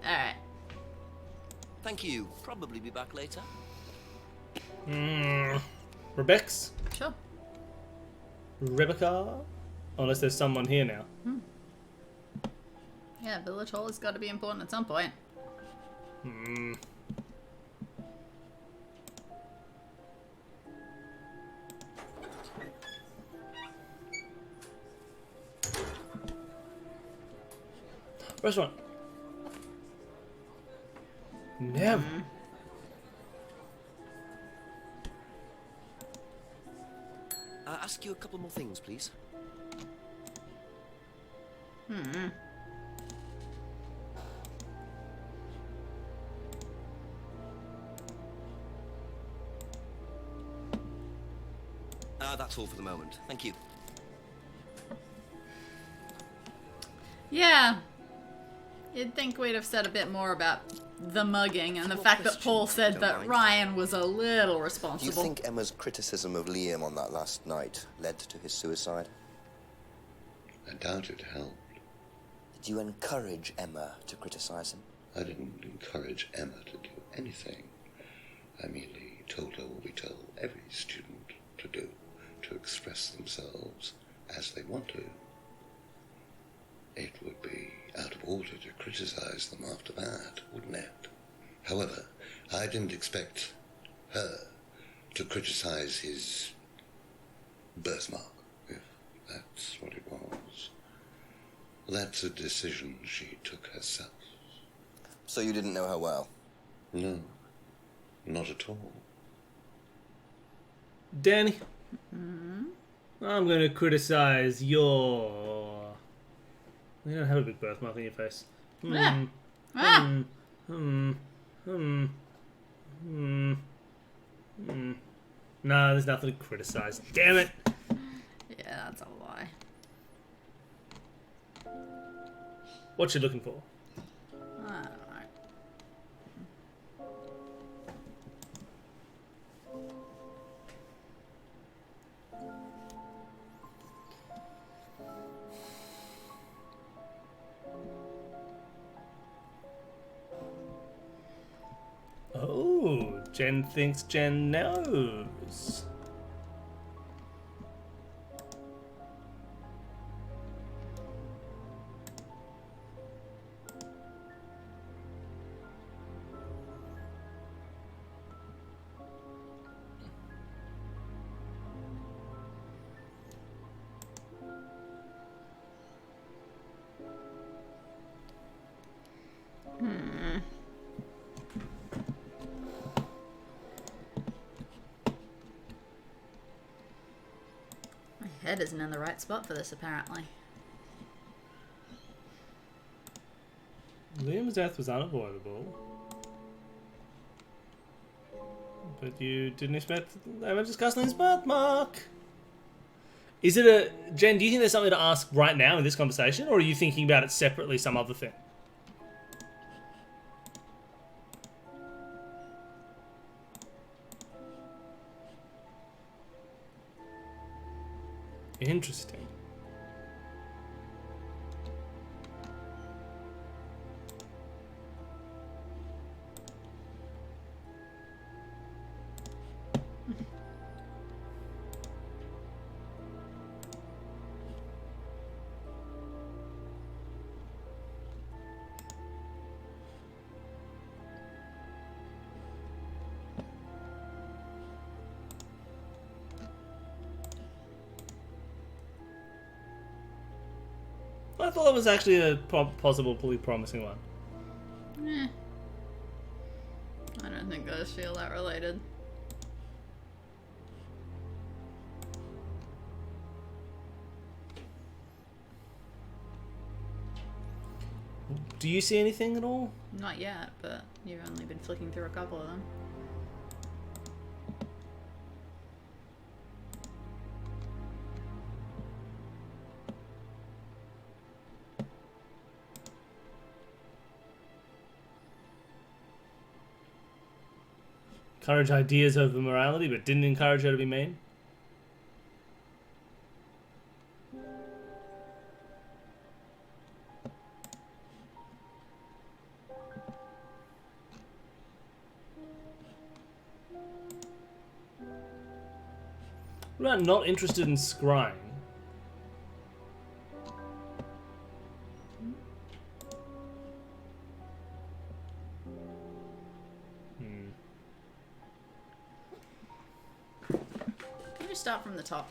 Alright. Thank you. Probably be back later. Rebecca's? Sure. Rebecca? Unless there's someone here now. Yeah, village hall has got to be important at some point. Restaurant. Never. Ask you a couple more things, please. That's all for the moment. Thank you. Yeah. You'd think we'd have said a bit more about the mugging and the One fact that question, Paul if you said don't that mind. Ryan was a little Do you responsible. think Emma's criticism of Liam on that last night led to his suicide? I doubt it helped. Did you encourage Emma to criticize him? I didn't encourage Emma to do anything. I merely told her what we tell every student to do, to express themselves as they want to. It would be out of order to criticize them after that, wouldn't it? However, I didn't expect her to criticize his birthmark, if that's what it was. That's a decision she took herself. So you didn't know her well? No, not at all. Dani, I'm going to criticize your... You don't have a big birthmark on your face. Yeah. Ah. No, there's nothing to criticize. Damn it! Yeah, that's a lie. What you looking for? I don't know. Oh, Jen thinks Jen knows. My head isn't in the right spot for this, apparently. Liam's death was unavoidable. But you didn't expect Emma to discuss Liam's birthmark. Is it a... Jen, do you think there's something to ask right now in this conversation? Or are you thinking about it separately, some other thing? Interesting. I thought that was actually a possible, fully promising one. Eh. I don't think those feel that related. Do you see anything at all? Not yet, but you've only been flicking through a couple of them. Encourage ideas over morality, but didn't encourage her to be mean? What about not interested in scrying? Can you start from the top?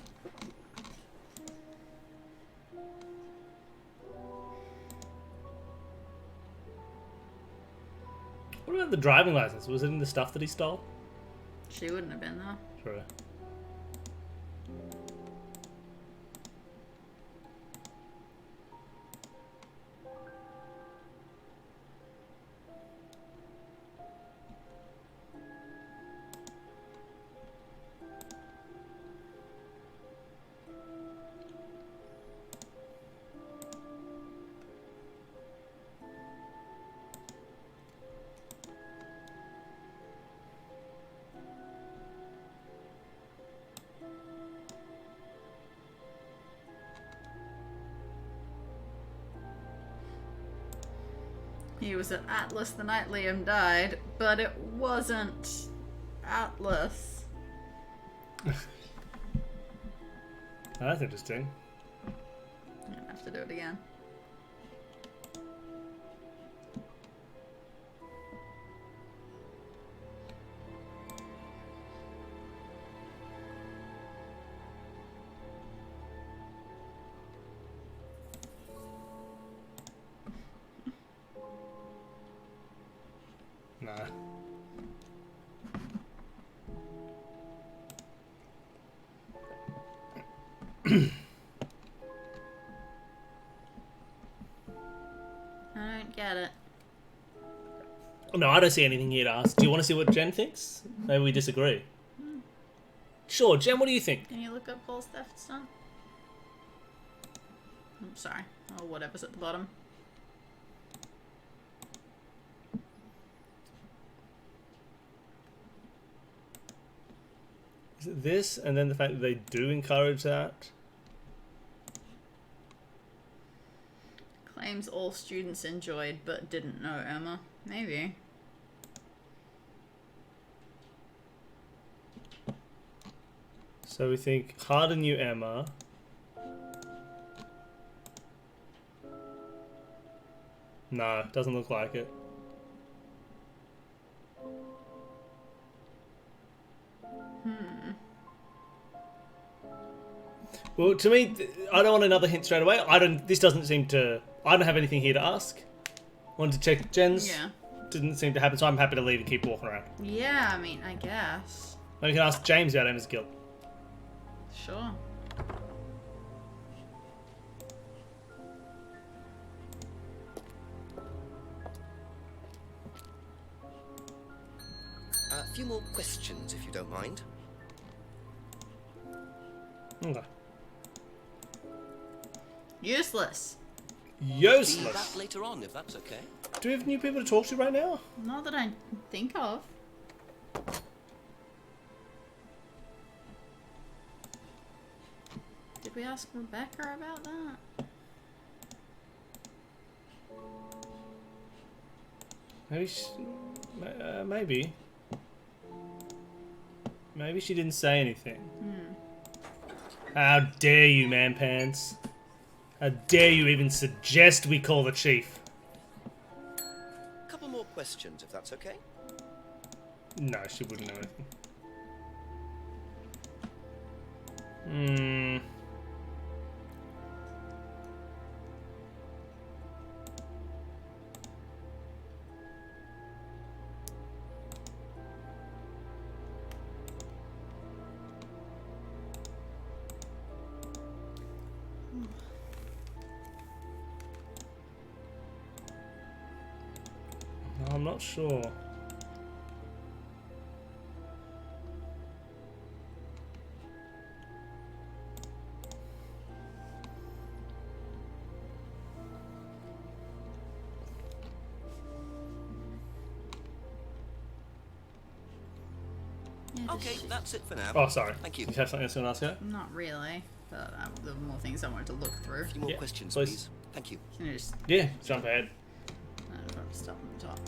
What about the driving license? Was it in the stuff that he stole? She wouldn't have been though. Sure. He was at Atlas the night Liam died, but it wasn't Atlas. That's interesting. I'm gonna have to do it again. Nah. I don't get it. No, I don't see anything here to ask. Do you want to see what Jen thinks? Maybe we disagree. Sure, Jen, what do you think? Can you look up Paul's theft stunt? I'm sorry. Oh, whatever's at the bottom. Is it this, and then the fact that they do encourage that? Claims all students enjoyed but didn't know Emma. Maybe. So we think Harder knew Emma. No, doesn't look like it. Well, to me, I don't want another hint straight away. This doesn't seem to. I don't have anything here to ask. Wanted to check Jen's. Yeah. Didn't seem to happen, so I'm happy to leave and keep walking around. Yeah, I mean, I guess. Maybe we can ask James about Emma's guilt. Sure. A few more questions, if you don't mind. Okay. Useless. See Useless. that later on, if that's okay. Do we have new people to talk to right now? Not that I think of. Did we ask Rebecca about that? Maybe. Maybe. Maybe she didn't say anything. How dare you, man pants? How dare you even suggest we call the chief? Couple more questions, if that's okay. No, she wouldn't know anything. I'm not sure. Yeah, Okay, that's it for now. Oh, sorry. Thank you. Do you have something else you want to ask her? Not really, but there were more things I wanted to look through. A few more Yeah, questions, please. please. Thank you. Can you just Yeah, jump ahead. stop on the top?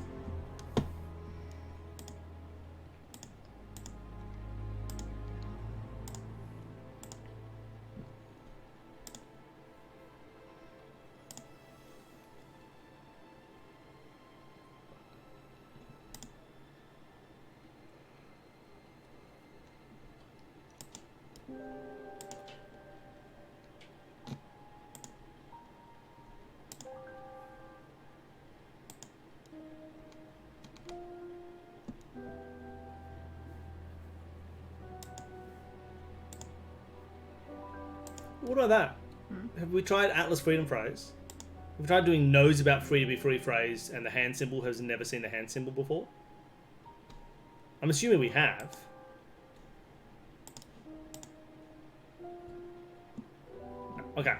What about that? Have we tried Atlas Freedom Phrase? Have we tried doing knows about free to be free phrase and the hand symbol has never seen the hand symbol before? I'm assuming we have. Okay.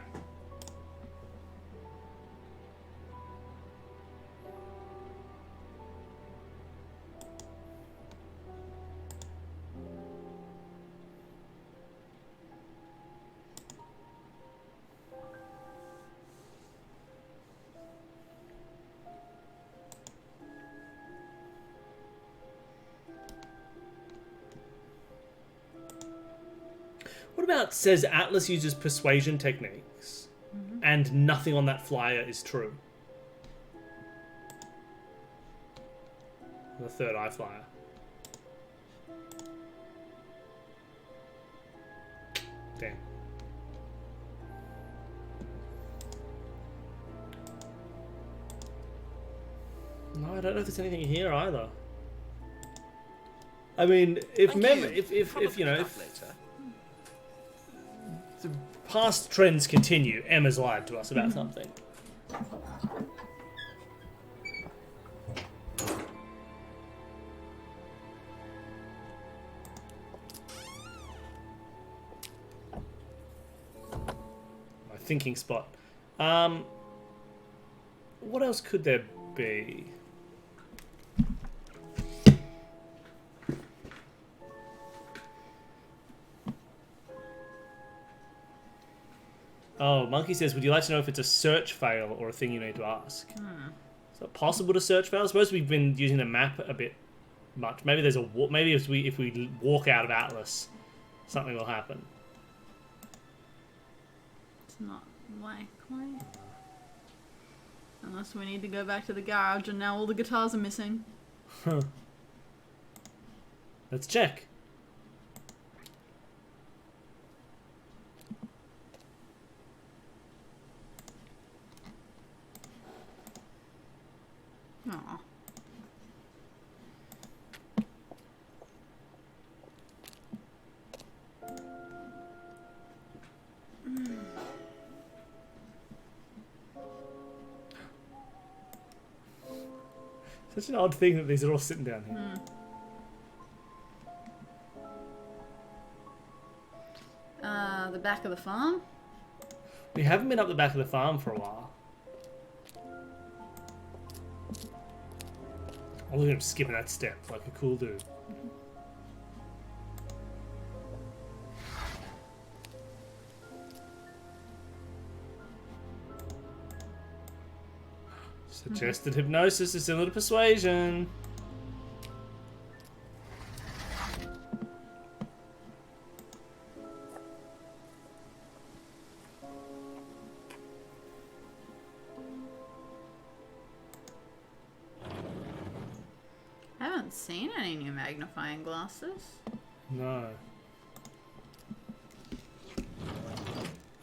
What about says Atlas uses persuasion techniques and nothing on that flyer is true? The third eye flyer. Damn. No, I don't know if there's anything here either. I mean, if you know, if the past trends continue, Emma's lied to us about something. My thinking spot. What else could there be? Oh, Monkey says, would you like to know if it's a search fail or a thing you need to ask? Is it possible to search fail? I suppose we've been using the map a bit much. Maybe there's a maybe if we walk out of Atlas, something will happen. It's not likely. Unless we need to go back to the garage and now all the guitars are missing. Huh. Let's check. Aw. Such an odd thing that these are all sitting down here. The back of the farm? We haven't been up the back of the farm for a while. Oh, look at him skipping that step like a cool dude. Suggested hypnosis is similar to persuasion. I haven't seen any new magnifying glasses. No.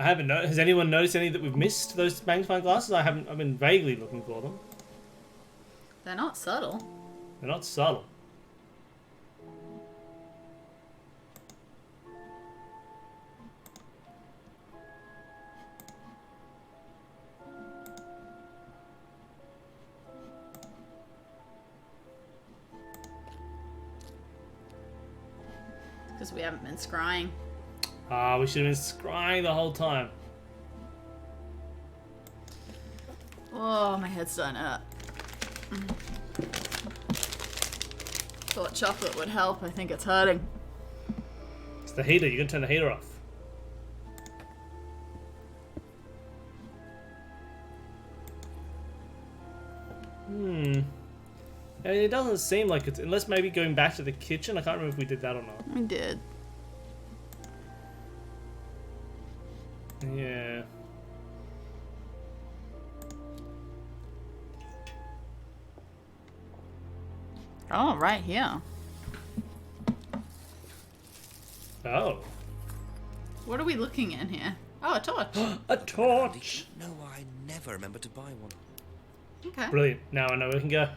I haven't. Has anyone noticed any that we've missed? Those magnifying glasses? I haven't. I've been vaguely looking for them. They're not subtle. They're not subtle. Because we haven't been scrying. Ah, we should have been scrying the whole time. Oh, my head's starting to hurt. Thought chocolate would help. I think it's hurting. It's the heater. You can turn the heater off. I mean, it doesn't seem like it's... Unless maybe going back to the kitchen. I can't remember if we did that or not. We did. Yeah. Oh, right here. Oh. What are we looking in here? Oh, a torch. A torch! No, I never remember to buy one. Okay. Brilliant. Now I know where we can go.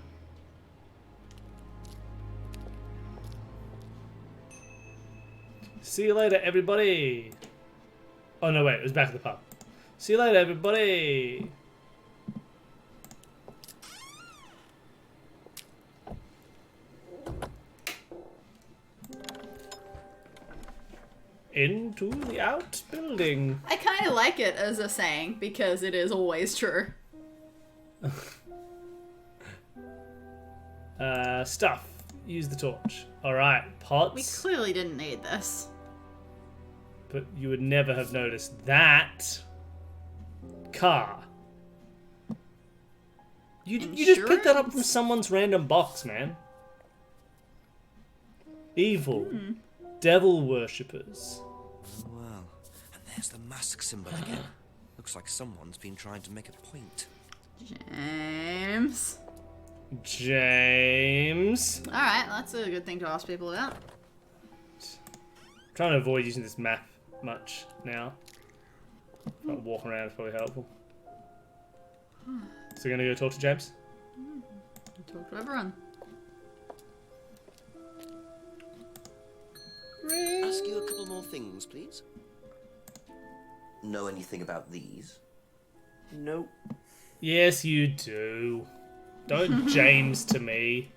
See you later, everybody. Oh, no, wait. It was back at the pub. See you later, everybody. Into the outbuilding. I kind of like it as a saying because it is always true. Stuff. Use the torch. Alright, pots. We clearly didn't need this. But you would never have noticed that. Car. You just picked that up from someone's random box, man. Evil. Devil worshippers. Oh, well. And there's the mask symbol again. Looks like someone's been trying to make a point. James. James. Alright, that's a good thing to ask people about. Trying to avoid using this map much now. But walking around is probably helpful. So you're gonna go talk to James? Talk to everyone. Ask you a couple more things, please. Know anything about these? Nope. Yes, you do. Don't James to me.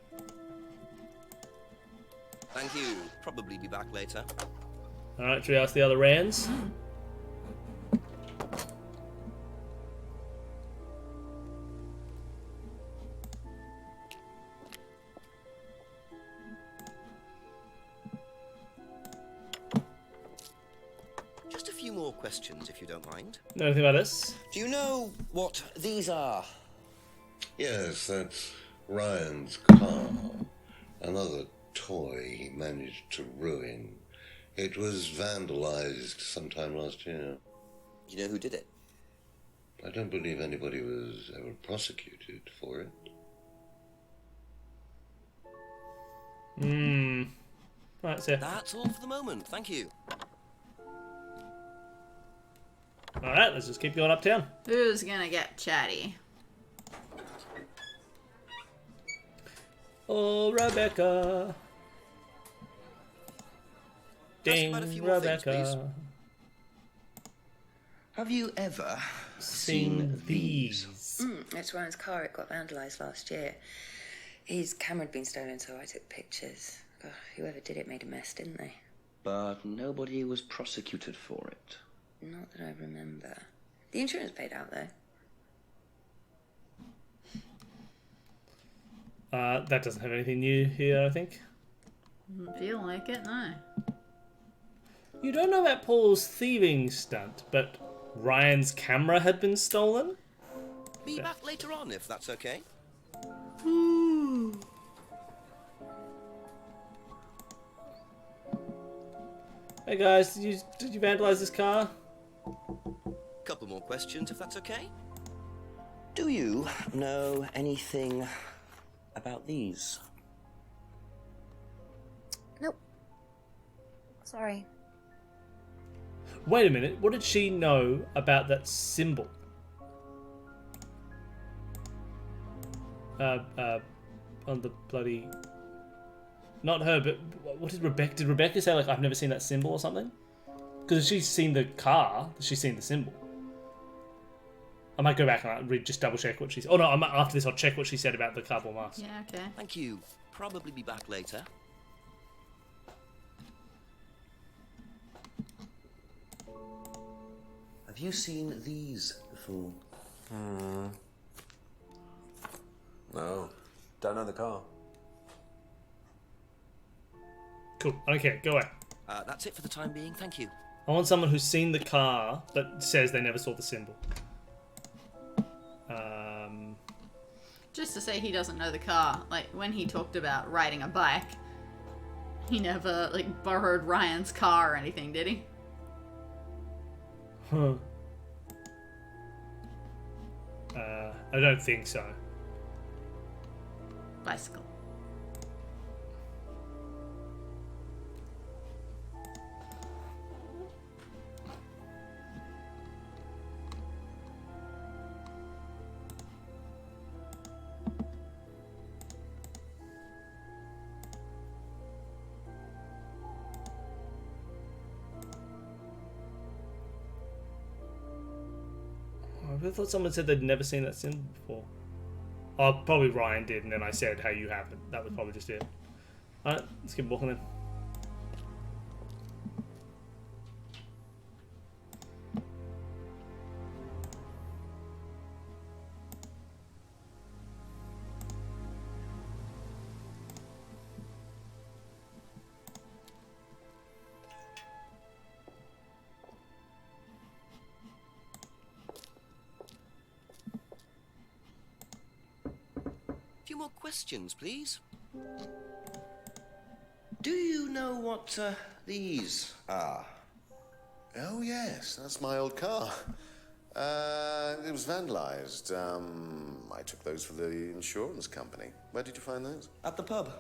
Thank you. Probably be back later. Alright, should we ask the other Rands? Just a few more questions, if you don't mind. Know anything about this? Do you know what these are? Yes, that's Ryan's car. Another toy he managed to ruin. It was vandalized sometime last year. You know who did it? I don't believe anybody was ever prosecuted for it. Right, so That's all for the moment, thank you. alright, let's just keep going uptown. Who's gonna get chatty? Oh, Rebecca. Ding, about a few more things, Rebecca. Have you ever Seen these. It's Ryan's car. It got vandalised last year. His camera had been stolen, so I took pictures. God, whoever did it made a mess, didn't they? But nobody was prosecuted for it. Not that I remember. The insurance paid out, though. That doesn't have anything new here, I think. Doesn't feel like it, no. You don't know about Paul's thieving stunt, but Ryan's camera had been stolen? Be back later on, if that's okay. Hey guys, did you vandalize this car? Couple more questions, if that's okay. Do you know anything about these? Nope. Sorry. Wait a minute, what did she know about that symbol? On the bloody... Not her, but what did Rebecca... Did Rebecca say, like, I've never seen that symbol or something? Because if she's seen the car, she's seen the symbol. I might go back and just double check what she's... Oh no, after this I'll check what she said about the cardboard mask. Yeah, okay. Thank you. Probably be back later. Have you seen these before? No, don't know the car. Cool, okay, go away. That's it for the time being, thank you. I want someone who's seen the car but says they never saw the symbol. Just to say he doesn't know the car. Like, when he talked about riding a bike, he never, like, borrowed Ryan's car or anything, did he? Huh. I don't think so. Bicycle. I thought someone said they'd never seen that symbol before. Oh, probably Ryan did, and then I said, hey, you haven't. That was probably just it. Alright, let's keep walking then. A few more questions, please. Do you know what these are? Oh, yes, that's my old car. It was vandalized. I took those for the insurance company. Where did you find those? At the pub.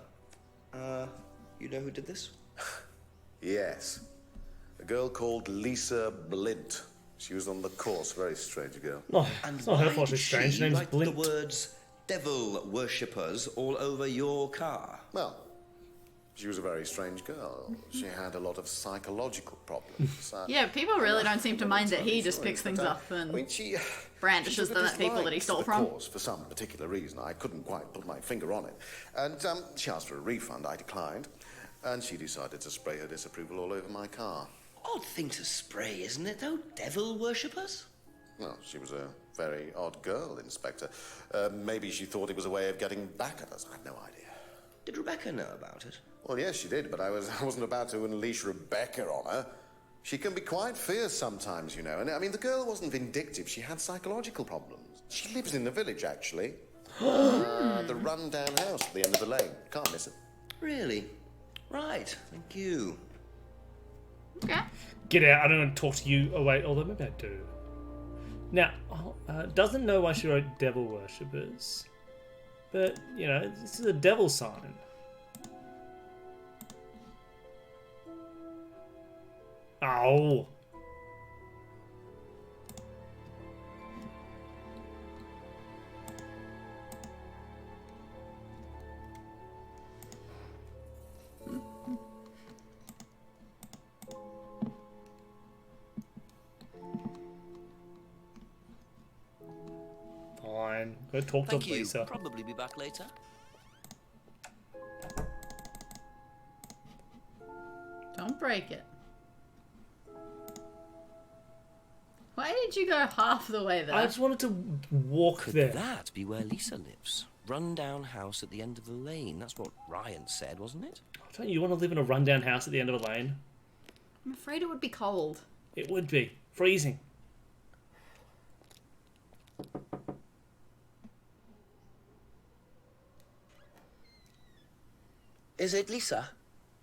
You know who did this? Yes. A girl called Lisa Blint. She was on the course. Very strange girl. No, And it's not her why fault did she's strange. she Her name's write Blint. the words devil worshippers all over your car? Well, she was a very strange girl. She had a lot of psychological problems. Yeah, people really don't seem to mind that he just picks things up I and mean, she brandishes took them a at people that he dislike stole to the from. course for some particular reason. I couldn't quite put my finger on it. And she asked for a refund. I declined. And she decided to spray her disapproval all over my car. Odd thing to spray, isn't it, though? Devil worshippers? Well, she was a very odd girl, Inspector. Maybe she thought it was a way of getting back at us. I have no idea. Did Rebecca know about it? Well, yes, she did, but I wasn't about to unleash Rebecca on her. She can be quite fierce sometimes, you know. And I mean, the girl wasn't vindictive. She had psychological problems. She lives in the village, actually. The run-down house at the end of the lane. Can't miss it. Really? Right, thank you. Okay. Get out, I don't want to talk to you. Oh, wait, although maybe I do. Now, doesn't know why she wrote devil worshippers. But, you know, this is a devil sign. Oh. Fine. Go talk Thank to you. Lisa. Probably be back later. Don't break it. Why did you go half the way there? I just wanted to walk Could there. that be where Lisa lives? Run-down house at the end of the lane. That's what Ryan said, wasn't it? Don't you want to live in a rundown house at the end of a lane? I'm afraid it would be cold. It would be. Freezing. Is it Lisa?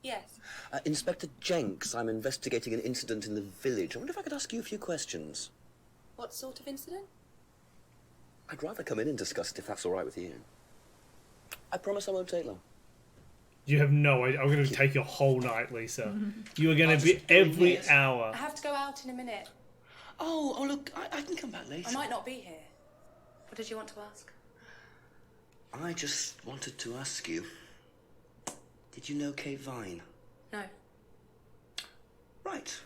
Yes. Inspector Jenks, I'm investigating an incident in the village. I wonder if I could ask you a few questions. What sort of incident? I'd rather come in and discuss it if that's all right with you. I promise I won't take long. You have no idea. I'm going to take your whole night, Lisa. You are going to be just doing every this. hour. I have to go out in a minute. Oh, look, I can come back later. I might not be here. What did you want to ask? I just wanted to ask you, did you know Kate Vine? No. Right.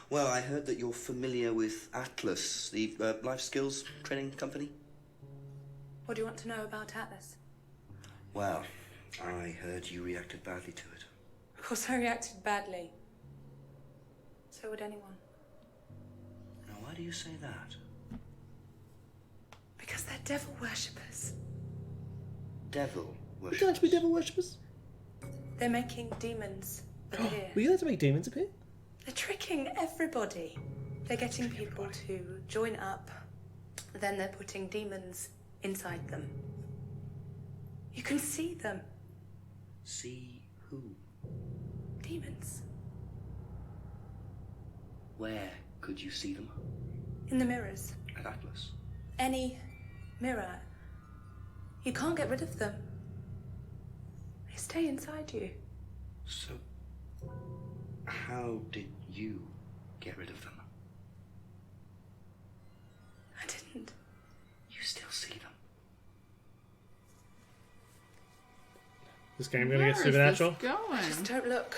Well, I heard that you're familiar with Atlas, the life skills training company. What do you want to know about Atlas? Well, I heard you reacted badly to it. Of course I reacted badly. So would anyone. Now, why do you say that? Because they're devil worshippers. Devil Would worship. you like to be devil worshippers? They're making demons appear. Were you like to make demons appear? They're tricking everybody. They're getting people to join up. Then they're putting demons inside them. You can see them. See who? Demons. Where could you see them? In the mirrors. At Atlas. Any mirror. You can't get rid of them. They stay inside you. So, how did you get rid of them? I didn't. You still see them. This game going to Where get is supernatural? this going? Just don't look.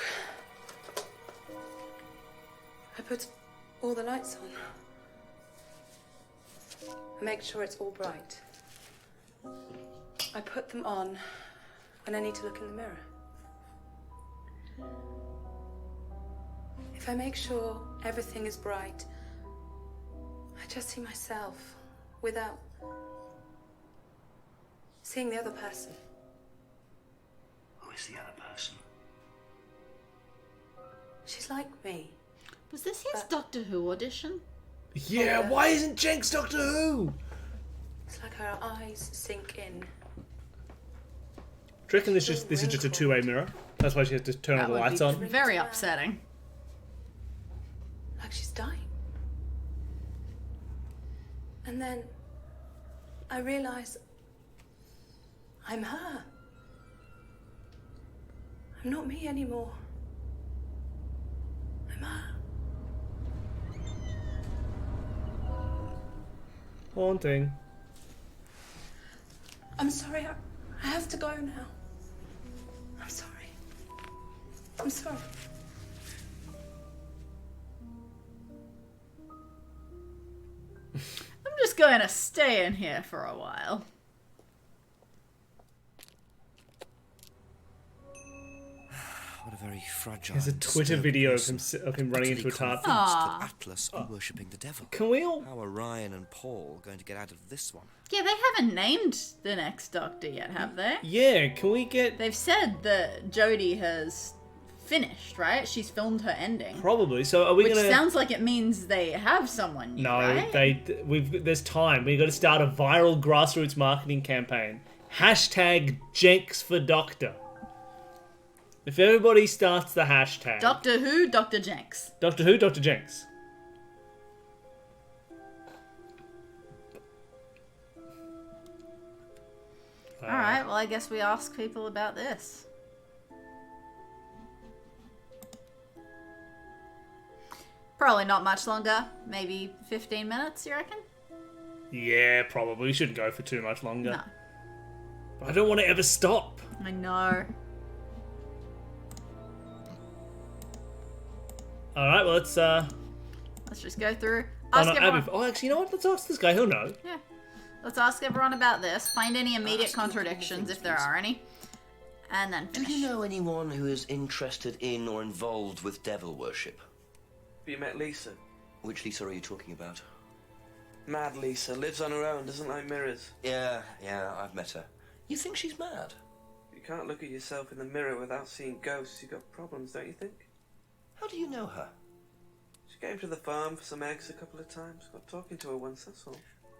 I put all the lights on. I make sure it's all bright. I put them on when I need to look in the mirror. If I make sure everything is bright, I just see myself without seeing the other person. Who is the other person? She's like me. Was this his Doctor Who audition? Yeah, why isn't Jenks Doctor Who? It's like her eyes sink in. Do you reckon this is just a two-way mirror? That's why she has to turn all That the would lights be on. very upsetting. like she's dying. And then I realize I'm her. I'm not me anymore. I'm her. Haunting. I'm sorry, I have to go now. I'm sorry. I'm sorry. I'm just going to stay in here for a while. What a very fragile. There's a and Twitter disturbed video person. of him running into a Utterly tarp. convinced that Atlas are worshipping the devil. Can we all... How are Ryan and Paul going to get out of this one? Yeah, they haven't named the next Doctor yet, have they? Yeah, can we get... They've said that Jodie has finished, right? She's filmed her ending. Probably. So are we Which gonna... sounds like it means they have someone new, No, right? there's time. We've got to start a viral grassroots marketing campaign. Hashtag Jenks for Doctor. If everybody starts the hashtag... Doctor Who, Dr. Jenks. Doctor Who, Dr. Jenks. Alright, well I guess we ask people about this. Probably not much longer. Maybe 15 minutes, you reckon? Yeah, probably. We shouldn't go for too much longer. No. I don't want to ever stop. I know. Alright, well let's just go through. Oh, Ask no, everyone. Abby. Oh, actually, you know what? Let's ask this guy. He'll know. Yeah. Let's ask everyone about this. Find any immediate contradictions if there are any. And then Do finish. you know anyone who is interested in or involved with devil worship? Have you met Lisa? Which Lisa are you talking about? Mad Lisa, lives on her own, doesn't like mirrors. Yeah, I've met her. You think she's mad? You can't look at yourself in the mirror without seeing ghosts. You've got problems, don't you think? How do you know her? She came to the farm for some eggs a couple of times. Got talking to her once, that's all.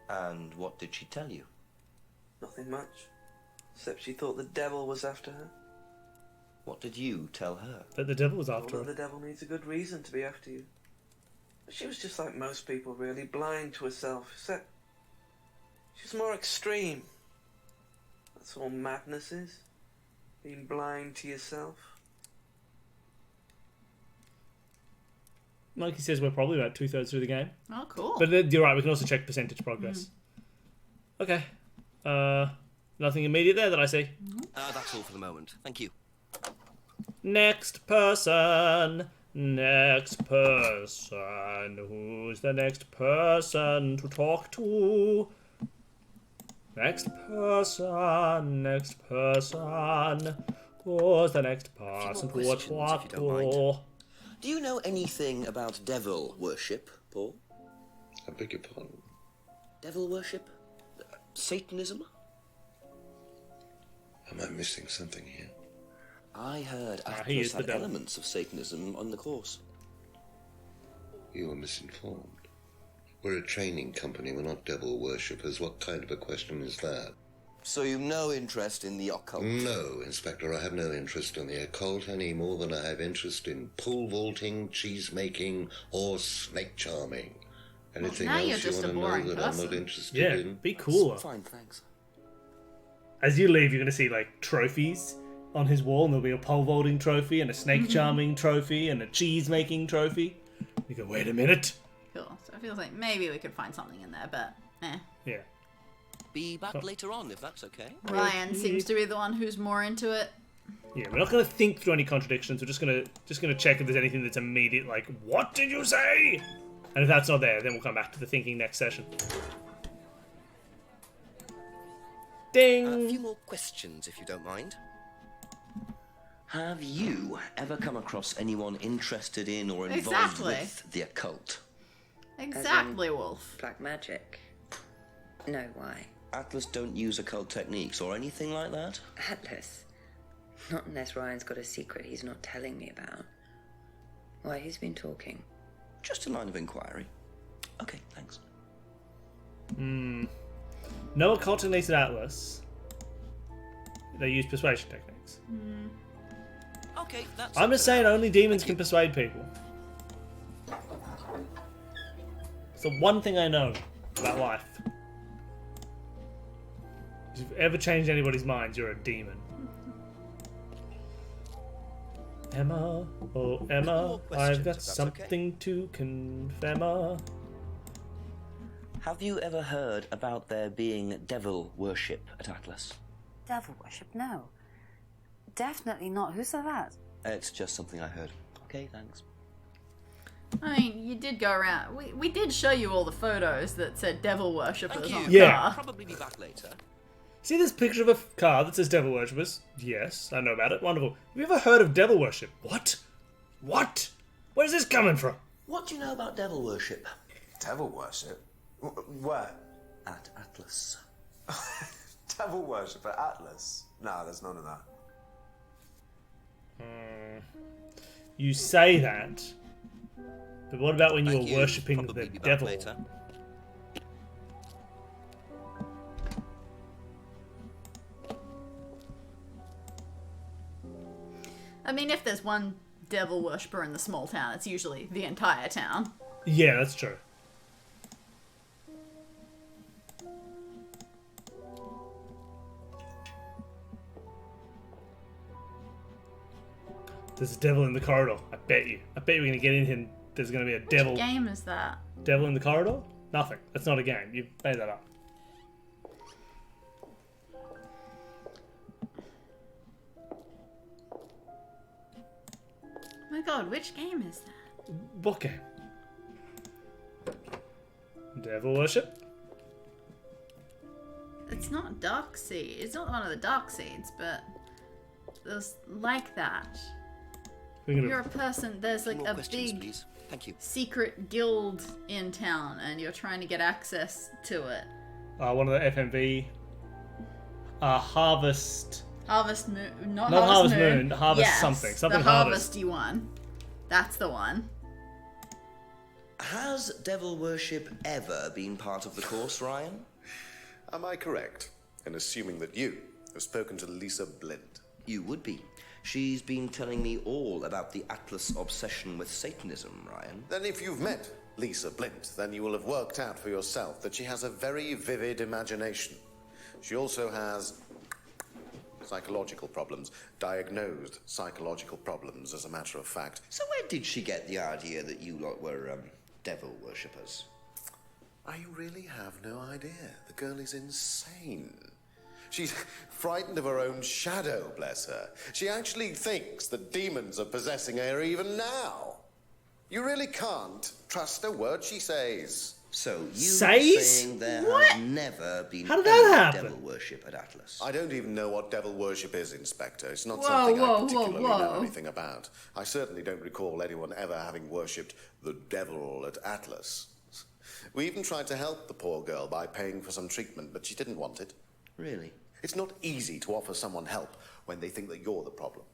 And what did she tell you? Nothing much. Except she thought the devil was after her. What did you tell her? That the devil was Well, after that her. the devil needs a good reason to be after you. But she was just like most people, really, blind to herself. Except she was more extreme. That's all madness is. Being blind to yourself. Mikey says we're probably about 2/3 through the game. Oh, cool. But you're right, we can also check percentage progress. Okay. Nothing immediate there that I see. That's all for the moment. Thank you. Next person. Next person. Who's the next person to talk to? Next person. Next person. Who's the next person to questions, talk if you don't mind. to? Do you know anything about devil worship, Paul? I beg your pardon. Devil worship? Satanism? Am I missing something here? I heard he is Atlas the had devil. elements of Satanism on the course. You are misinformed. We're a training company, we're not devil worshippers. What kind of a question is that? So you've no interest in the occult? No, Inspector, I have no interest in the occult any more than I have interest in pole vaulting, cheese making, or snake charming. Anything now you're else you just want a to know boring that I'm person. not interested Yeah, in? be cooler. Fine, thanks. As you leave, you're going to see like trophies on his wall, and there'll be a pole vaulting trophy, and a snake charming trophy, and a cheese making trophy. You go, wait a minute. Cool. So it feels like maybe we could find something in there, but Yeah. Be back later on, if that's okay. Ryan seems to be the one who's more into it. Yeah, we're not going to think through any contradictions. We're just gonna check if there's anything that's immediate, like, what did you say? And if that's not there, then we'll come back to the thinking next session. Ding! A few more questions, if you don't mind. Have you ever come across anyone interested in or involved Exactly. with the occult? Exactly, Wolf. Black magic? No, why? Atlas don't use occult techniques or anything like that? Atlas? Not unless Ryan's got a secret he's not telling me about. Why, who's been talking? Just a line of inquiry. Okay, thanks. No occult techniques at Atlas. They use persuasion techniques. Okay, that's... I'm just saying only demons can persuade people. It's the one thing I know about life. If you've ever changed anybody's minds, you're a demon. Emma, oh Emma, I've got something to confess. Have you ever heard about there being devil worship at Atlas? Devil worship? No. Definitely not. Who said that? It's just something I heard. Okay, thanks. I mean, you did go around. We did show you all the photos that said devil worshippers on the Yeah. car. I'll probably be back later. See this picture of a car that says devil worshippers? Yes, I know about it. Wonderful. Have you ever heard of devil worship? What? What? Where's this coming from? What do you know about devil worship? Devil worship? Where? At Atlas. Devil worship at Atlas? No, there's none of that. You say that, but what about when you Thank were worshipping Probably the be back devil? later. I mean, if there's one devil worshipper in the small town, it's usually the entire town. Yeah, that's true. There's a devil in the corridor. I bet you. I bet you're gonna get in here and there's gonna be a devil. What game is that? Devil in the corridor? Nothing. That's not a game. You made that up. Oh my god, which game is that? What game? Devil worship? It's not Dark Seed. It's not one of the Dark Seeds, but there's like that. You're a person, there's like More a questions, big please. Thank you. secret guild in town and you're trying to get access to it. One of the FMV. Harvest. Harvest Moon, not Harvest Moon, Harvest yes, something. Something the Harvest. Harvesty one. That's the one. Has devil worship ever been part of the course, Ryan? Am I correct in assuming that you have spoken to Lisa Blind? You would be. She's been telling me all about the Atlas obsession with Satanism, Ryan. Then if you've met Lisa Blind, then you will have worked out for yourself that she has a very vivid imagination. She also has psychological problems, diagnosed psychological problems, as a matter of fact. So where did she get the idea that you lot were, devil worshippers? I really have no idea. The girl is insane. She's frightened of her own shadow, bless her. She actually thinks that demons are possessing her even now. You really can't trust a word she says. So you Says? saying there What? has never been How did that any happen? devil worship at Atlas? I don't even know what devil worship is, Inspector. It's not Whoa, something whoa, I particularly whoa, know whoa. anything about. I certainly don't recall anyone ever having worshipped the devil at Atlas. We even tried to help the poor girl by paying for some treatment, but she didn't want it. Really? It's not easy to offer someone help when they think that you're the problem.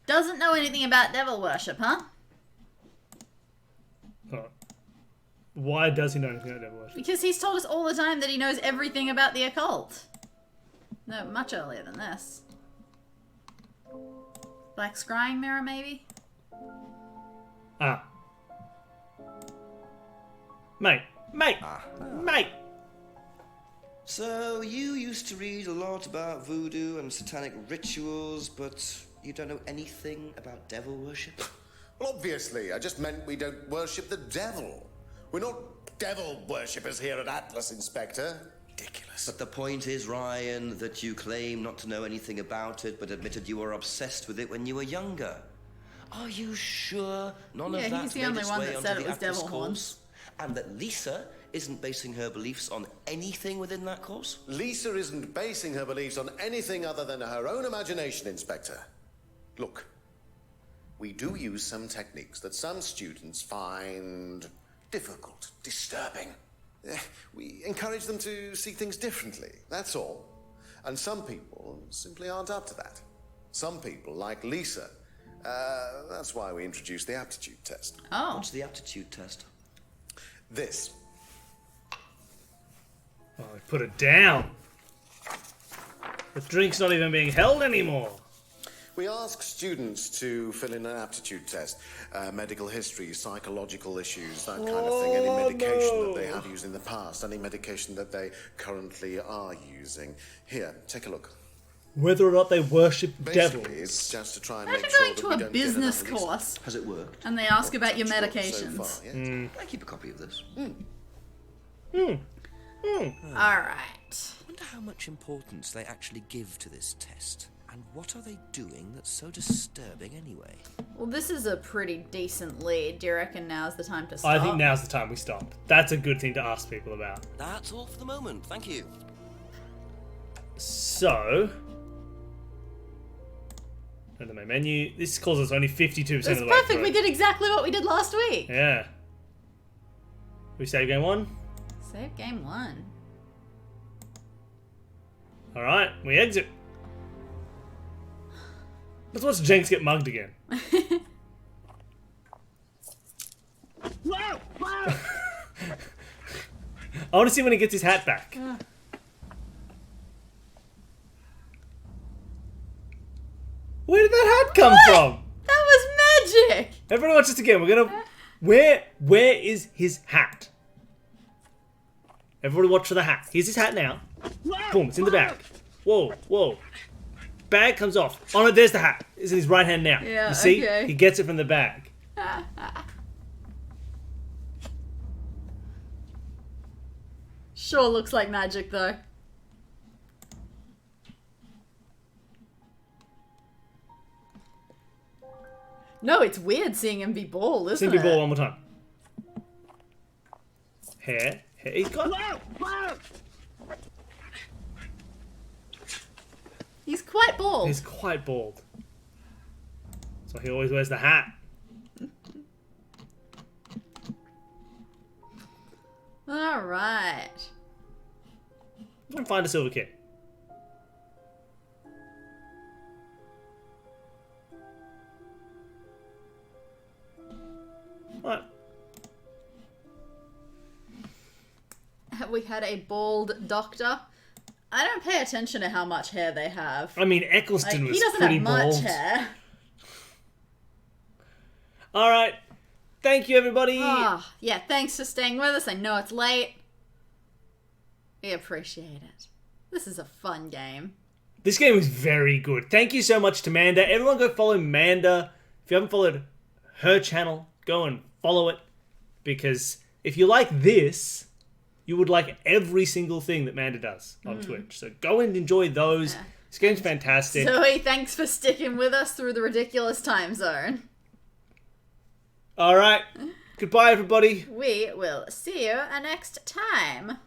Doesn't know anything about devil worship, huh? Oh. Why does he know anything about devil worship? Because he's told us all the time that he knows everything about the occult. No, much earlier than this. Black scrying mirror, maybe? Ah. Mate. So you used to read a lot about voodoo and satanic rituals, but you don't know anything about devil worship? Well, obviously, I just meant we don't worship the devil. We're not devil worshippers here at Atlas, Inspector. Ridiculous. But the point is, Ryan, that you claim not to know anything about it, but admitted you were obsessed with it when you were younger. Are you sure none Yeah, of that he's the made only its one way that onto said the it was Atlas devil course? horns. And that Lisa isn't basing her beliefs on anything within that course? Lisa isn't basing her beliefs on anything other than her own imagination, Inspector. Look, we do use some techniques that some students find difficult, disturbing. We encourage them to see things differently, that's all. And some people simply aren't up to that. Some people, like Lisa, that's why we introduced the aptitude test. Oh. What's the aptitude test? This. Oh, I put it down. The drink's not even being held anymore. We ask students to fill in an aptitude test, medical history, psychological issues, that kind of thing. Any medication that they have used in the past, any medication that they currently are using. Here, take a look. Whether or not they worship Basically, devils. it's just to try and Imagine make sure going that to we a don't business get enough course Has it worked? and they ask about your so medications. far, yes. Can I keep a copy of this? Alright. I wonder how much importance they actually give to this test. And what are they doing that's so disturbing anyway? Well, this is a pretty decent lead. Do you reckon now's the time to stop? I think now's the time we stop. That's a good thing to ask people about. That's all for the moment, thank you. So, under my menu, this calls us only 52% of That's the way perfect. through. We did exactly what we did last week. Yeah. We save game 1. Save game 1. Alright, we exit. Let's watch Jenks get mugged again. I want to see when he gets his hat back. Where did that hat come from? That was magic. Everyone watch this again. We're gonna... Where is his hat? Everybody watch for the hat. Here's his hat now. Boom, it's in the bag. Whoa, whoa. Bag comes off. Oh no, there's the hat. It's in his right hand now. Yeah, you see? okay. He gets it from the bag. Sure looks like magic though. No, it's weird seeing him be bald, isn't Simply it? ball one more time. Hair. He's got... He's quite bald. He's quite bald. So he always wears the hat. Alright. And find a silver key. Right. Have we had a bald doctor? I don't pay attention to how much hair they have. I mean, Eccleston Like, was he doesn't pretty have much bald. hair. Alright. Thank you, everybody. Oh, yeah, thanks for staying with us. I know it's late. We appreciate it. This is a fun game. This game was very good. Thank you so much to Manda. Everyone go follow Manda. If you haven't followed her channel, go and follow it. Because if you like this, you would like every single thing that Manda does on Twitch. So go and enjoy those. Yeah. This game's fantastic. Zoe, thanks for sticking with us through the ridiculous time zone. Alright. Goodbye, everybody. We will see you next time.